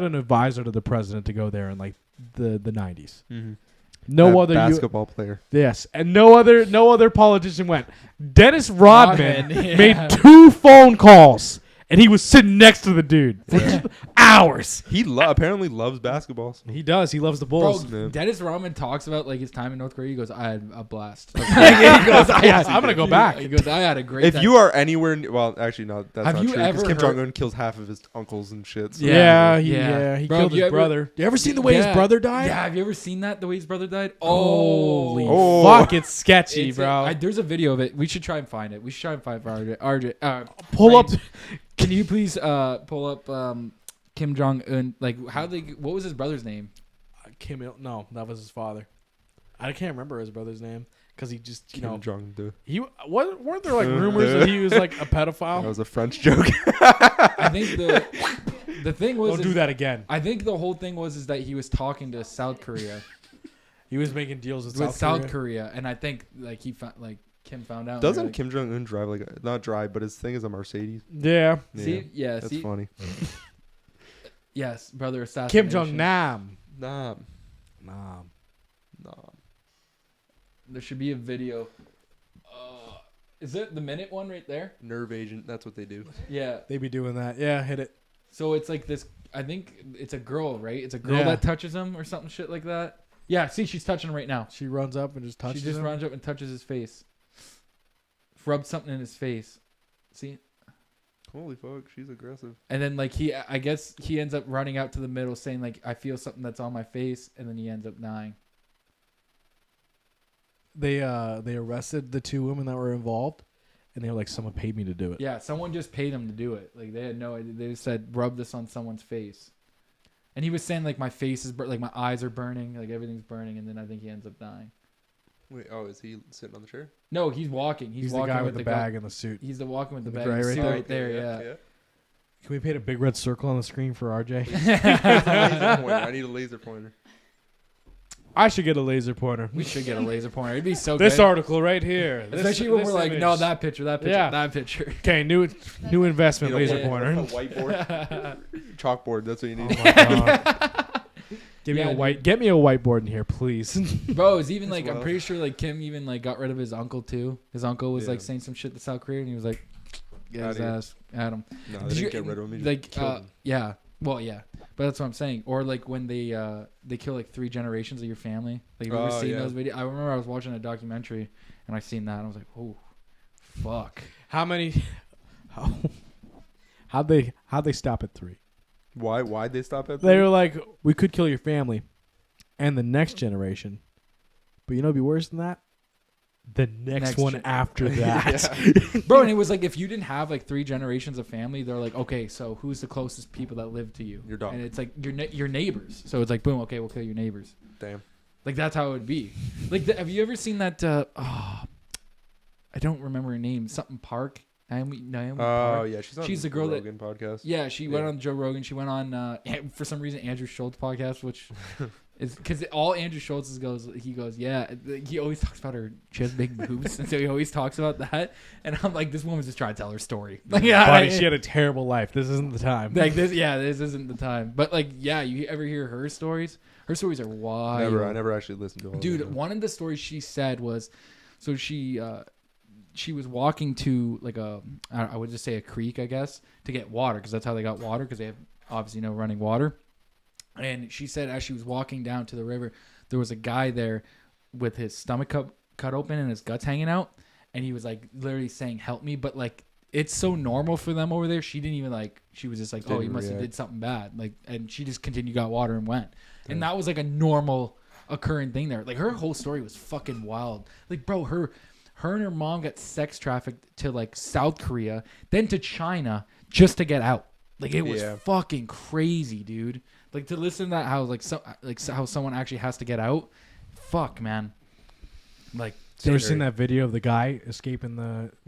an advisor to the president to go there in like the 90s. Mm-hmm. No That other basketball player. yes, and no other politician went. Dennis Rodman Rodman, yeah. made 2 phone calls, and he was sitting next to the dude for Yeah. hours. He apparently loves basketball. He does. He loves the Bulls. Bro, man. Dennis Rodman talks about like his time in North Korea. He goes, "I had a blast." he goes, I'm gonna go back. He goes, "I had a great." If time." you are anywhere, well, actually, no, that's Have not you true. Because ever Kim heard- Jong Un kills half of his uncles and shit. So Yeah, Yeah. he Bro, killed you his ever- brother. You ever seen the way his Yeah. brother died? Yeah, have you ever seen that? The way his brother died? Holy Oh. fuck, it's sketchy, It's bro. there's a video of it. We should try and find it. We should try and find RJ. Pull up. Can you please pull up Kim Jong Un? Like, what was his brother's name? Kim Il. No, that was his father. I can't remember his brother's name because he just Kim Jong Un. he weren't there like rumors that he was like a pedophile? That was a French joke. I think the thing was. Don't do that again. I think the whole thing was that he was talking to South Korea He was making deals with with South South Korea. Korea, and I think like Kim found out. Doesn't like, Kim Jong Un drive not drive, but his thing is a Mercedes? Yeah. See, yeah, That's see, funny. yes, brother assassination. Kim Jong Nam. Nah. There should be a video. Is it the minute one right there? Nerve agent. That's what they do. Yeah. They be doing that. Yeah, hit it. So it's like this. I think it's a girl, right? It's a girl Yeah. that touches him or something shit like that. Yeah. See, she's touching him right now. She runs up and just touches She just him. runs up and touches his face. Rubs something in his face. See, Holy fuck, she's aggressive. and then like I guess he ends up running out to the middle, saying like, "I feel something that's on my face," and then he ends up dying. They arrested the 2 women that were involved, and they were like, someone paid me to do it. Yeah, someone just paid him to do it. Like they had no idea. They just said, "Rub this on someone's face." And he was saying like my face is like my eyes are burning, like everything's burning, and then I think he ends up dying. Wait, oh, is he sitting on the chair? No, he's walking. He's walking the guy with the bag and the suit. He's the walking with the The bag guy and the right suit there? right there. Yeah. Can we paint a big red circle on the screen for RJ? Laser pointer. I need a laser pointer. I should get a laser pointer. We should get a laser pointer. It'd be so This good. article right here. Especially when we're like, image. no, that picture, Yeah. that picture. Okay, new investment You know, laser pointer. A whiteboard, chalkboard. That's what you need. Oh my god. Get me Yeah, a whiteboard in here, please. Bro, it's even like, well. I'm pretty sure like Kim even like got rid of his uncle too. His uncle was Yeah. like saying some shit to South Korea and he was like, get his Outta here. ass at him. No, Did they you- didn't get rid of him. They just Like, killed him. yeah. Well, yeah. But that's what I'm saying. Or like when they kill like 3 generations of your family. Like, you ever Oh, seen yeah. those videos? I remember I was watching a documentary and I seen that and I was like, oh, fuck. How many? How'd they stop at 3? Why'd they stop at They three? were like, we could kill your family and the next generation, but you know, what'd be worse than that. The next one gen- after that. Bro, and it was like if you didn't have like 3 generations of family, they're like, okay, so who's the closest people that live to you? Your dog. And it's like your neighbors. So it's like, boom, okay, we'll kill your neighbors. Damn. Like that's how it would be. Like, have you ever seen that? I don't remember her name. Something Park. Naomi Oh Park. yeah, she's on She's the girl that- Rogan podcast. Yeah, she went Yeah. on Joe Rogan. She went on for some reason Andrew Schultz podcast, which is because all Andrew Schultz goes. He goes, yeah. He always talks about her. She has big boobs, and so he always talks about that. And I'm like, this woman's just trying to tell her story. Like, yeah, Buddy, she had a terrible life. This isn't the time. like this. Yeah, this isn't the time. But like, yeah, you ever hear her stories? Her stories are wild. I never actually listened to all Dude, of them. one of the stories she said was, so she was walking to like I would just say a creek, I guess, to get water because that's how they got water because they have obviously no running water. And she said as she was walking down to the river, there was a guy there with his stomach cut open and his guts hanging out, and he was like literally saying, "Help me!" But like it's so normal for them over there. She didn't even like. She was just like, "Oh, Didn't he must have react. did something bad." Like, and she just continued, got water, and went. And that was like a normal occurring thing there. Like her whole story was fucking wild. Like, bro, her and her mom got sex trafficked to like South Korea, then to China just to get out. Like it was Yeah. fucking crazy, dude. Like to listen to that how how someone actually has to get out. Fuck, man. Like You ever seen that video of the guy escaping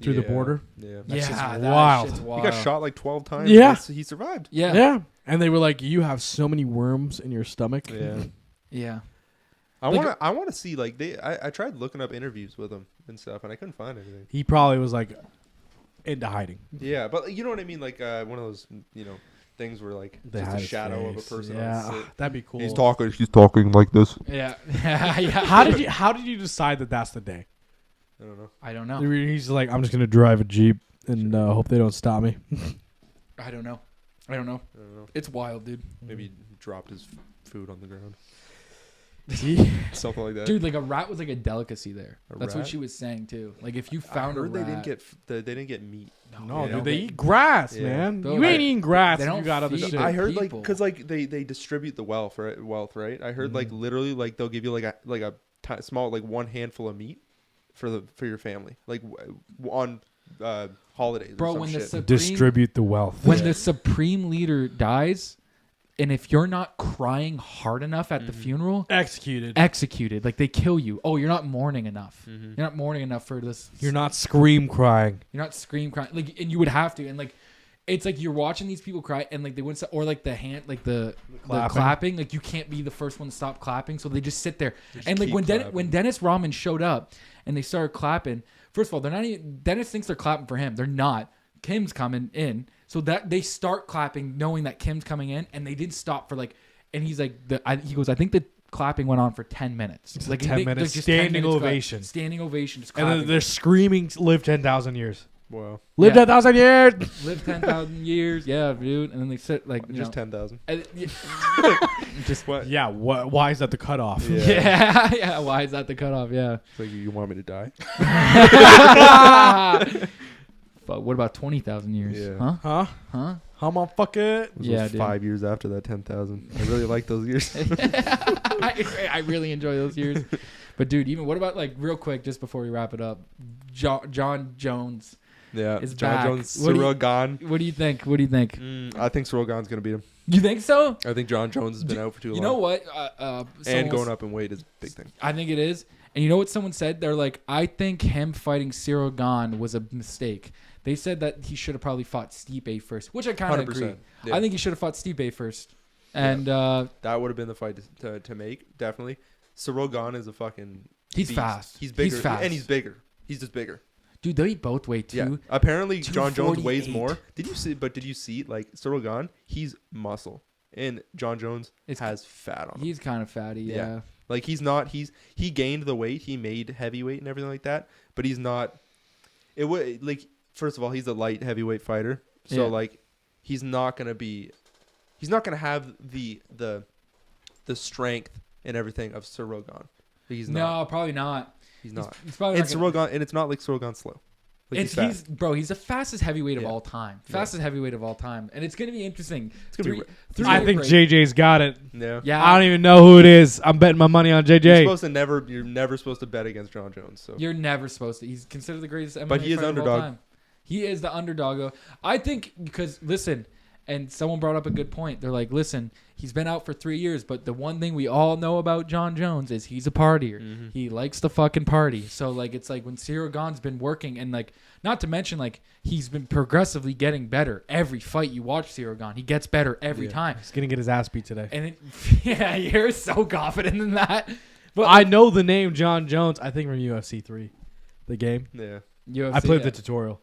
through the Yeah. border? Yeah. That's just that wild. shit's He wild. got shot like 12 times. Yeah. but he survived. Yeah. Yeah. And they were like, you have so many worms in your stomach. Yeah. Yeah. I Like- want to see like I tried looking up interviews with him and stuff and I couldn't find anything. He probably was like into hiding. Yeah, but you know what I mean, like one of those things where like They just hide a his shadow of a face. person. Yeah, On that'd be cool. He's talking. She's talking like this. Yeah. Yeah. How did you decide that that's the day? I don't know. I don't know. He's like, I'm just gonna drive a Jeep and hope they don't stop me. I don't know. I don't know. I don't know. It's wild, dude. Maybe he dropped his food on the ground. He- Something like that. Dude, like a rat was like a delicacy there. A That's what rat? she was saying too. Like if you I found a heard rat, they didn't get they didn't get meat. no, they dude, don't they get- eat grass, Yeah. man. Bro, You ain't they- eating grass they if you don't got other feed shit. it. I heard people. like because like they distribute the wealth right. I heard like literally like they'll give you like a small like one handful of meat for your family like on holidays. Bro, or some when the shit. Supreme Distribute the wealth. when the supreme leader dies, and if you're not crying hard enough at the funeral, Executed. executed. Like they kill you. Oh, you're not mourning enough. Mm-hmm. You're not mourning enough for this. You're not scream crying. You're not scream crying. Like, and you would have to. And like, it's like you're watching these people cry, and like they wouldn't. Or like the hand, like the clapping. Like you can't be the first one to stop clapping, so they just sit there. And like keep when clapping. when Dennis Rodman showed up, and they started clapping. First of all, they're not even. Dennis thinks they're clapping for him. They're not. Kim's coming in, so that they start clapping, knowing that Kim's coming in, and they didn't stop for like. And he's like, he goes, I think the clapping went on for 10 minutes. It's Like 10 they- minutes, just standing 10 minutes ovation. standing ovation, just And clapping. then they're screaming, live 10,000 years. Wow, Live Yeah. 10,000 years. Live 10,000 years, yeah, dude. And then they sit like you just know, 10,000. just What? Yeah, why is that the cutoff? Yeah. yeah, yeah. Why is that the cutoff? Yeah. It's like you want me to die? But what about 20,000 years? Yeah. Huh? Huh? Huh? How motherfucker? It was Yeah, those dude. 5 years after that 10,000. I really like those years. I really enjoy those years. But dude, even what about like real quick, just before we wrap it up, John Jones. Yeah, is John back. Jones, What do you- Cyril Gahn. What do you think? What do you think? I think Cyril Gahn's gonna beat him. You think so? I think John Jones has been out for too long. You know what? And going up in weight is a big thing. I think it is. And you know what someone said? They're like, I think him fighting Cyril Gahn was a mistake. They said that he should have probably fought Stipe first, which I kind of agree. Yeah. I think he should have fought Stipe first. And that would have been the fight to make, definitely. Cyril Gahn is a fucking he's beast. fast. He's bigger. He's fast. And he's bigger. He's just bigger. Dude, they both weigh Yeah. two. Apparently, John Jones weighs 248. more. Did you see, like, Cyril Gahn? He's muscle. And John Jones has fat on him. He's kind of fatty, yeah. Like, he gained the weight. He made heavyweight and everything like that. But he's not. It would, like, first of all, he's a light heavyweight fighter. So, like, he's not going to have the strength and everything of Cyril Gahn. He's not. No, probably not. He's not. He's probably And not Cyril Gahn, and it's not like Cyril Gahn's slow. Like, he's the fastest heavyweight of Yeah. all time. Fastest heavyweight of all time. And it's going to be interesting. It's gonna be I think JJ's got it. Yeah. Yeah. I don't even know who it is. I'm betting my money on JJ. You're never supposed to bet against John Jones. So You're never supposed to. He's considered the greatest MMA But he is fighter of all underdog. time. He is the underdog. Though. I think because, listen, and someone brought up a good point. They're like, listen, he's been out for 3 years, but the one thing we all know about John Jones is he's a partier. Mm-hmm. He likes to fucking party. So, like, it's like when Cyril Gahn's been working and, like, not to mention, like, he's been progressively getting better. Every fight you watch Cyril Gahn, he gets better every time. He's gonna get his ass beat today. And yeah, you're so confident in that. But I know the name John Jones. I think from UFC 3, the game. yeah. UFC, I played yeah. the tutorial,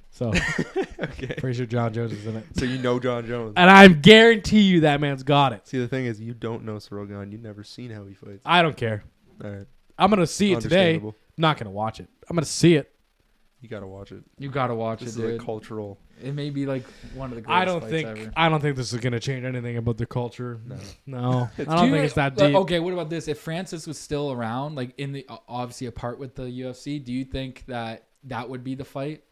so Okay. pretty sure John Jones is in it. So you know John Jones. And I guarantee you that man's got it. See, the thing is, you don't know Cyril Gahn. You've never seen how he fights. I don't care. All right. I'm gonna see it today. Understandable. I'm not gonna watch it. I'm gonna see it. You gotta watch it. You gotta watch This it, is dude. a cultural. It may be like one of the greatest I don't fights think. ever. I don't think this is gonna change anything about the culture. No. No, I Do don't you- think it's that like, deep. okay, what about this? If Francis was still around, like in the obviously apart with the UFC, do you think that would be the fight?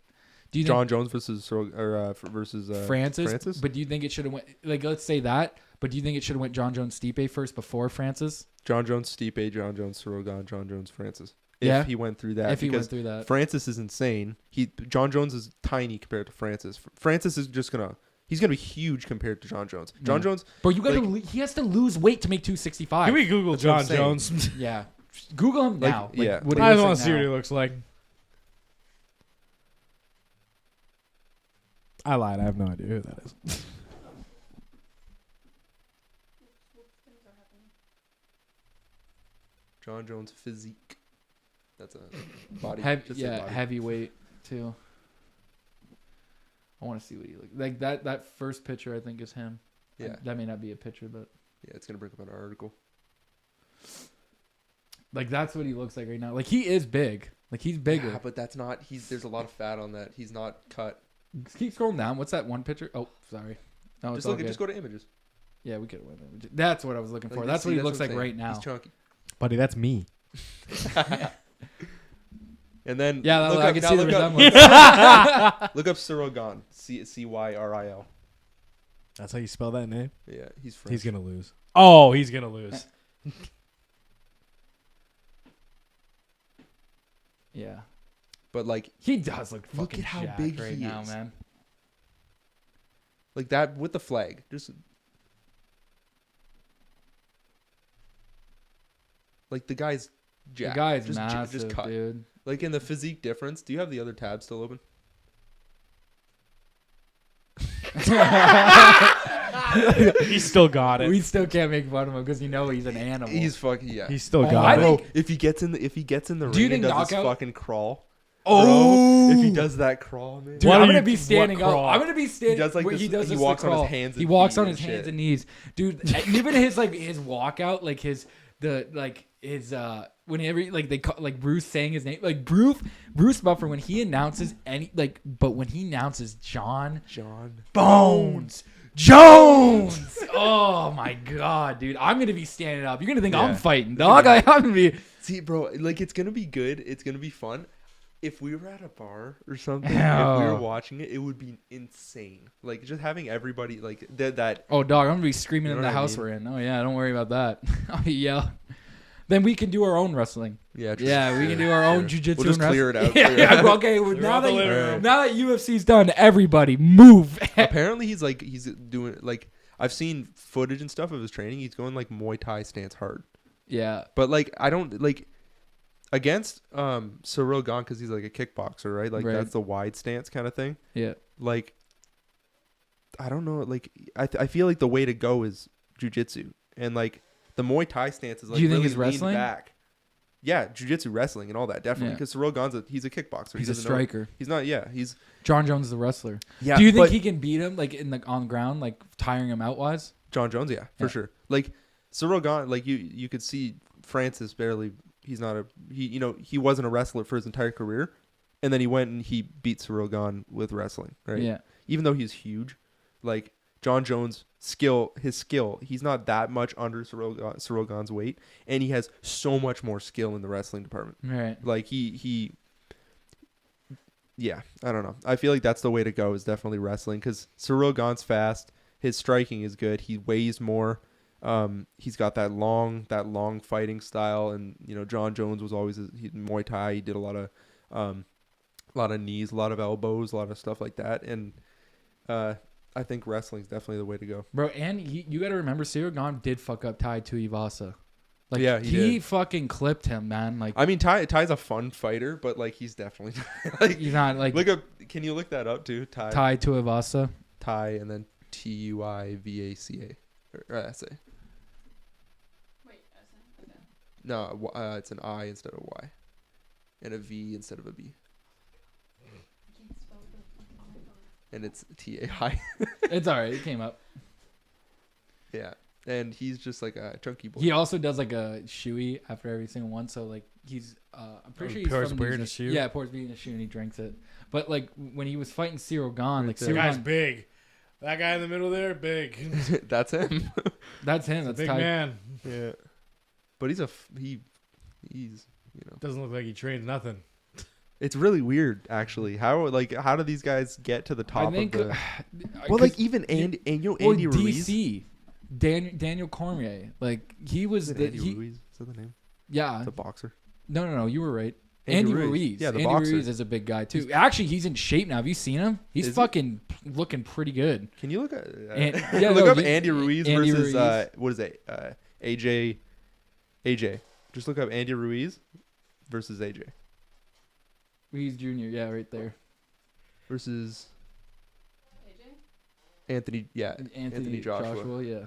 Do you think John Jones versus Cyril, or versus Francis? But do you think it should have went like let's say that? But do you think it should have went John Jones Stipe first before Francis? John Jones Stipe, John Jones Cyril Gahn, John Jones Francis. If Yeah. he went through that, If he went because through that. Francis is insane. John Jones is tiny compared to Francis. Francis is just he's gonna be huge compared to John Jones. John Jones, Bro, you gotta he has to lose weight to make 265. Can we Google That's what I'm John saying. Jones? Yeah. Google him Like, now. yeah. what he I just looks want like to see what now. he looks like. I lied. I have no idea who that is. John Jones physique. That's a body. just a Yeah, body. heavyweight too. I want to see what he looks like. That first picture, I think, is him. Yeah. That may not be a picture, but Yeah, it's gonna bring up an article. like that's what he looks like right now. Like he is big. Like he's bigger. Yeah, but that's not. There's a lot of fat on that. He's not cut. Keep scrolling down. What's that one picture? Oh, sorry. No, it's Just all look. good. Just go to images. Yeah, we could have went there. That's what I was looking for. Like, That's what he looks I'm like saying. right now. He's chunky. Buddy, that's me. And then Yeah, look I up, can now see the look up, resemblance. look up Cyril Gahn. Cyril. That's how you spell that name? Yeah, he's French. He's gonna lose. Oh, he's gonna lose. Yeah, But like he does look fucking Look at how jacked big right he now, is. man. that with the flag. Just like the guy's jacked. The guy's just, massive, just cut. dude. Like in the physique difference. Do you have the other tab still open? He's still got it. We still can't make fun of him because you know he's an animal. He's fucking yeah. He's still Oh, got I it. think- Bro, if he gets in the Do you ring and think does his knockout- fucking crawl. Oh! Bro, if he does that crawl, man. Dude, What I'm are gonna you- be what standing up. crawl? I'm gonna be standing. He does like where this- he does he this walks the on his crawl. hands He and walks feet on and his hands shit. and knees, dude. Even his like his walkout, like his whenever like they call like Bruce saying his name, like Bruce Buffer when he announces but when he announces John Bones Jones. Oh my god, dude! I'm gonna be standing up. You're gonna think I'm Yeah. fighting, dog. I'm gonna be. See, bro, like it's gonna be good. It's gonna be fun. If we were at a bar or something, Yeah. if we were watching it, it would be insane. Like just having everybody like that. Oh, dog! I'm gonna be screaming You know in the what I house mean? we're in. Oh yeah, don't worry about that. I'll be yelling. Then we can do our own wrestling. Yeah, Yeah, we can do our own jiu-jitsu. We'll just and clear it wrestling. out. Yeah, well, okay. Well, Clear now out the that living room. now that UFC's done, everybody move. Apparently, he's doing like I've seen footage and stuff of his training. He's going like Muay Thai stance hard. Yeah. But like I don't like against Cyril Gane because he's like a kickboxer, right? Like Right. that's the wide stance kind of thing. Yeah. Like I don't know. Like I feel like the way to go is jiu-jitsu, and like the Muay Thai stance is like Do you think really it's leaned wrestling? back. Yeah, jiu-jitsu, wrestling, and all that definitely Yeah. because Cyril Gane's he's a kickboxer. He's He a doesn't know- striker. He's not. Yeah, he's John Jones is the wrestler. yeah. Do you think but he can beat him like in the on the ground, like tiring him out wise? John Jones? Yeah, for Yeah. sure. Like Cyril Gane, like you could see Francis barely. He's not he wasn't a wrestler for his entire career, and then he went and he beat Cyril Gane with wrestling, right? Yeah. Even though he's huge, like John Jones' skill, he's not that much under Cyril Gane's weight, and he has so much more skill in the wrestling department. Right. Like yeah, I don't know. I feel like that's the way to go is definitely wrestling because Cyril Gane's fast, his striking is good, he weighs more, he's got that long fighting style, and John Jones was always Muay Thai. He did a lot of knees, a lot of elbows, a lot of stuff like that, and I think wrestling's definitely the way to go. Bro, and you got to remember, Cyril Gane did fuck up Tai Tuivasa. Like, Yeah, he did. fucking clipped him, man. Like, I mean, Ty's a fun fighter, but like he's definitely like he's not like look up. Can you look that up too? Tai Tuivasa. Ty and then Tuivaca. Or SA. Wait, okay. No, it's an I instead of Y, and a V instead of a B, I can't spell it on my phone. and it's TAI. It's all right. It came up. Yeah, and he's just like a chunky boy. He also does like a shoey after every single one. So like he's, I'm pretty sure he's pours from beer in New a Zealand. shoe? Yeah, pours beer in a shoe and he drinks it. But like when he was fighting Cyril Gane, like there. That Cyril guy's Gane, big. That guy in the middle there, big. That's him. that's him. He's a That's big Tai. man. Yeah, but he's Doesn't look like he trains nothing. It's really weird, actually. How do these guys get to the top I think. of the? Well, like even Andy, Andy Ruiz. DC, Daniel Cormier, like he was Is it the Andy Ruiz? Is that the name? yeah. The boxer. No, you were right. Andy Andy Ruiz. Ruiz. Yeah, the Andy boxer. Ruiz is a big guy too. Actually, he's in shape now. Have you seen him? He's Is he? fucking looking pretty good. Can you look at yeah, look no, up you- Andy Ruiz Andy versus Ruiz. what is it? AJ. Just look up Andy Ruiz versus AJ Ruiz Jr. Yeah, right there. versus AJ? Anthony. Yeah, Anthony Joshua. yeah.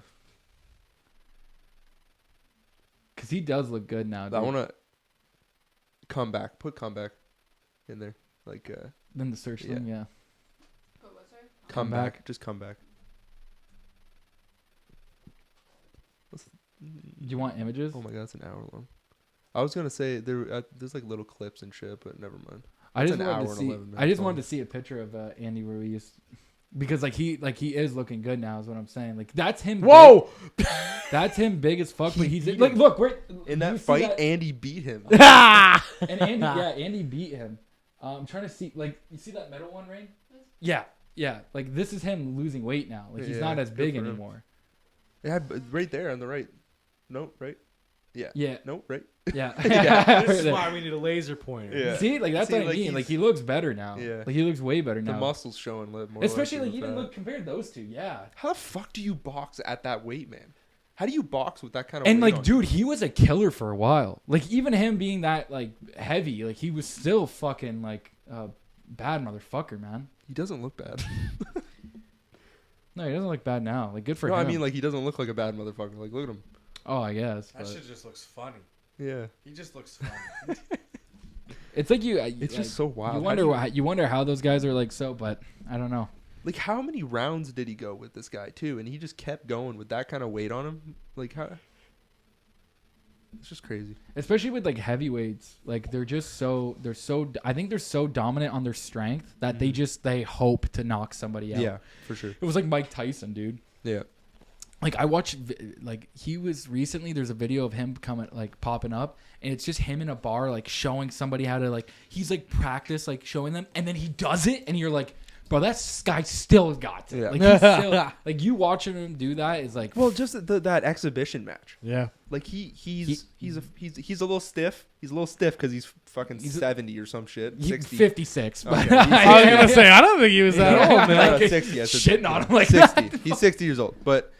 Because he does look good now. I Dude. want to comeback. Put comeback in there, like Then the search thing, yeah. But what's her? comeback. Just comeback. Do you want images? Oh my god, it's an hour long. I was gonna say there's like little clips and shit, but never mind. I It's just an wanted hour to and see. 11 I minutes just wanted long. to see a picture of Andy Ruiz, because he is looking good now. Is what I'm saying. Like that's him. Whoa! big. That's him big as fuck. But he's beat like, him. look, we're In you that see fight, that- Andy beat him. and Andy beat him. I'm trying to see, like, you see that middle one, Rain? Yeah. Like this is him losing weight now. Like he's Yeah, not as good big for him. anymore. Yeah, right there on the right. No, right. Yeah. Yeah. No, right. Yeah. This is why we need a laser pointer. Yeah. See, like that's See, what I like, mean. he's- like he looks better now. Yeah. Like he looks way better The now. muscles showing more. Especially like like than even the look compared to those two. Yeah. How the fuck do you box at that weight, man? How do you box with that kind of And weight like, on dude, he was a killer for a while. Like even him being that like heavy, like he was still fucking like bad motherfucker, man. you? He doesn't look bad. No, he doesn't look bad now. Like good for No, him. I mean like he doesn't look like a bad motherfucker. Like look at him. oh, I guess. That but shit just looks funny. Yeah. He just looks funny. it's like you. It's just so wild. You How wonder do why. You wonder how those guys are like so, but I don't know. Like how many rounds did he go with this guy too? And he just kept going with that kind of weight on him. Like how? It's just crazy. Especially with like heavyweights, like they're so I think they're so dominant on their strength that they hope to knock somebody out. Yeah, for sure. It was like Mike Tyson, dude. Yeah. Like I watched, like he was recently. There's a video of him popping up, and it's just him in a bar, like showing somebody how to he's like practice, like showing them, and then he does it, and you're like, bro, that guy still got it. Yeah. Like, he's still, like, you watching him do that is like, Well, just that exhibition match. Yeah. Like he's a little stiff. He's a little stiff because he's fucking 70 or some shit. 60. 56. But Okay, he's- I was gonna say I don't think he was that old, man. Like, 60. I said shitting on him like 60. He's 60 years old, but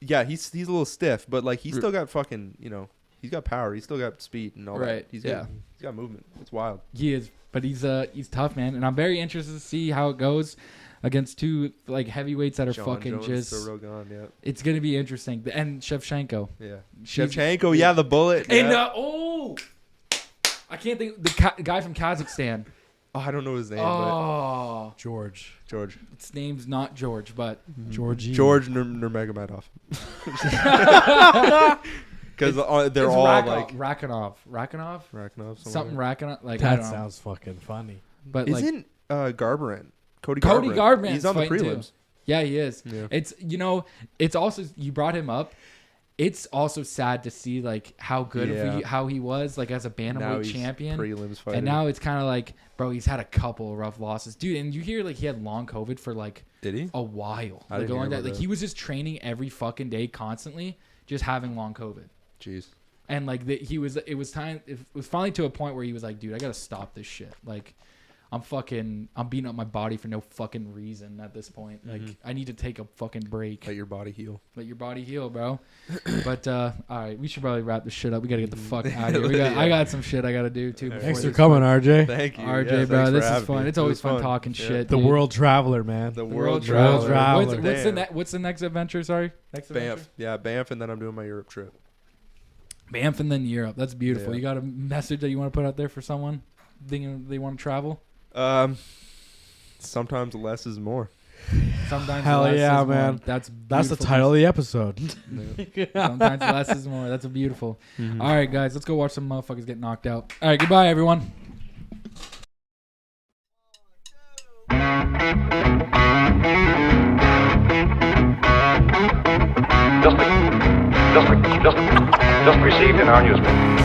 yeah, he's a little stiff, but like he's still got fucking, you know, he's got power. He's still got speed and all Right, that. He's yeah. got movement. It's wild. He is, but he's tough, man, and I'm very interested to see how it goes against two like heavyweights that are John fucking Jones, just. still Rogan, yeah. It's gonna be interesting, and Shevchenko. Yeah. She's- Shevchenko, yeah, the bullet. And yeah. I can't think the guy from Kazakhstan. Oh, I don't know his name, Oh, George. but George. its name's not George, but Georgie. George Nurmagomedov. Because they're it's all Rakhov, like Rakhonov, Rakhonov. something Rakhonov. Like I That don't know, sounds fucking funny. but like Isn't Garbrandt? Cody Garbrandt. He's on the prelims. Yeah, he is. Yeah. It's it's also you brought him up. It's also sad to see like how good Yeah. how he was like as a Now bantamweight he's champion. prelims fighter. And now it's kind of like, bro, he's had a couple of rough losses, dude. And you hear like he had long COVID for like did he? a while. I Like, didn't hear about like that. he was just training every fucking day, constantly, just having long COVID. Jeez. And like it was finally to a point where he was like, dude, I gotta stop this shit. Like, I'm beating up my body for no fucking reason at this point. Like, I need to take a fucking break. Let your body heal. Let your body heal, bro. But all right, we should probably wrap this shit up. We gotta get the fuck out of here. I got some shit I gotta do too. Before Thanks for this. coming, RJ. Thank you. RJ, Yeah, bro, thanks for this is having fun. me. It's It always was fun talking shit. The dude. world traveler, man. The The world traveler. traveler. What's the next adventure? Sorry, next adventure. Banff. Yeah, Banff, and then I'm doing my Europe trip. Banff and then Europe. That's beautiful. Yeah. You got a message that you want to put out there for someone thinking they want to travel? Sometimes less is more. Sometimes Hell less yeah, is more. man. That's That's the beautiful. title of the episode. Sometimes less is more. That's a beautiful. All right, guys, let's go watch some motherfuckers get knocked out. All right, goodbye, everyone. Just received in our newspaper.